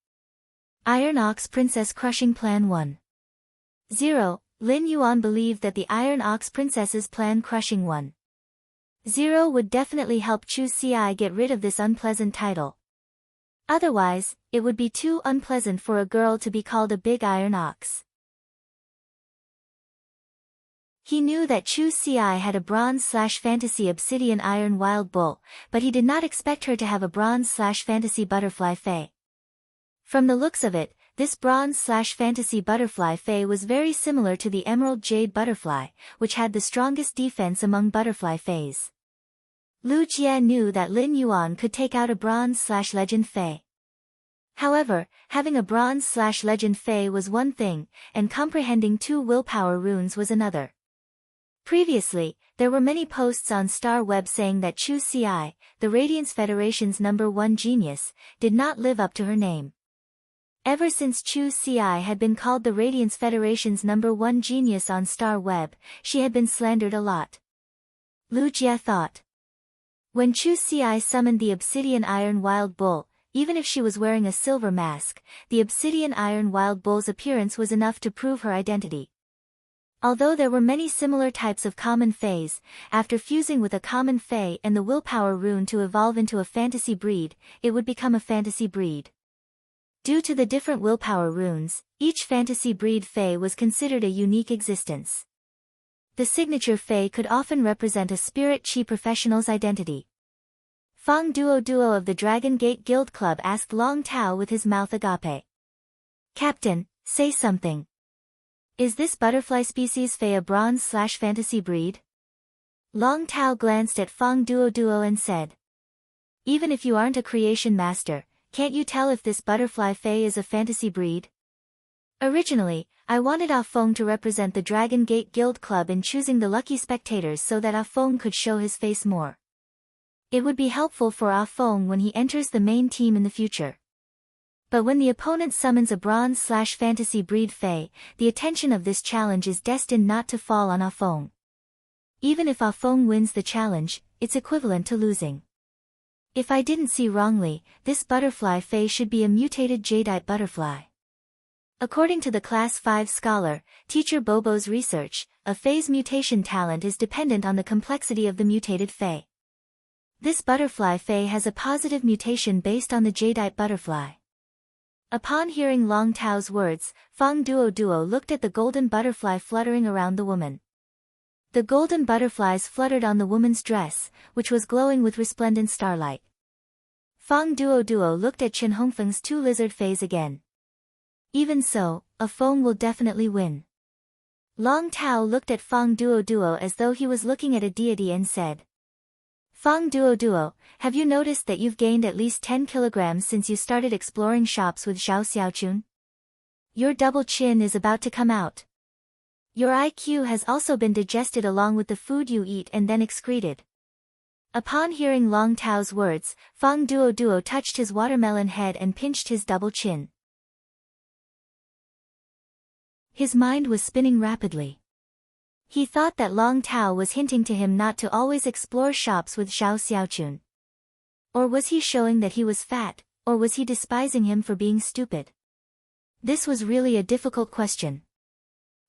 Iron Ox Princess crushing plan 1.0, Lin Yuan believed that the Iron Ox Princess's plan crushing 1.0 would definitely help Chu Si get rid of this unpleasant title. Otherwise, it would be too unpleasant for a girl to be called a big iron ox. He knew that Chu Si had a bronze/fantasy Obsidian Iron Wild Bull, but he did not expect her to have a bronze/fantasy Butterfly Fae. From the looks of it, this bronze/fantasy Butterfly Fae was very similar to the Emerald Jade Butterfly, which had the strongest defense among Butterfly Faes. Lu Jie knew that Lin Yuan could take out a bronze/legend Fae. However, having a bronze/legend Fae was one thing, and comprehending 2 willpower runes was another. Previously, there were many posts on Star Web saying that Chu Si, the Radiance Federation's #1 genius, did not live up to her name. Ever since Chu Si had been called the Radiance Federation's #1 genius on Star Web, she had been slandered a lot. Lu Jie thought. When Chu Si summoned the Obsidian Iron Wild Bull, even if she was wearing a silver mask, the Obsidian Iron Wild Bull's appearance was enough to prove her identity. Although there were many similar types of common fays, after fusing with a common fay and the willpower rune to evolve into a fantasy breed, it would become a fantasy breed. Due to the different willpower runes, each fantasy breed fay was considered a unique existence. The signature fay could often represent a spirit chi professional's identity. Fang Duo of the Dragon Gate Guild Club asked Long Tao with his mouth agape. "Captain, say something. Is this butterfly species Fey a bronze/fantasy breed?" Long Tao glanced at Fang Duo and said. "Even if you aren't a creation master, can't you tell if this butterfly Fey is a fantasy breed?" Originally, I wanted Ah Feng to represent the Dragon Gate Guild Club in choosing the lucky spectators so that Ah Feng could show his face more. It would be helpful for Ah Feng when he enters the main team in the future. But when the opponent summons a bronze/fantasy breed Fey, the attention of this challenge is destined not to fall on Ah Feng. Even if Ah Feng wins the challenge, it's equivalent to losing. If I didn't see wrongly, this butterfly Fey should be a mutated jadeite butterfly. According to the Class 5 scholar, Teacher Bobo's research, a Fey's mutation talent is dependent on the complexity of the mutated Fey. This butterfly Fey has a positive mutation based on the jadeite butterfly. Upon hearing Long Tao's words, Fang Duo looked at the golden butterfly fluttering around the woman. The golden butterflies fluttered on the woman's dress, which was glowing with resplendent starlight. Fang Duo looked at Chen Hongfeng's 2 lizard Feys again. Even so, Ah Feng will definitely win. Long Tao looked at Fang Duo as though he was looking at a deity and said. Fang Duo, have you noticed that you've gained at least 10 kilograms since you started exploring shops with Zhao Xiaochun? Your double chin is about to come out. Your IQ has also been digested along with the food you eat and then excreted. Upon hearing Long Tao's words, Fang Duo touched his watermelon head and pinched his double chin. His mind was spinning rapidly. He thought that Long Tao was hinting to him not to always explore shops with Zhao Xiaochun. Or was he showing that he was fat, or was he despising him for being stupid? This was really a difficult question.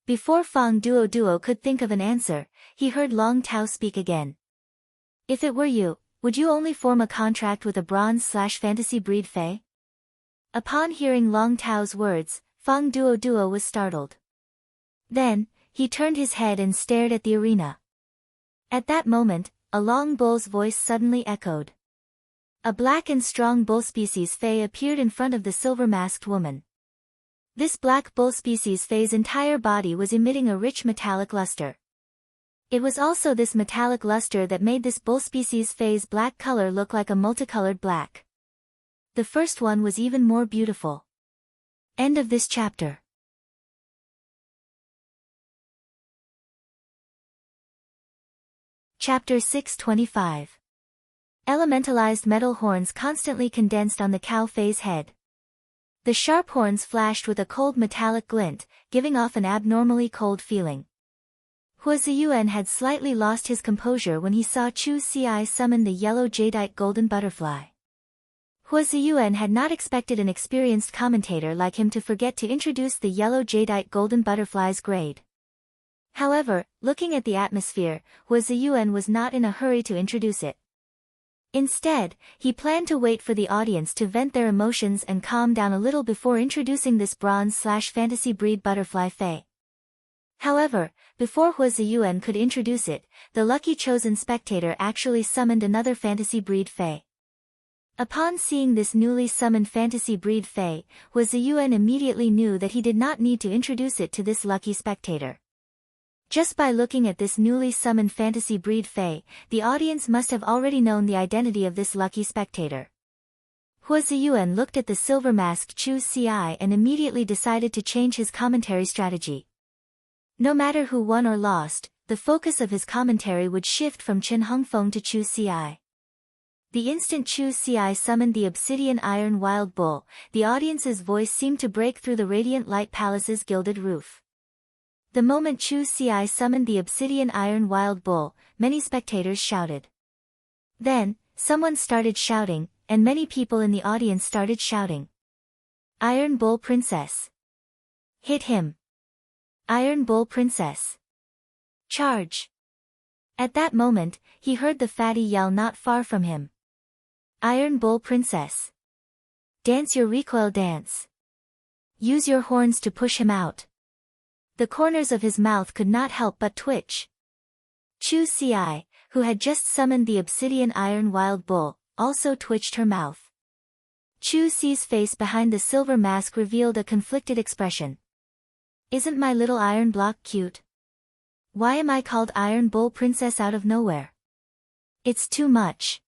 Before Fang Duo could think of an answer, he heard Long Tao speak again. If it were you, would you only form a contract with a bronze/fantasy breed Fey? Upon hearing Long Tao's words, Fang Duo was startled. Then, he turned his head and stared at the arena. At that moment, a long bull's voice suddenly echoed. A black and strong bull species Fey appeared in front of the silver-masked woman. This black bull species Fey's entire body was emitting a rich metallic luster. It was also this metallic luster that made this bull species' phase black color look like a multicolored black. The first one was even more beautiful. End of this chapter. Chapter 625. Elementalized metal horns constantly condensed on the cow phase head. The sharp horns flashed with a cold metallic glint, giving off an abnormally cold feeling. Huaziyuan had slightly lost his composure when he saw Chu Ci summon the yellow jadeite golden butterfly. Huaziyuan had not expected an experienced commentator like him to forget to introduce the yellow jadeite golden butterfly's grade. However, looking at the atmosphere, Huaziyuan was not in a hurry to introduce it. Instead, he planned to wait for the audience to vent their emotions and calm down a little before introducing this bronze/fantasy breed butterfly fae. However, before Huaziyuan could introduce it, the lucky chosen spectator actually summoned another fantasy breed fae. Upon seeing this newly summoned fantasy breed fae, Huaziyuan immediately knew that he did not need to introduce it to this lucky spectator. Just by looking at this newly summoned fantasy breed fae, the audience must have already known the identity of this lucky spectator. Huaziyuan looked at the silver-masked Chu Ci and immediately decided to change his commentary strategy. No matter who won or lost, the focus of his commentary would shift from Chen Hongfeng to Chu Ci. The instant Chu Ci summoned the obsidian iron wild bull, the audience's voice seemed to break through the radiant light palace's gilded roof. The moment Chu Ci summoned the obsidian iron wild bull, many spectators shouted. Then, someone started shouting, and many people in the audience started shouting. Iron Bull Princess! Hit him! Iron Bull Princess! Charge! At that moment, he heard the fatty yell not far from him. Iron Bull Princess! Dance your recoil dance! Use your horns to push him out! The corners of his mouth could not help but twitch. Chu Ci, who had just summoned the obsidian iron wild bull, also twitched her mouth. Chu Ci's face behind the silver mask revealed a conflicted expression. Isn't my little iron block cute? Why am I called Iron Bull Princess out of nowhere? It's too much.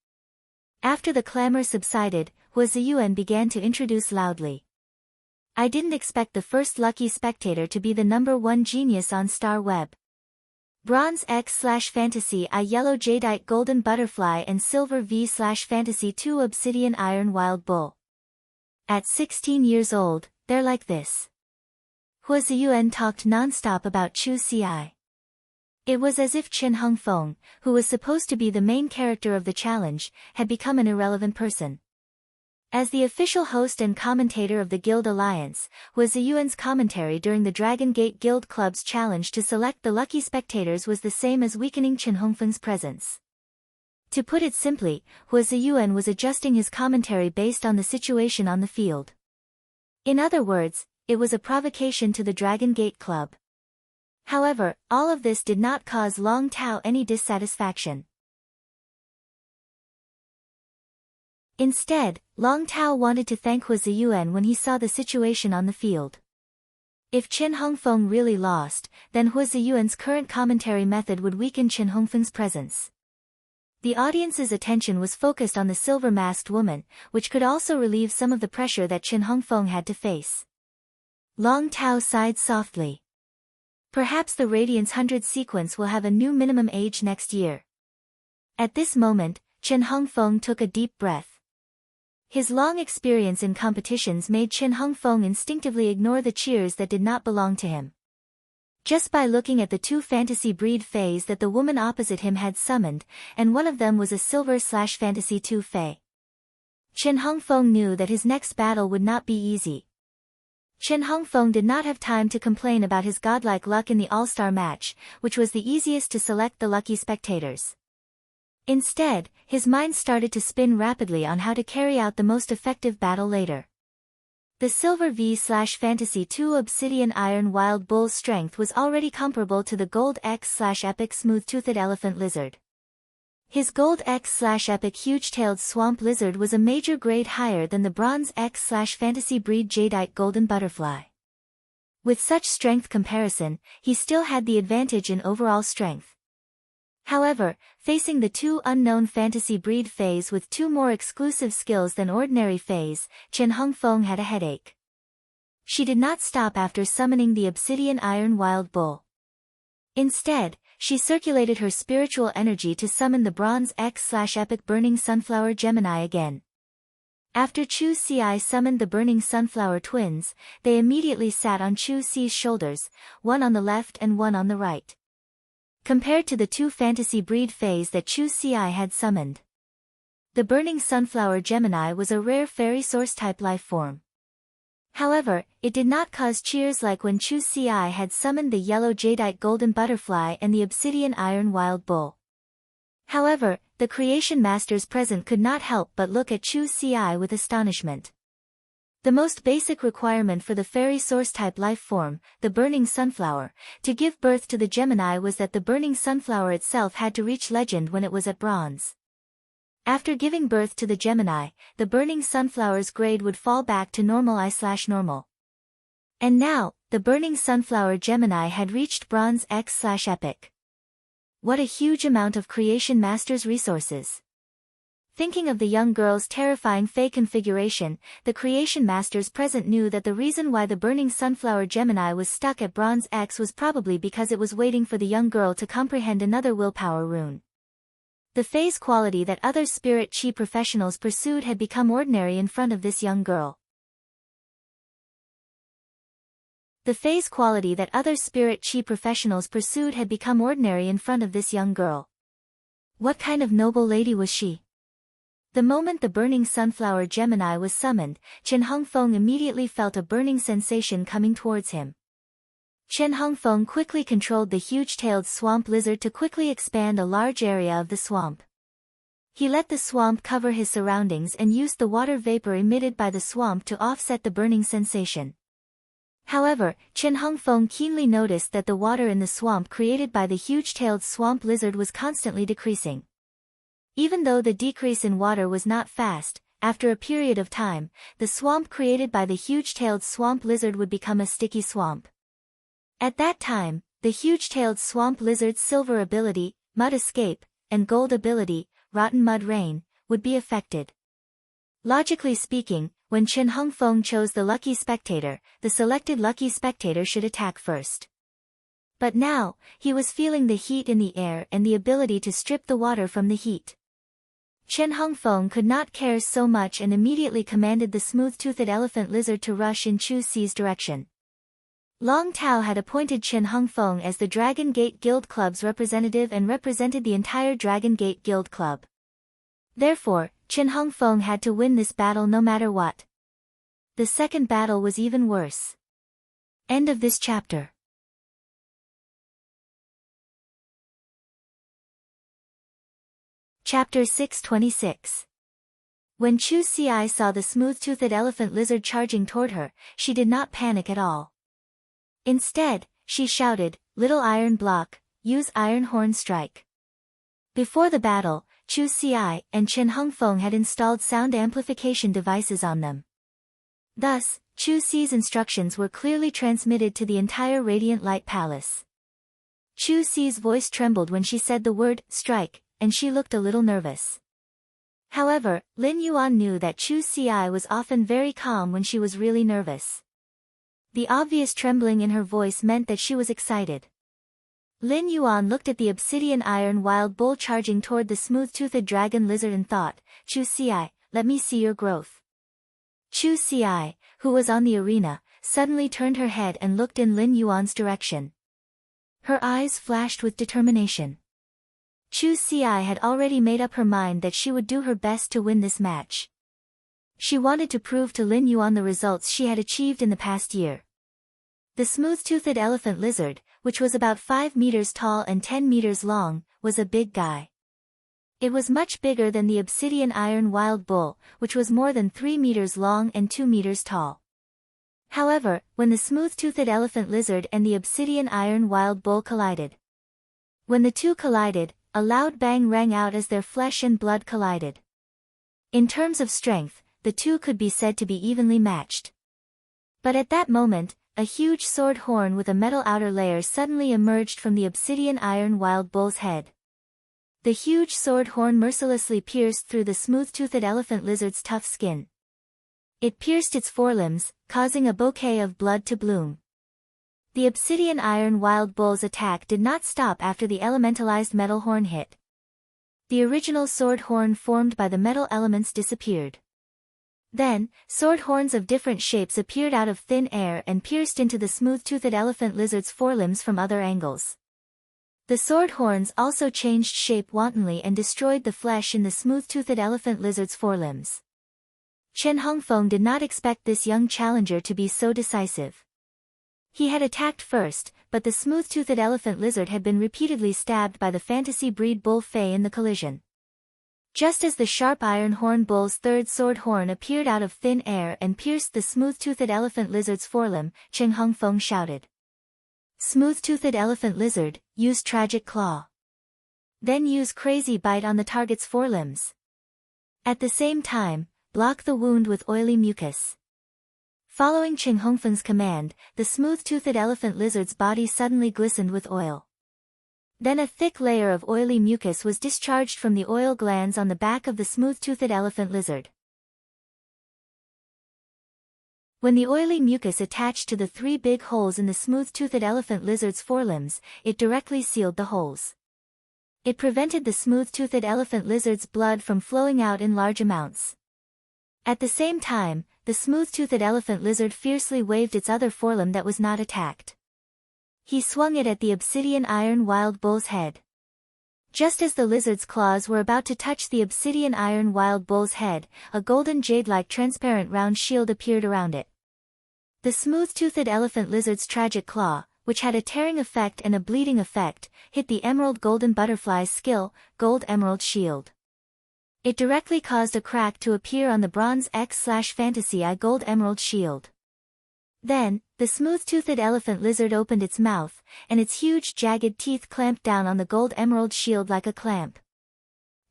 After the clamor subsided, Huaziyuan began to introduce loudly. I didn't expect the first lucky spectator to be the #1 genius on Star Web. Bronze X/Fantasy I Yellow Jadeite Golden Butterfly and Silver V/Fantasy 2 Obsidian Iron Wild Bull. At 16 years old, they're like this. Huaziyuan talked non-stop about Chu Ci. It was as if Chen Hongfeng, who was supposed to be the main character of the challenge, had become an irrelevant person. As the official host and commentator of the Guild Alliance, Huaziyuan's commentary during the Dragon Gate Guild Club's challenge to select the lucky spectators was the same as weakening Chen Hongfeng's presence. To put it simply, Huaziyuan was adjusting his commentary based on the situation on the field. In other words, it was a provocation to the Dragon Gate Club. However, all of this did not cause Long Tao any dissatisfaction. Instead, Long Tao wanted to thank Huaziyuan when he saw the situation on the field. If Chen Hongfeng really lost, then Huaziyuan's current commentary method would weaken Chen Hongfeng's presence. The audience's attention was focused on the silver-masked woman, which could also relieve some of the pressure that Chen Hongfeng had to face. Long Tao sighed softly. Perhaps the Radiance 100 sequence will have a new minimum age next year. At this moment, Chen Hongfeng took a deep breath. His long experience in competitions made Chen Hongfeng instinctively ignore the cheers that did not belong to him. Just by looking at the two fantasy breed fays that the woman opposite him had summoned, and one of them was a silver/fantasy 2 fay. Chen Hongfeng knew that his next battle would not be easy. Chen Hongfeng did not have time to complain about his godlike luck in the all-star match, which was the easiest to select the lucky spectators. Instead, his mind started to spin rapidly on how to carry out the most effective battle later. The Silver V/Fantasy 2 Obsidian Iron Wild Bull's strength was already comparable to the Gold X/Epic Smooth-Toothed Elephant Lizard. His Gold X/Epic Huge-Tailed Swamp Lizard was a major grade higher than the Bronze X/Fantasy Breed Jadeite Golden Butterfly. With such strength comparison, he still had the advantage in overall strength. However, facing the two unknown fantasy breed Fays with two more exclusive skills than ordinary Fays, Chen Hongfeng had a headache. She did not stop after summoning the obsidian iron wild bull. Instead, she circulated her spiritual energy to summon the bronze X/epic burning sunflower Gemini again. After Chu Ci summoned the burning sunflower twins, they immediately sat on Chu Ci's shoulders, one on the left and one on the right. Compared to the two fantasy breed Fays that Chu Ci had summoned, the burning sunflower Gemini was a rare fairy source-type life form. However, it did not cause cheers like when Chu Ci had summoned the yellow jadeite golden butterfly and the obsidian iron wild bull. However, the creation masters present could not help but look at Chu Ci with astonishment. The most basic requirement for the fairy source-type life form, the burning sunflower, to give birth to the Gemini was that the burning sunflower itself had to reach legend when it was at bronze. After giving birth to the Gemini, the burning sunflower's grade would fall back to normal I/normal. And now, the burning sunflower Gemini had reached bronze X/epic. What a huge amount of creation master's resources. Thinking of the young girl's terrifying Fey configuration, the creation masters present knew that the reason why the burning sunflower Gemini was stuck at bronze X was probably because it was waiting for the young girl to comprehend another willpower rune. The Fey's quality that other spirit chi professionals pursued had become ordinary in front of this young girl. The Fey's quality that other spirit chi professionals pursued had become ordinary in front of this young girl. What kind of noble lady was she? The moment the burning sunflower Gemini was summoned, Chen Hongfeng immediately felt a burning sensation coming towards him. Chen Hongfeng quickly controlled the huge-tailed swamp lizard to quickly expand a large area of the swamp. He let the swamp cover his surroundings and used the water vapor emitted by the swamp to offset the burning sensation. However, Chen Hongfeng keenly noticed that the water in the swamp created by the huge-tailed swamp lizard was constantly decreasing. Even though the decrease in water was not fast, after a period of time, the swamp created by the huge-tailed swamp lizard would become a sticky swamp. At that time, the huge-tailed swamp lizard's silver ability, Mud Escape, and gold ability, Rotten Mud Rain, would be affected. Logically speaking, when Chen Hongfeng chose the lucky spectator, the selected lucky spectator should attack first. But now, he was feeling the heat in the air and the ability to strip the water from the heat. Chen Hongfeng could not care so much and immediately commanded the smooth-toothed elephant lizard to rush in Chu Ci's direction. Long Tao had appointed Chen Hongfeng as the Dragon Gate Guild Club's representative and represented the entire Dragon Gate Guild Club. Therefore, Chen Hongfeng had to win this battle no matter what. The second battle was even worse. End of this chapter. Chapter 626. When Chu Ci saw the smooth-toothed elephant lizard charging toward her, she did not panic at all. Instead, she shouted, "Little iron block, use iron horn strike." Before the battle, Chu Ci and Chen Hongfeng had installed sound amplification devices on them. Thus, Chu Ci's instructions were clearly transmitted to the entire Radiant Light Palace. Chu Ci's voice trembled when she said the word, strike, and she looked a little nervous. However, Lin Yuan knew that Chu Ci was often very calm when she was really nervous. The obvious trembling in her voice meant that she was excited. Lin Yuan looked at the obsidian iron wild bull charging toward the smooth-toothed dragon lizard and thought, Chu Ci, let me see your growth. Chu Ci, who was on the arena, suddenly turned her head and looked in Lin Yuan's direction. Her eyes flashed with determination. Chu Ci had already made up her mind that she would do her best to win this match. She wanted to prove to Lin Yuan the results she had achieved in the past year. The smooth-toothed elephant lizard, which was about 5 meters tall and 10 meters long, was a big guy. It was much bigger than the obsidian iron wild bull, which was more than 3 meters long and 2 meters tall. However, when the smooth-toothed elephant lizard and the obsidian iron wild bull collided. When the two collided, a loud bang rang out as their flesh and blood collided. In terms of strength, the two could be said to be evenly matched. But at that moment, a huge sword horn with a metal outer layer suddenly emerged from the obsidian iron wild bull's head. The huge sword horn mercilessly pierced through the smooth-toothed elephant lizard's tough skin. It pierced its forelimbs, causing a bouquet of blood to bloom. The obsidian iron wild bull's attack did not stop after the elementalized metal horn hit. The original sword horn formed by the metal elements disappeared. Then, sword horns of different shapes appeared out of thin air and pierced into the smooth-toothed elephant lizard's forelimbs from other angles. The sword horns also changed shape wantonly and destroyed the flesh in the smooth-toothed elephant lizard's forelimbs. Chen Hongfeng did not expect this young challenger to be so decisive. He had attacked first, but the smooth-toothed elephant lizard had been repeatedly stabbed by the fantasy breed bull Fei in the collision. Just as the sharp iron horn bull's third sword horn appeared out of thin air and pierced the smooth-toothed elephant lizard's forelimb, Chen Hongfeng shouted. Smooth-toothed elephant lizard, use tragic claw. Then use crazy bite on the target's forelimbs. At the same time, block the wound with oily mucus. Following Chen Hongfeng's command, the smooth-toothed elephant lizard's body suddenly glistened with oil. Then a thick layer of oily mucus was discharged from the oil glands on the back of the smooth-toothed elephant lizard. When the oily mucus attached to the 3 big holes in the smooth-toothed elephant lizard's forelimbs, it directly sealed the holes. It prevented the smooth-toothed elephant lizard's blood from flowing out in large amounts. At the same time, the smooth-toothed elephant lizard fiercely waved its other forelimb that was not attacked. He swung it at the obsidian iron wild bull's head. Just as the lizard's claws were about to touch the obsidian iron wild bull's head, a golden jade-like transparent round shield appeared around it. The smooth-toothed elephant lizard's tragic claw, which had a tearing effect and a bleeding effect, hit the emerald golden butterfly's skill, gold emerald shield. It directly caused a crack to appear on the bronze X/fantasy eye gold emerald shield. Then, the smooth-toothed elephant lizard opened its mouth, and its huge jagged teeth clamped down on the gold emerald shield like a clamp.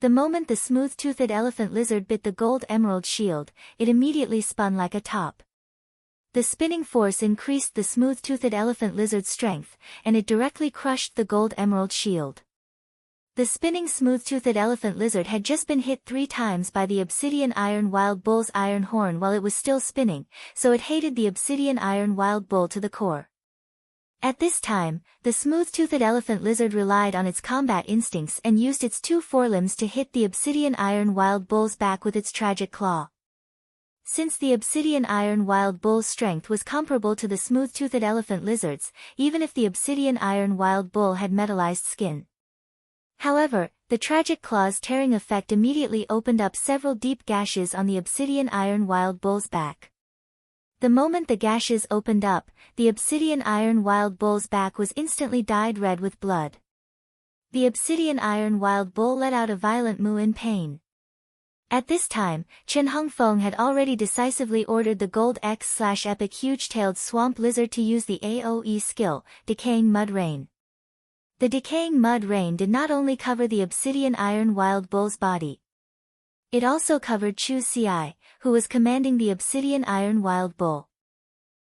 The moment the smooth-toothed elephant lizard bit the gold emerald shield, it immediately spun like a top. The spinning force increased the smooth-toothed elephant lizard's strength, and it directly crushed the gold emerald shield. The spinning smooth-toothed elephant lizard had just been hit 3 times by the obsidian iron wild bull's iron horn while it was still spinning, so it hated the obsidian iron wild bull to the core. At this time, the smooth-toothed elephant lizard relied on its combat instincts and used its 2 forelimbs to hit the obsidian iron wild bull's back with its tragic claw. Since the obsidian iron wild bull's strength was comparable to the smooth-toothed elephant lizard's, even if the obsidian iron wild bull had metallized skin. However, the tragic claw's tearing effect immediately opened up several deep gashes on the obsidian iron wild bull's back. The moment the gashes opened up, the obsidian iron wild bull's back was instantly dyed red with blood. The obsidian iron wild bull let out a violent moo in pain. At this time, Chen Hongfeng had already decisively ordered the gold X/epic huge-tailed swamp lizard to use the AoE skill, Decaying Mud Rain. The Decaying Mud Rain did not only cover the obsidian iron wild bull's body. It also covered Chu Ci, who was commanding the obsidian iron wild bull.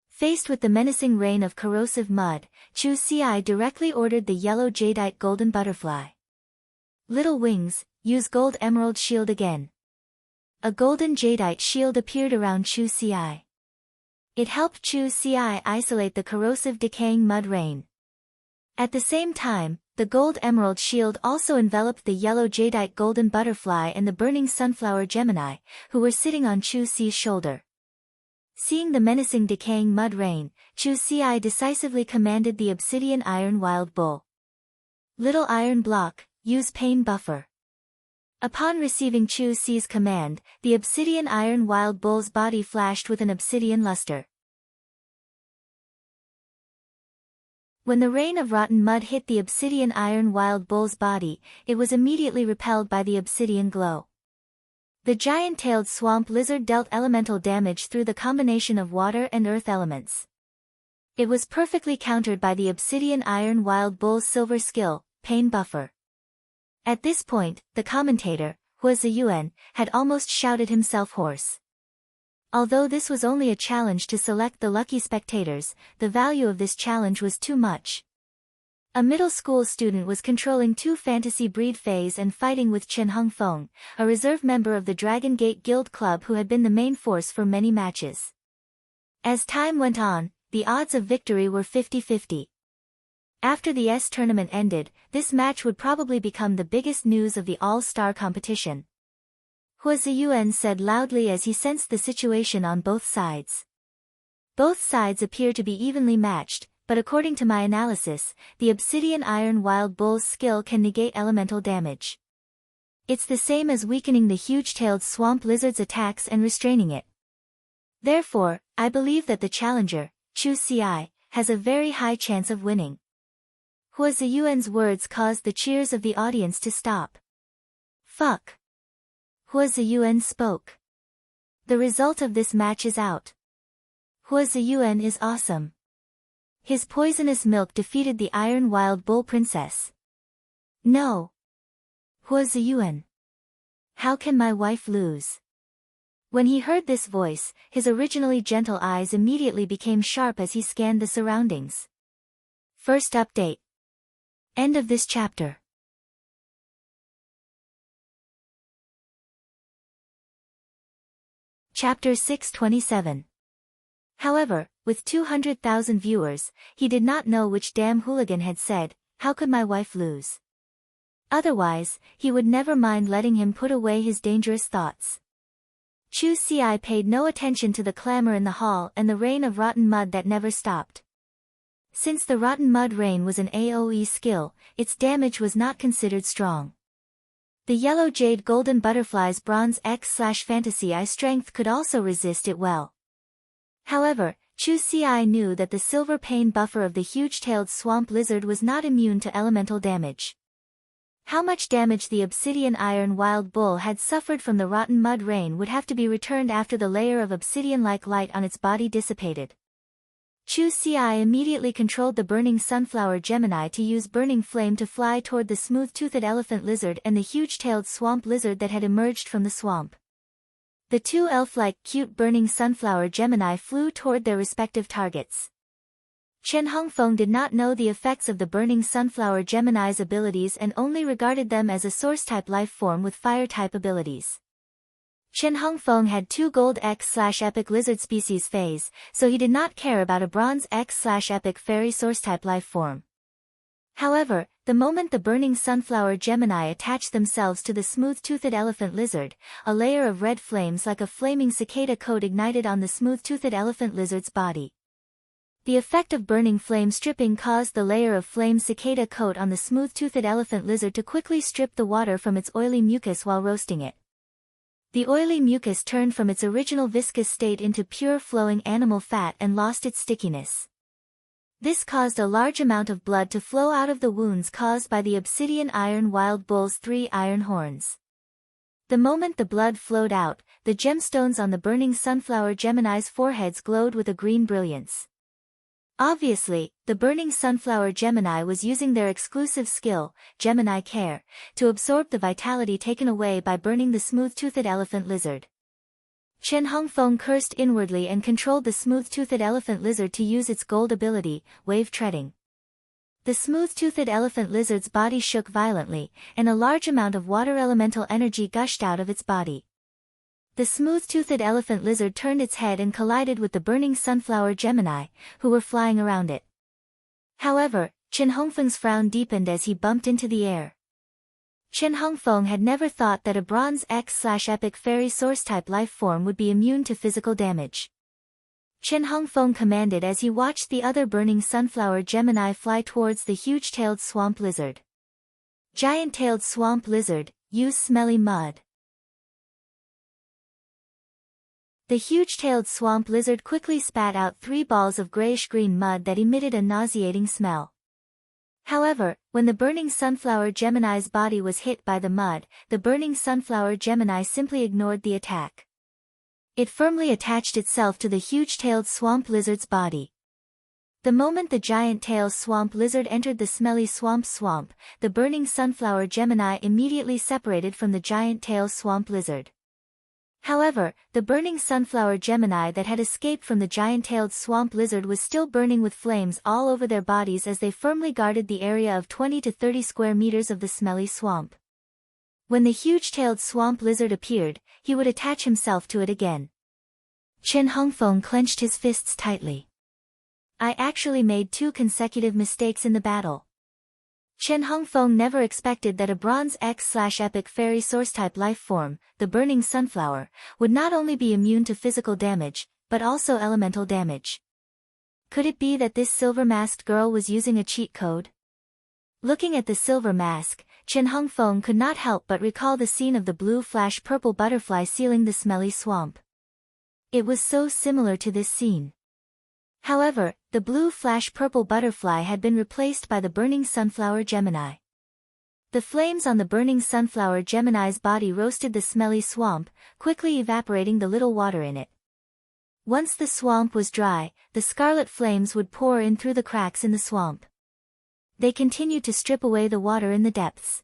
Faced with the menacing rain of corrosive mud, Chu Ci directly ordered the yellow jadeite golden butterfly. Little wings, use gold emerald shield again. A golden jadeite shield appeared around Chu Ci. It helped Chu Ci isolate the corrosive decaying mud rain. At the same time, the gold emerald shield also enveloped the yellow jadeite golden butterfly and the burning sunflower Gemini, who were sitting on Chu Ci's shoulder. Seeing the menacing decaying mud rain, Chu Ci decisively commanded the obsidian iron wild bull. Little iron block, use pain buffer. Upon receiving Chu Ci's command, the obsidian iron wild bull's body flashed with an obsidian luster. When the rain of rotten mud hit the obsidian iron wild bull's body, it was immediately repelled by the obsidian glow. The giant-tailed swamp lizard dealt elemental damage through the combination of water and earth elements. It was perfectly countered by the obsidian iron wild bull's silver skill, pain buffer. At this point, the commentator, Hua Ziyuan, had almost shouted himself hoarse. Although this was only a challenge to select the lucky spectators, the value of this challenge was too much. A middle school student was controlling two fantasy breed fays and fighting with Chen Hongfeng, a reserve member of the Dragon Gate Guild Club who had been the main force for many matches. As time went on, the odds of victory were 50-50. After the S tournament ended, this match would probably become the biggest news of the all-star competition. Hua Ziyuan said loudly as he sensed the situation on both sides. Both sides appear to be evenly matched, but according to my analysis, the Obsidian Iron Wild Bull's skill can negate elemental damage. It's the same as weakening the huge-tailed swamp lizard's attacks and restraining it. Therefore, I believe that the challenger, Chu Ci, has a very high chance of winning. Hua Ziyuan's words caused the cheers of the audience to stop. Fuck. Hua Ziyuan spoke. The result of this match is out. Hua Ziyuan is awesome. His poisonous milk defeated the Iron Wild Bull Princess. No. Hua Ziyuan. How can my wife lose? When he heard this voice, his originally gentle eyes immediately became sharp as he scanned the surroundings. First update. End of this chapter. Chapter 627. However, with 200,000 viewers, he did not know which damn hooligan had said, "How could my wife lose?" Otherwise, he would never mind letting him put away his dangerous thoughts. Chu Ci paid no attention to the clamor in the hall and the rain of rotten mud that never stopped. Since the rotten mud rain was an AoE skill, its damage was not considered strong. The yellow jade golden butterfly's bronze X/fantasy eye strength could also resist it well. However, Chu Ci knew that the silver pain buffer of the huge-tailed swamp lizard was not immune to elemental damage. How much damage the obsidian iron wild bull had suffered from the rotten mud rain would have to be returned after the layer of obsidian-like light on its body dissipated. Chu Ci immediately controlled the burning sunflower Gemini to use burning flame to fly toward the smooth-toothed elephant lizard and the huge-tailed swamp lizard that had emerged from the swamp. The two elf-like cute burning sunflower Gemini flew toward their respective targets. Chen Hongfeng did not know the effects of the burning sunflower Gemini's abilities and only regarded them as a source-type life form with fire-type abilities. Chen Hongfeng had two gold X/epic lizard species phase, so he did not care about a bronze X/epic fairy source-type life form. However, the moment the burning sunflower Gemini attached themselves to the smooth-toothed elephant lizard, a layer of red flames like a flaming cicada coat ignited on the smooth-toothed elephant lizard's body. The effect of burning flame stripping caused the layer of flame cicada coat on the smooth-toothed elephant lizard to quickly strip the water from its oily mucus while roasting it. The oily mucus turned from its original viscous state into pure flowing animal fat and lost its stickiness. This caused a large amount of blood to flow out of the wounds caused by the obsidian iron wild bull's 3 iron horns. The moment the blood flowed out, the gemstones on the burning sunflower Gemini's foreheads glowed with a green brilliance. Obviously, the burning sunflower Gemini was using their exclusive skill, Gemini Care, to absorb the vitality taken away by burning the smooth-toothed elephant lizard. Chen Hongfeng cursed inwardly and controlled the smooth-toothed elephant lizard to use its gold ability, Wave Treading. The smooth-toothed elephant lizard's body shook violently, and a large amount of water elemental energy gushed out of its body. The smooth-toothed elephant lizard turned its head and collided with the burning sunflower Gemini, who were flying around it. However, Chen Hongfeng's frown deepened as he bumped into the air. Chen Hongfeng had never thought that a bronze X/epic fairy source-type life form would be immune to physical damage. Chen Hongfeng commanded as he watched the other burning sunflower Gemini fly towards the huge-tailed swamp lizard. Giant-tailed swamp lizard, use smelly mud. The huge-tailed swamp lizard quickly spat out 3 balls of grayish-green mud that emitted a nauseating smell. However, when the burning sunflower Gemini's body was hit by the mud, the burning sunflower Gemini simply ignored the attack. It firmly attached itself to the huge-tailed swamp lizard's body. The moment the giant-tailed swamp lizard entered the smelly swamp, the burning sunflower Gemini immediately separated from the giant-tailed swamp lizard. However, the burning sunflower Gemini that had escaped from the giant-tailed swamp lizard was still burning with flames all over their bodies as they firmly guarded the area of 20 to 30 square meters of the smelly swamp. When the huge-tailed swamp lizard appeared, he would attach himself to it again. Chen Hongfeng clenched his fists tightly. I actually made 2 consecutive mistakes in the battle. Chen Hongfeng never expected that a Bronze X/Epic Fairy Source-type life form, the burning sunflower, would not only be immune to physical damage, but also elemental damage. Could it be that this silver-masked girl was using a cheat code? Looking at the silver mask, Chen Hongfeng could not help but recall the scene of the blue flash purple butterfly sealing the smelly swamp. It was so similar to this scene. However, the blue flash purple butterfly had been replaced by the burning sunflower Gemini. The flames on the burning sunflower Gemini's body roasted the smelly swamp, quickly evaporating the little water in it. Once the swamp was dry, the scarlet flames would pour in through the cracks in the swamp. They continued to strip away the water in the depths.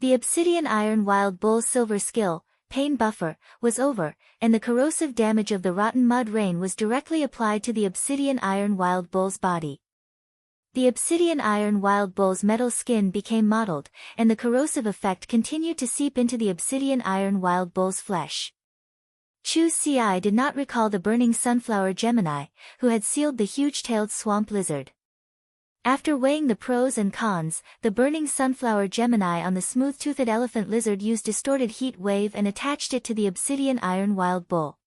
The obsidian iron wild bull's silver skill, pain buffer, was over, and the corrosive damage of the rotten mud rain was directly applied to the obsidian iron wild bull's body. The obsidian iron wild bull's metal skin became mottled, and the corrosive effect continued to seep into the obsidian iron wild bull's flesh. Chu Ci did not recall the burning sunflower Gemini, who had sealed the huge-tailed swamp lizard. After weighing the pros and cons, the burning sunflower Gemini on the smooth-toothed elephant lizard used distorted heat wave and attached it to the obsidian iron wild bull.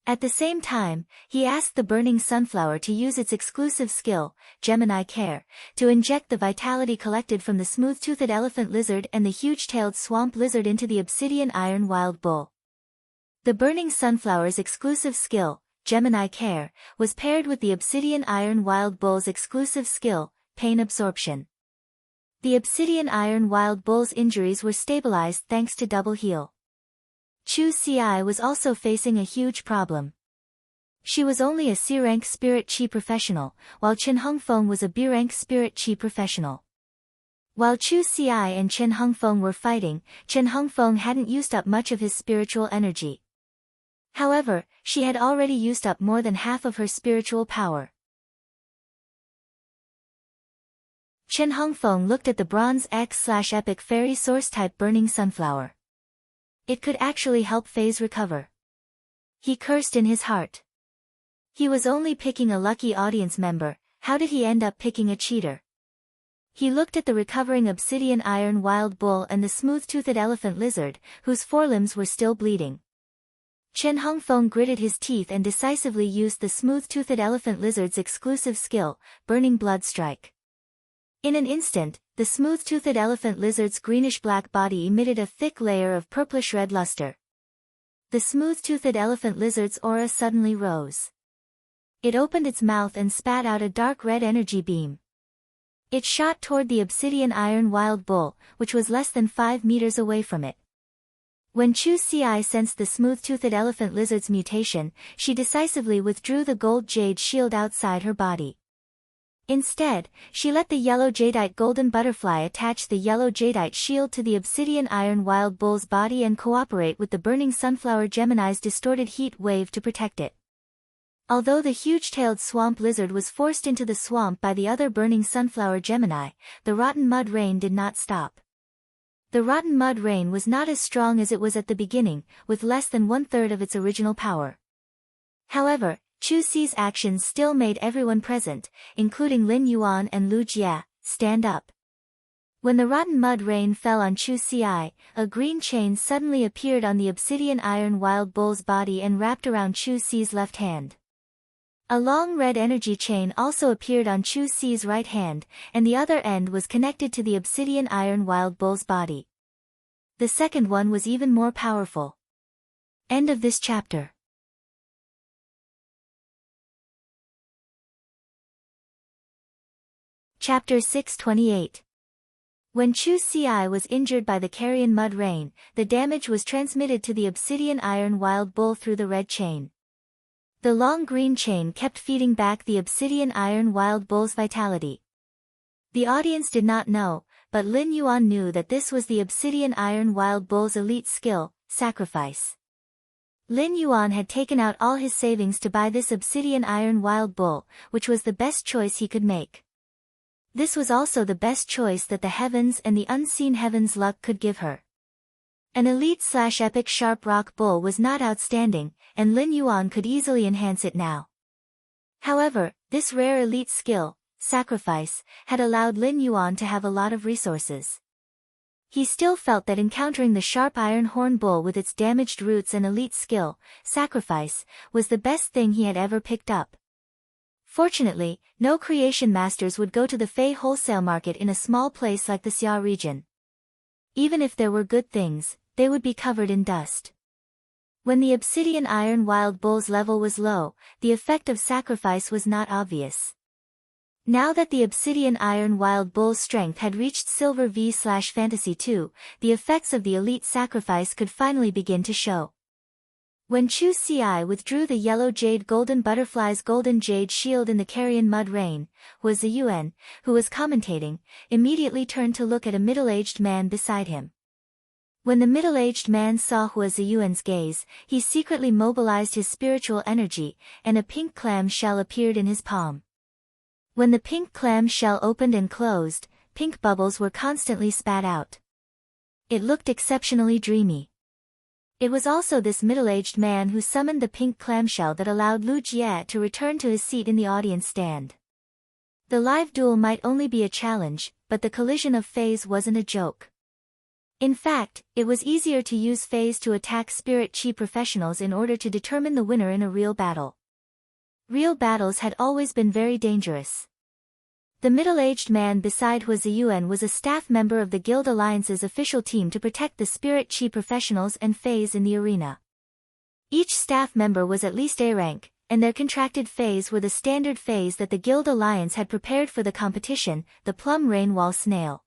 At the same time, he asked the burning sunflower to use its exclusive skill, Gemini Care, to inject the vitality collected from the smooth-toothed elephant lizard and the huge-tailed swamp lizard into the obsidian iron wild bull. The burning sunflower's exclusive skill, Gemini Care, was paired with the obsidian iron wild bull's exclusive skill, pain absorption. The obsidian iron wild bull's injuries were stabilized thanks to double heal. Chu Ci was also facing a huge problem. She was only a C-rank spirit chi professional, while Chen Hongfeng was a B-rank spirit chi professional. While Chu Ci and Chen Hongfeng were fighting, Chen Hongfeng hadn't used up much of his spiritual energy. However, she had already used up more than half of her spiritual power. Chen Hongfeng looked at the Bronze X/Epic Fairy Source-type burning sunflower. It could actually help Faze recover. He cursed in his heart. He was only picking a lucky audience member, how did he end up picking a cheater? He looked at the recovering obsidian iron wild bull and the smooth-toothed elephant lizard, whose forelimbs were still bleeding. Chen Hongfeng gritted his teeth and decisively used the smooth-toothed elephant lizard's exclusive skill, Burning Blood Strike. In an instant, the smooth-toothed elephant lizard's greenish-black body emitted a thick layer of purplish-red luster. The smooth-toothed elephant lizard's aura suddenly rose. It opened its mouth and spat out a dark red energy beam. It shot toward the obsidian iron wild bull, which was less than 5 meters away from it. When Chu Ci sensed the smooth-toothed elephant lizard's mutation, she decisively withdrew the gold jade shield outside her body. Instead, she let the yellow jadeite golden butterfly attach the yellow jadeite shield to the obsidian iron wild bull's body and cooperate with the burning sunflower Gemini's distorted heat wave to protect it. Although the huge-tailed swamp lizard was forced into the swamp by the other burning sunflower Gemini, the rotten mud rain did not stop. The rotten mud rain was not as strong as it was at the beginning, with less than 1/3 of its original power. However, Chu Ci's actions still made everyone present, including Lin Yuan and Lu Jia, stand up. When the rotten mud rain fell on Chu Ci, a green chain suddenly appeared on the obsidian iron wild bull's body and wrapped around Chu Ci's left hand. A long red energy chain also appeared on Chu Ci's right hand, and the other end was connected to the obsidian iron wild bull's body. The second one was even more powerful. End of this chapter. Chapter 628. When Chu Ci was injured by the carrion mud rain, the damage was transmitted to the obsidian iron wild bull through the red chain. The long green chain kept feeding back the obsidian iron wild bull's vitality. The audience did not know, but Lin Yuan knew that this was the obsidian iron wild bull's elite skill, Sacrifice. Lin Yuan had taken out all his savings to buy this obsidian iron wild bull, which was the best choice he could make. This was also the best choice that the heavens and the unseen heavens luck could give her. An elite/epic sharp rock bull was not outstanding, and Lin Yuan could easily enhance it now. However, this rare elite skill, sacrifice, had allowed Lin Yuan to have a lot of resources. He still felt that encountering the sharp iron horn bull with its damaged roots and elite skill, sacrifice, was the best thing he had ever picked up. Fortunately, no creation masters would go to the Fey wholesale market in a small place like the Xia region. Even if there were good things, they would be covered in dust. When the obsidian iron wild bull's level was low, the effect of sacrifice was not obvious. Now that the obsidian iron wild bull's strength had reached silver V/fantasy 2, the effects of the elite sacrifice could finally begin to show. When Chu Ci withdrew the yellow jade golden butterfly's golden jade shield in the Carrion Mud Rain, Hua Ziyuan, who was commentating, immediately turned to look at a middle-aged man beside him. When the middle-aged man saw Hua Ziyuan's gaze, he secretly mobilized his spiritual energy, and a pink clam shell appeared in his palm. When the pink clam shell opened and closed, pink bubbles were constantly spat out. It looked exceptionally dreamy. It was also this middle-aged man who summoned the pink clamshell that allowed Lu Jie to return to his seat in the audience stand. The live duel might only be a challenge, but the collision of Fays wasn't a joke. In fact, it was easier to use Fays to attack spirit chi professionals in order to determine the winner in a real battle. Real battles had always been very dangerous. The middle-aged man beside Hua Ziyuan was a staff member of the Guild Alliance's official team to protect the spirit chi professionals and Fays in the arena. Each staff member was at least A rank, and their contracted Fays were the standard Fays that the Guild Alliance had prepared for the competition, the plum rain wall snail.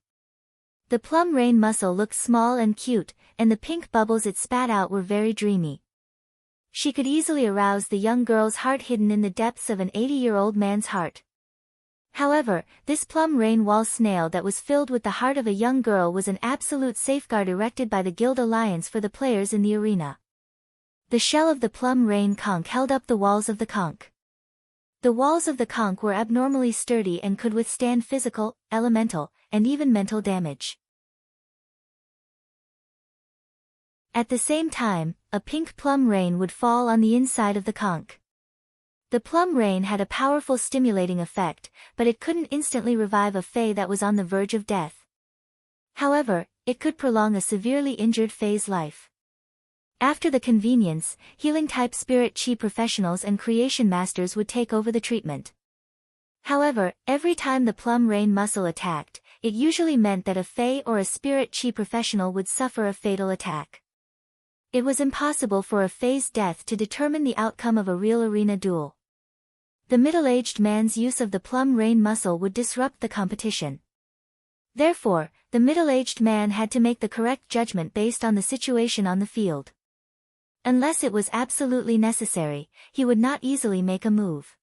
The plum rain mussel looked small and cute, and the pink bubbles it spat out were very dreamy. She could easily arouse the young girl's heart hidden in the depths of an 80-year-old man's heart. However, this plum rain wall snail that was filled with the heart of a young girl was an absolute safeguard erected by the Guild Alliance for the players in the arena. The shell of the plum rain conch held up the walls of the conch. The walls of the conch were abnormally sturdy and could withstand physical, elemental, and even mental damage. At the same time, a pink plum rain would fall on the inside of the conch. The plum rain had a powerful stimulating effect, but it couldn't instantly revive a Fey that was on the verge of death. However, it could prolong a severely injured Fey's life. After the convenience, healing-type spirit chi professionals and creation masters would take over the treatment. However, every time the plum rain mussel attacked, it usually meant that a Fey or a spirit chi professional would suffer a fatal attack. It was impossible for a Fey's death to determine the outcome of a real arena duel. The middle-aged man's use of the plum rain mussel would disrupt the competition. Therefore, the middle-aged man had to make the correct judgment based on the situation on the field. Unless it was absolutely necessary, he would not easily make a move.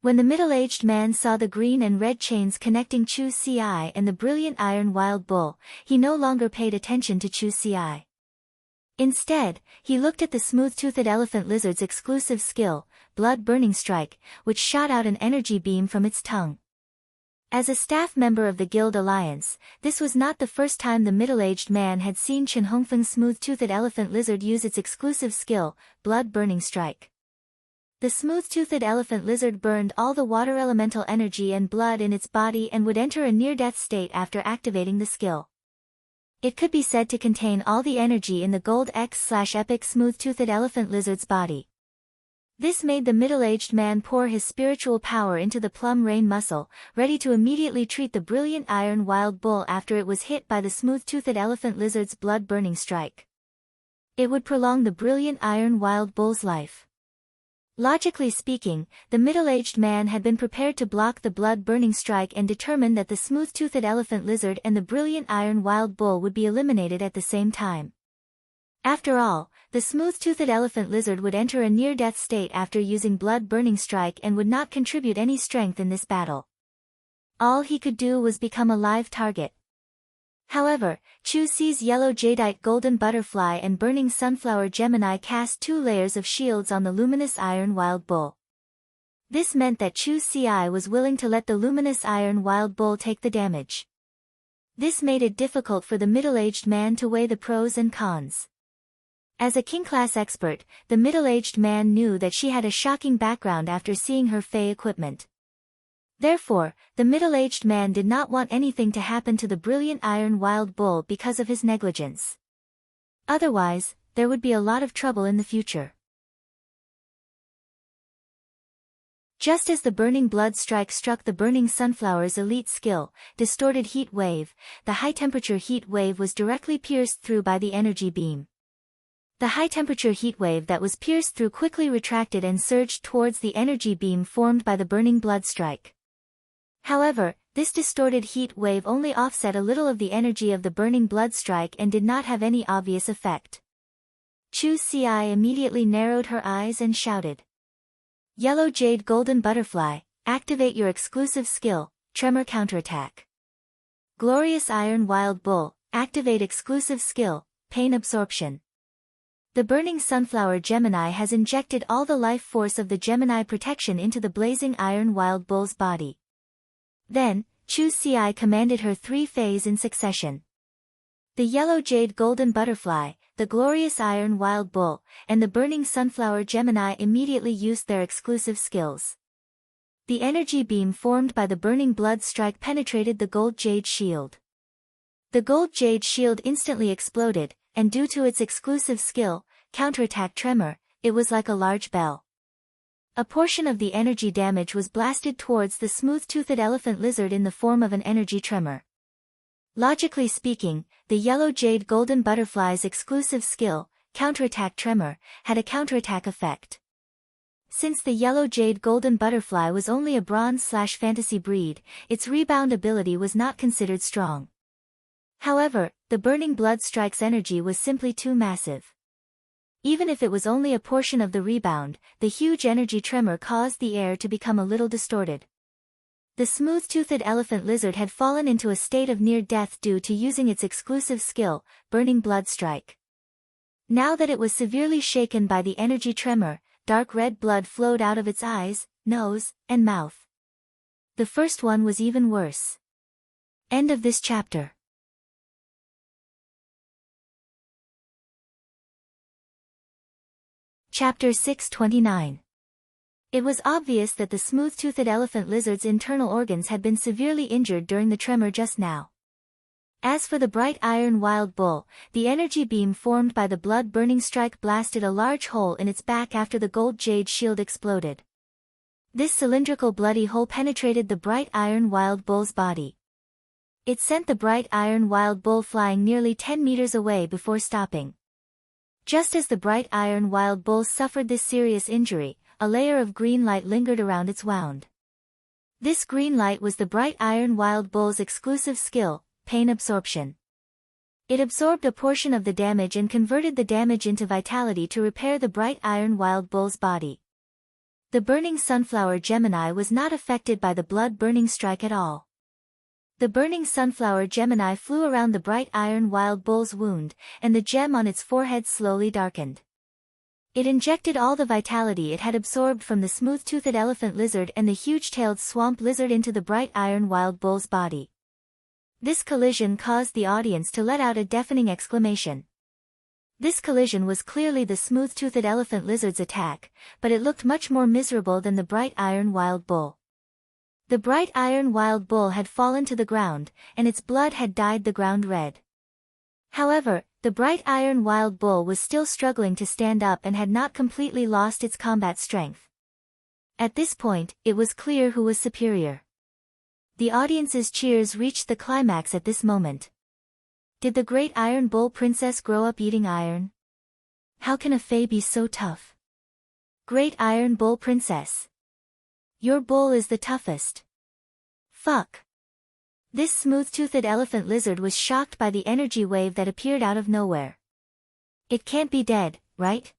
When the middle-aged man saw the green and red chains connecting Chu Ci and the brilliant iron wild bull, he no longer paid attention to Chu Ci. Instead, he looked at the smooth-toothed elephant lizard's exclusive skill, blood-burning strike, which shot out an energy beam from its tongue. As a staff member of the Guild Alliance, this was not the first time the middle-aged man had seen Chen Hongfeng's smooth-toothed elephant lizard use its exclusive skill, blood-burning strike. The smooth-toothed elephant lizard burned all the water elemental energy and blood in its body and would enter a near-death state after activating the skill. It could be said to contain all the energy in the Gold X/epic smooth-toothed elephant lizard's body. This made the middle-aged man pour his spiritual power into the plum rain mussel, ready to immediately treat the brilliant iron wild bull after it was hit by the smooth-toothed elephant lizard's blood-burning strike. It would prolong the brilliant iron wild bull's life. Logically speaking, the middle-aged man had been prepared to block the blood-burning strike and determined that the smooth-toothed elephant lizard and the brilliant iron wild bull would be eliminated at the same time. After all, the smooth-toothed elephant lizard would enter a near-death state after using blood-burning strike and would not contribute any strength in this battle. All he could do was become a live target. However, Chu Si's yellow jadeite golden butterfly and burning sunflower Gemini cast 2 layers of shields on the luminous iron wild bull. This meant that Chu Si was willing to let the luminous iron wild bull take the damage. This made it difficult for the middle-aged man to weigh the pros and cons. As a king-class expert, the middle-aged man knew that she had a shocking background after seeing her Fey equipment. Therefore, the middle-aged man did not want anything to happen to the brilliant iron wild bull because of his negligence. Otherwise, there would be a lot of trouble in the future. Just as the burning blood strike struck the burning sunflower's elite skill, distorted heat wave, the high-temperature heat wave was directly pierced through by the energy beam. The high-temperature heat wave that was pierced through quickly retracted and surged towards the energy beam formed by the burning blood strike. However, this distorted heat wave only offset a little of the energy of the burning blood strike and did not have any obvious effect. Chu Si immediately narrowed her eyes and shouted. Yellow Jade Golden Butterfly, activate your exclusive skill, Tremor Counterattack. Glorious Iron Wild Bull, activate exclusive skill, Pain Absorption. The burning sunflower Gemini has injected all the life force of the Gemini protection into the blazing iron wild bull's body. Then, Chu Si commanded her 3 Fays in succession. The Yellow Jade Golden Butterfly, the Glorious Iron Wild Bull, and the Burning Sunflower Gemini immediately used their exclusive skills. The energy beam formed by the burning blood strike penetrated the gold jade shield. The gold jade shield instantly exploded, and due to its exclusive skill, Counterattack Tremor, it was like a large bell. A portion of the energy damage was blasted towards the smooth-toothed elephant lizard in the form of an energy tremor. Logically speaking, the Yellow Jade Golden Butterfly's exclusive skill, Counterattack Tremor, had a counterattack effect. Since the Yellow Jade Golden Butterfly was only a bronze/fantasy breed, its rebound ability was not considered strong. However, the burning blood strike's energy was simply too massive. Even if it was only a portion of the rebound, the huge energy tremor caused the air to become a little distorted. The smooth-toothed elephant lizard had fallen into a state of near death due to using its exclusive skill, Burning Blood Strike. Now that it was severely shaken by the energy tremor, dark red blood flowed out of its eyes, nose, and mouth. The first one was even worse. End of this chapter. Chapter 629. It was obvious that the smooth-toothed elephant lizard's internal organs had been severely injured during the tremor just now. As for the bright iron wild bull, the energy beam formed by the blood-burning strike blasted a large hole in its back after the gold jade shield exploded. This cylindrical bloody hole penetrated the bright iron wild bull's body. It sent the bright iron wild bull flying nearly 10 meters away before stopping. Just as the bright iron wild bull suffered this serious injury, a layer of green light lingered around its wound. This green light was the bright iron wild bull's exclusive skill, Pain Absorption. It absorbed a portion of the damage and converted the damage into vitality to repair the bright iron wild bull's body. The burning sunflower Gemini was not affected by the blood-burning strike at all. The burning sunflower Gemini flew around the bright iron wild bull's wound, and the gem on its forehead slowly darkened. It injected all the vitality it had absorbed from the smooth-toothed elephant lizard and the huge-tailed swamp lizard into the bright iron wild bull's body. This collision caused the audience to let out a deafening exclamation. This collision was clearly the smooth-toothed elephant lizard's attack, but it looked much more miserable than the bright iron wild bull. The bright iron wild bull had fallen to the ground, and its blood had dyed the ground red. However, the bright iron wild bull was still struggling to stand up and had not completely lost its combat strength. At this point, it was clear who was superior. The audience's cheers reached the climax at this moment. Did the great Iron Bull Princess grow up eating iron? How can a Fae be so tough? Great Iron Bull Princess. Your bull is the toughest. Fuck. This smooth-toothed elephant lizard was shocked by the energy wave that appeared out of nowhere. It can't be dead, right?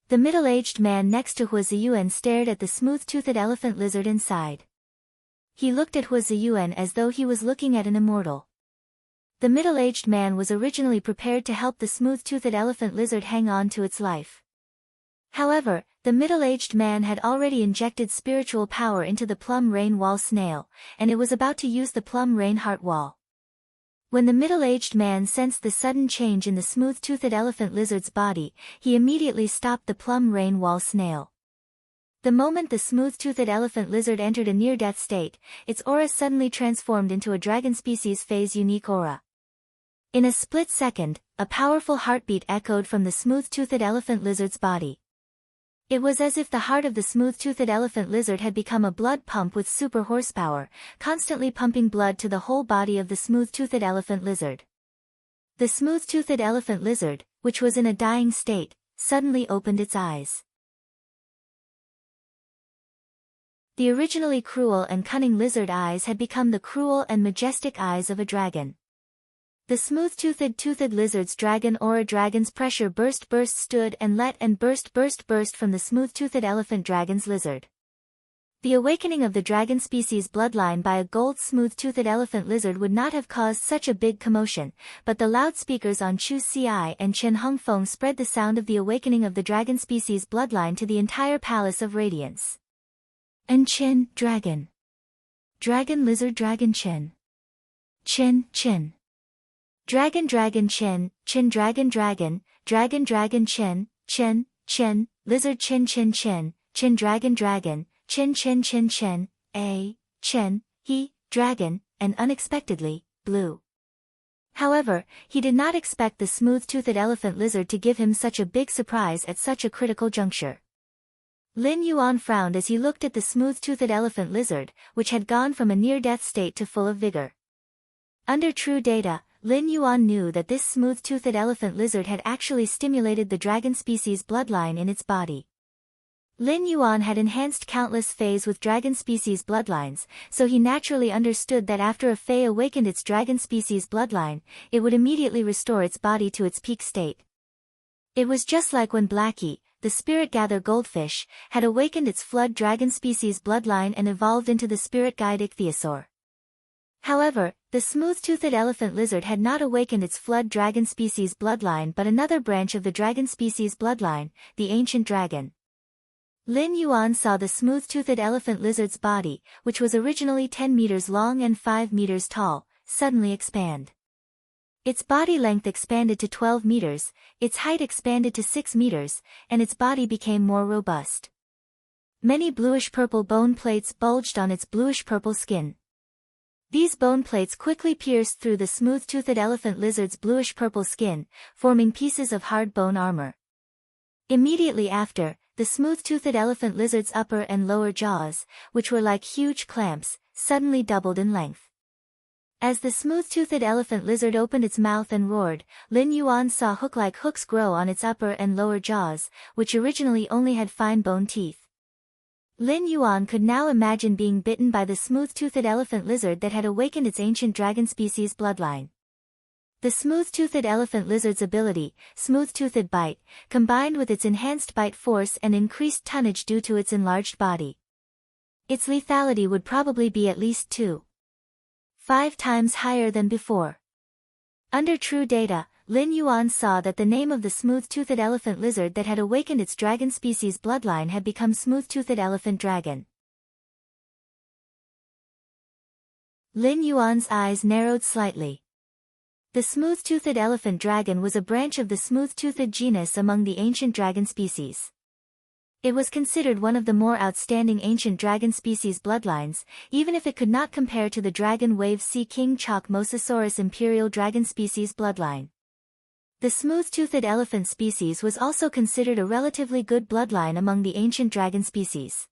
The middle-aged man next to Hua Ziyuan stared at the smooth-toothed elephant lizard inside. He looked at Hua Ziyuan as though he was looking at an immortal. The middle-aged man was originally prepared to help the smooth-toothed elephant lizard hang on to its life. However, the middle-aged man had already injected spiritual power into the plum rain wall snail, and it was about to use the plum rain heart wall. When the middle-aged man sensed the sudden change in the smooth-toothed elephant lizard's body, he immediately stopped the plum rain wall snail. The moment the smooth-toothed elephant lizard entered a near-death state, its aura suddenly transformed into a dragon species phase unique aura. In a split second, a powerful heartbeat echoed from the smooth-toothed elephant lizard's body. It was as if the heart of the smooth-toothed elephant lizard had become a blood pump with super horsepower, constantly pumping blood to the whole body of the smooth-toothed elephant lizard. The smooth-toothed elephant lizard, which was in a dying state, suddenly opened its eyes. The originally cruel and cunning lizard eyes had become the cruel and majestic eyes of a dragon. The smooth-toothed lizard's dragon's pressure burst stood and let and burst from the smooth-toothed elephant dragon's lizard. The awakening of the dragon species bloodline by a gold smooth-toothed elephant lizard would not have caused such a big commotion, but the loudspeakers on Chu Si and Chen Hongfeng spread the sound of the awakening of the dragon species bloodline to the entire Palace of Radiance. And Chen, dragon. Dragon lizard dragon Chen. Chen. Dragon Chen, dragon Chen, lizard Chen dragon, Chen, he, dragon, and unexpectedly, blue. However, he did not expect the smooth-toothed elephant lizard to give him such a big surprise at such a critical juncture. Lin Yuan frowned as he looked at the smooth-toothed elephant lizard, which had gone from a near-death state to full of vigor. Under true data, Lin Yuan knew that this smooth-toothed elephant lizard had actually stimulated the dragon species bloodline in its body. Lin Yuan had enhanced countless fays with dragon species bloodlines, so he naturally understood that after a fay awakened its dragon species bloodline, it would immediately restore its body to its peak state. It was just like when Blackie, the spirit-gather goldfish, had awakened its flood dragon species bloodline and evolved into the spirit guide ichthyosaur. However, the smooth-toothed elephant lizard had not awakened its flood dragon species bloodline but another branch of the dragon species bloodline, the ancient dragon. Lin Yuan saw the smooth-toothed elephant lizard's body, which was originally 10 meters long and 5 meters tall, suddenly expand. Its body length expanded to 12 meters, its height expanded to 6 meters, and its body became more robust. Many bluish-purple bone plates bulged on its bluish-purple skin. These bone plates quickly pierced through the smooth-toothed elephant lizard's bluish-purple skin, forming pieces of hard bone armor. Immediately after, the smooth-toothed elephant lizard's upper and lower jaws, which were like huge clamps, suddenly doubled in length. As the smooth-toothed elephant lizard opened its mouth and roared, Lin Yuan saw hook-like hooks grow on its upper and lower jaws, which originally only had fine bone teeth. Lin Yuan could now imagine being bitten by the smooth-toothed elephant lizard that had awakened its ancient dragon species bloodline. The smooth-toothed elephant lizard's ability, smooth-toothed bite, combined with its enhanced bite force and increased tonnage due to its enlarged body. Its lethality would probably be at least 2.5 times higher than before. Under true data, Lin Yuan saw that the name of the smooth-toothed elephant lizard that had awakened its dragon species bloodline had become smooth-toothed elephant dragon. Lin Yuan's eyes narrowed slightly. The smooth-toothed elephant dragon was a branch of the smooth-toothed genus among the ancient dragon species. It was considered one of the more outstanding ancient dragon species bloodlines, even if it could not compare to the dragon wave sea king chalk Mosasaurus imperial dragon species bloodline. The smooth-toothed elephant species was also considered a relatively good bloodline among the ancient dragon species.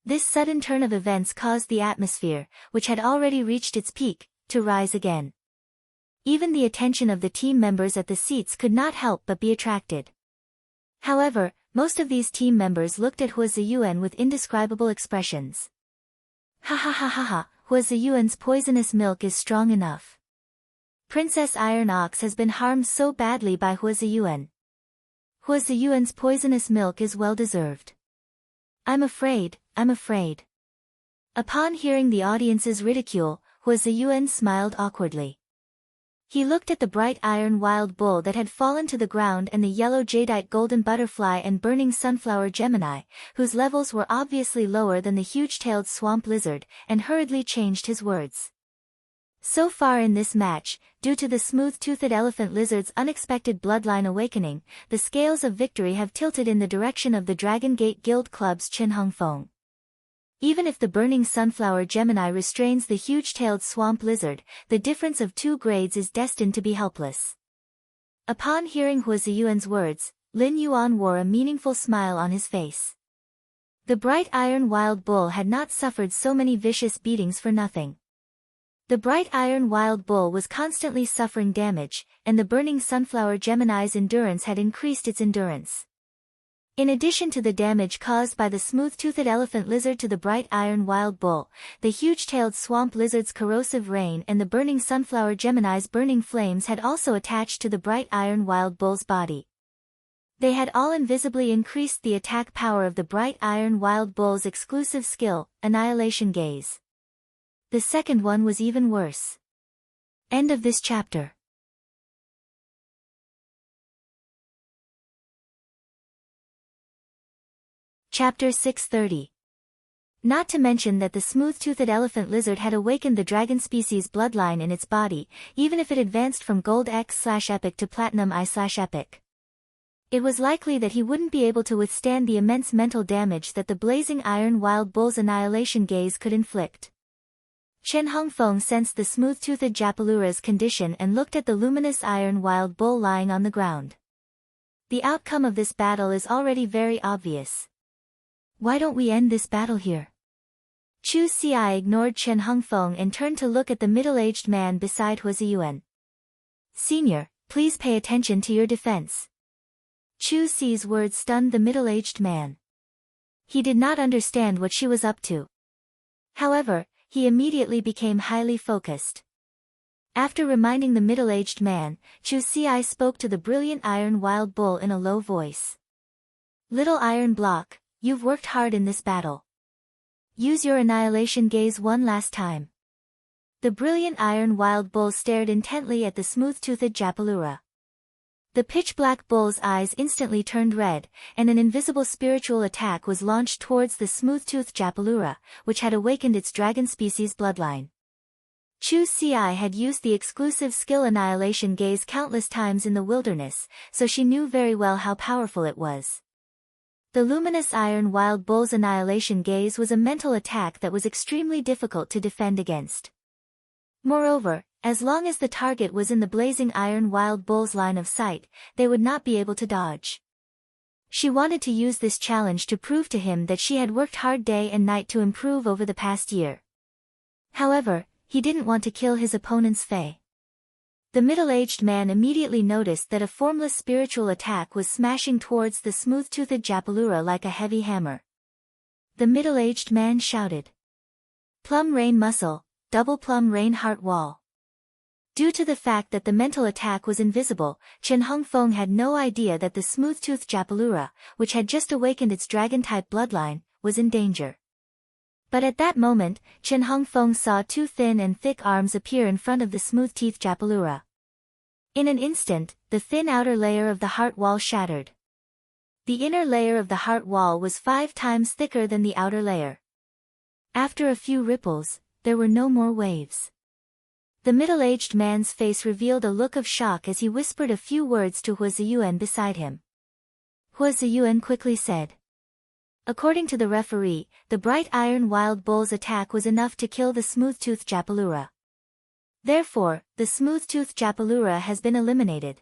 This sudden turn of events caused the atmosphere, which had already reached its peak, to rise again. Even the attention of the team members at the seats could not help but be attracted. However, most of these team members looked at Hua Ziyuan with indescribable expressions. Ha ha ha ha ha, Hua Ziyuan's poisonous milk is strong enough. Princess Iron Ox has been harmed so badly by Hua Ziyuan. Hua Ziyuan's poisonous milk is well deserved. I'm afraid. Upon hearing the audience's ridicule, Hua Ziyuan smiled awkwardly. He looked at the bright iron wild bull that had fallen to the ground and the yellow jadeite golden butterfly and burning sunflower Gemini, whose levels were obviously lower than the huge-tailed swamp lizard, and hurriedly changed his words. So far in this match, due to the smooth-toothed elephant lizard's unexpected bloodline awakening, the scales of victory have tilted in the direction of the Dragon Gate Guild Club's Chin Hung Fong. Even if the burning sunflower Gemini restrains the huge-tailed swamp lizard, the difference of 2 grades is destined to be helpless. Upon hearing Hua Ziyuan's words, Lin Yuan wore a meaningful smile on his face. The bright iron wild bull had not suffered so many vicious beatings for nothing. The bright iron wild bull was constantly suffering damage, and the burning sunflower Gemini's endurance had increased its endurance. In addition to the damage caused by the smooth-toothed elephant lizard to the bright iron wild bull, the huge-tailed swamp lizard's corrosive rain and the burning sunflower Gemini's burning flames had also attached to the bright iron wild bull's body. They had all invisibly increased the attack power of the bright iron wild bull's exclusive skill, Annihilation Gaze. The second one was even worse. End of this chapter. Chapter 630. Not to mention that the smooth-toothed elephant lizard had awakened the dragon species bloodline in its body, even if it advanced from Gold X/Epic to Platinum I/Epic. It was likely that he wouldn't be able to withstand the immense mental damage that the blazing iron wild bull's annihilation gaze could inflict. Chen Hongfeng sensed the smooth-toothed Japalura's condition and looked at the luminous iron wild bull lying on the ground. The outcome of this battle is already very obvious. Why don't we end this battle here? Chu Xi ignored Chen Hongfeng and turned to look at the middle-aged man beside Hua Ziyuan. Senior, please pay attention to your defense. Chu Xi's words stunned the middle-aged man. He did not understand what she was up to. However, he immediately became highly focused. After reminding the middle-aged man, Chu Xi spoke to the brilliant iron wild bull in a low voice. Little iron block, you've worked hard in this battle. Use your annihilation gaze one last time. The brilliant iron wild bull stared intently at the smooth-toothed Japalura. The pitch-black bull's eyes instantly turned red, and an invisible spiritual attack was launched towards the smooth-toothed Japalura, which had awakened its dragon species bloodline. Chu Xi had used the exclusive skill Annihilation Gaze countless times in the wilderness, so she knew very well how powerful it was. The luminous iron wild bull's Annihilation Gaze was a mental attack that was extremely difficult to defend against. Moreover, as long as the target was in the blazing iron wild bull's line of sight, they would not be able to dodge. She wanted to use this challenge to prove to him that she had worked hard day and night to improve over the past year. However, he didn't want to kill his opponent's Fae. The middle-aged man immediately noticed that a formless spiritual attack was smashing towards the smooth-toothed Japalura like a heavy hammer. The middle-aged man shouted. Plum Rain Muscle, Double Plum Rain Heart Wall. Due to the fact that the mental attack was invisible, Chen Hongfeng had no idea that the smooth-toothed Japalura, which had just awakened its dragon-type bloodline, was in danger. But at that moment, Chen Hongfeng saw 2 thin and thick arms appear in front of the smooth-teethed Japalura. In an instant, the thin outer layer of the heart wall shattered. The inner layer of the heart wall was 5 times thicker than the outer layer. After a few ripples, there were no more waves. The middle-aged man's face revealed a look of shock as he whispered a few words to Hua Ziyuan beside him. Hua Ziyuan quickly said. According to the referee, the bright iron wild bull's attack was enough to kill the smooth-toothed Japalura. Therefore, the smooth-toothed Japalura has been eliminated.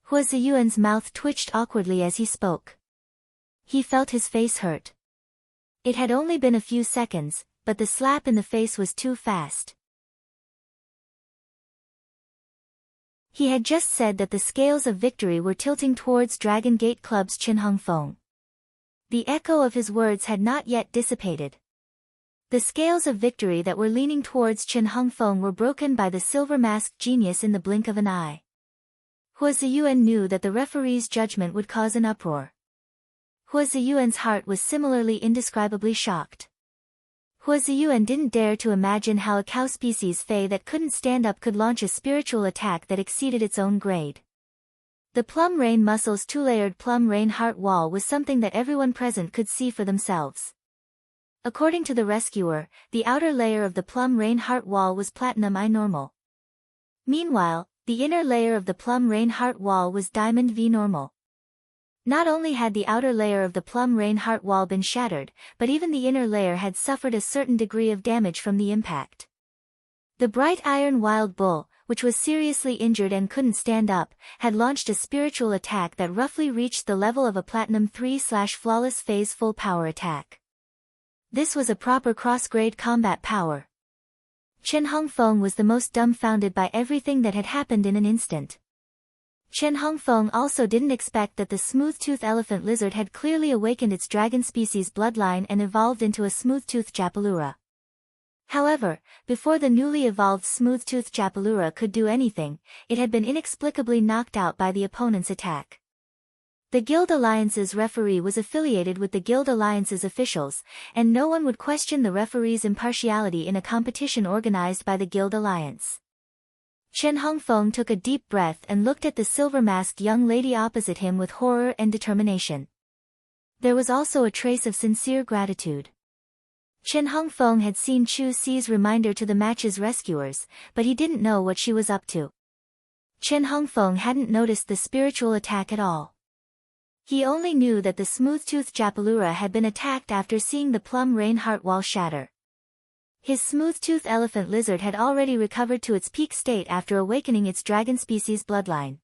Hua Ziyuan's mouth twitched awkwardly as he spoke. He felt his face hurt. It had only been a few seconds, but the slap in the face was too fast. He had just said that the scales of victory were tilting towards Dragon Gate Club's Chin Hongfeng. The echo of his words had not yet dissipated. The scales of victory that were leaning towards Chen Hongfeng were broken by the silver-masked genius in the blink of an eye. Hua Ziyuan knew that the referee's judgment would cause an uproar. Hua Ziyuan's heart was similarly indescribably shocked. Huaziyuan didn't dare to imagine how a cow species Fey that couldn't stand up could launch a spiritual attack that exceeded its own grade. The Plum Rain Muscle's two-layered Plum Rain Heart Wall was something that everyone present could see for themselves. According to the rescuer, the outer layer of the Plum Rain Heart Wall was Platinum I normal. Meanwhile, the inner layer of the Plum Rain Heart Wall was Diamond V normal. Not only had the outer layer of the Plum Rain Heart Wall been shattered, but even the inner layer had suffered a certain degree of damage from the impact. The Bright Iron Wild Bull, which was seriously injured and couldn't stand up, had launched a spiritual attack that roughly reached the level of a Platinum 3/Flawless Phase full power attack. This was a proper cross-grade combat power. Chen Hongfeng was the most dumbfounded by everything that had happened in an instant. Chen Hongfeng also didn't expect that the smooth-tooth elephant lizard had clearly awakened its dragon species bloodline and evolved into a smooth-tooth Japalura. However, before the newly evolved smooth-tooth Japalura could do anything, it had been inexplicably knocked out by the opponent's attack. The Guild Alliance's referee was affiliated with the Guild Alliance's officials, and no one would question the referee's impartiality in a competition organized by the Guild Alliance. Chen Hongfeng took a deep breath and looked at the silver-masked young lady opposite him with horror and determination. There was also a trace of sincere gratitude. Chen Hongfeng had seen Chu Si's reminder to the match's rescuers, but he didn't know what she was up to. Chen Hongfeng hadn't noticed the spiritual attack at all. He only knew that the smooth-toothed Japalura had been attacked after seeing the Plum Rain Heart Wall shatter. His smooth-tooth elephant lizard had already recovered to its peak state after awakening its dragon species bloodline.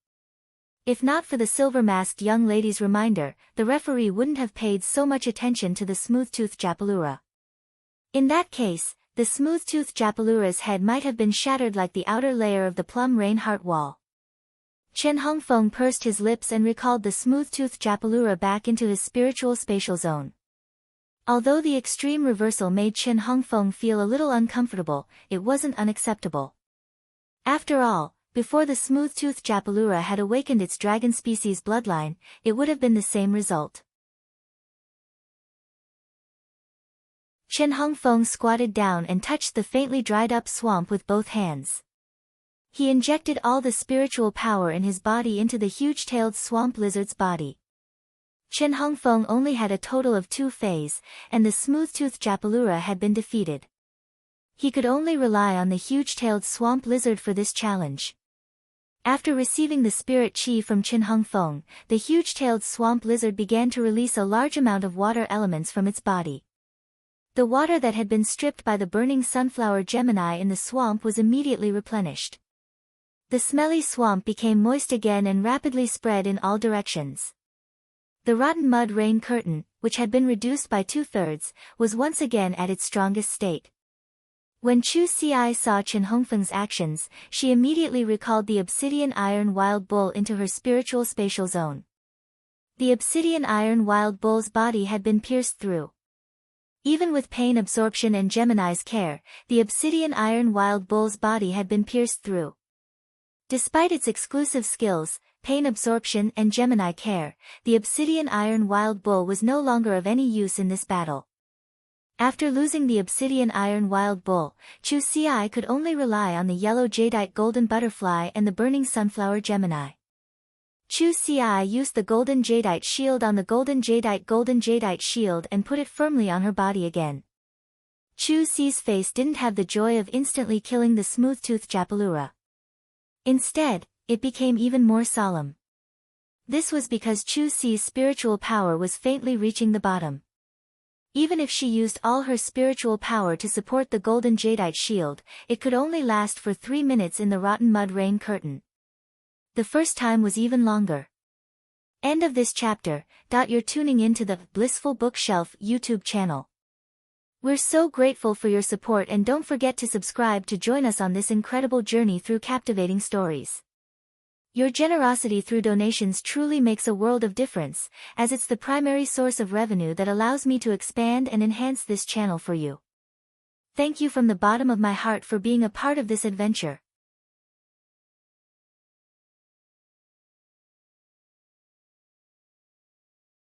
If not for the silver-masked young lady's reminder, the referee wouldn't have paid so much attention to the smooth-toothed Japalura. In that case, the smooth-toothed Japalura's head might have been shattered like the outer layer of the Plum Rain Heart Wall. Chen Hongfeng pursed his lips and recalled the smooth-toothed Japalura back into his spiritual spatial zone. Although the extreme reversal made Chen Hongfeng feel a little uncomfortable, it wasn't unacceptable. After all, before the smooth-toothed Japalura had awakened its dragon species bloodline, it would have been the same result. Chen Hongfeng squatted down and touched the faintly dried-up swamp with both hands. He injected all the spiritual power in his body into the huge-tailed swamp lizard's body. Chen Hongfeng only had a total of 2 Feis, and the smooth-toothed Japalura had been defeated. He could only rely on the huge-tailed swamp lizard for this challenge. After receiving the spirit chi from Chen Hongfeng, the huge-tailed swamp lizard began to release a large amount of water elements from its body. The water that had been stripped by the burning sunflower Gemini in the swamp was immediately replenished. The smelly swamp became moist again and rapidly spread in all directions. The rotten mud rain curtain, which had been reduced by 2/3, was once again at its strongest state. When Chu Si saw Chen Hongfeng's actions, she immediately recalled the Obsidian Iron Wild Bull into her spiritual spatial zone. The Obsidian Iron Wild Bull's body had been pierced through. Even with pain absorption and Gemini's care, the Obsidian Iron Wild Bull's body had been pierced through. Despite its exclusive skills, pain absorption and Gemini care, the Obsidian Iron Wild Bull was no longer of any use in this battle. After losing the Obsidian Iron Wild Bull, Chu Si could only rely on the yellow jadeite golden butterfly and the burning sunflower Gemini. Chu Si used the golden jadeite shield on the golden jadeite shield and put it firmly on her body again. Chu Si's face didn't have the joy of instantly killing the smooth-toothed Japalura. Instead, it became even more solemn. This was because Chu Si's spiritual power was faintly reaching the bottom. Even if she used all her spiritual power to support the golden jadeite shield, it could only last for 3 minutes in the rotten mud rain curtain. The first time was even longer. End of this chapter. You're tuning into the Blissful Bookshelf YouTube channel. We're so grateful for your support, and don't forget to subscribe to join us on this incredible journey through captivating stories. Your generosity through donations truly makes a world of difference, as it's the primary source of revenue that allows me to expand and enhance this channel for you. Thank you from the bottom of my heart for being a part of this adventure.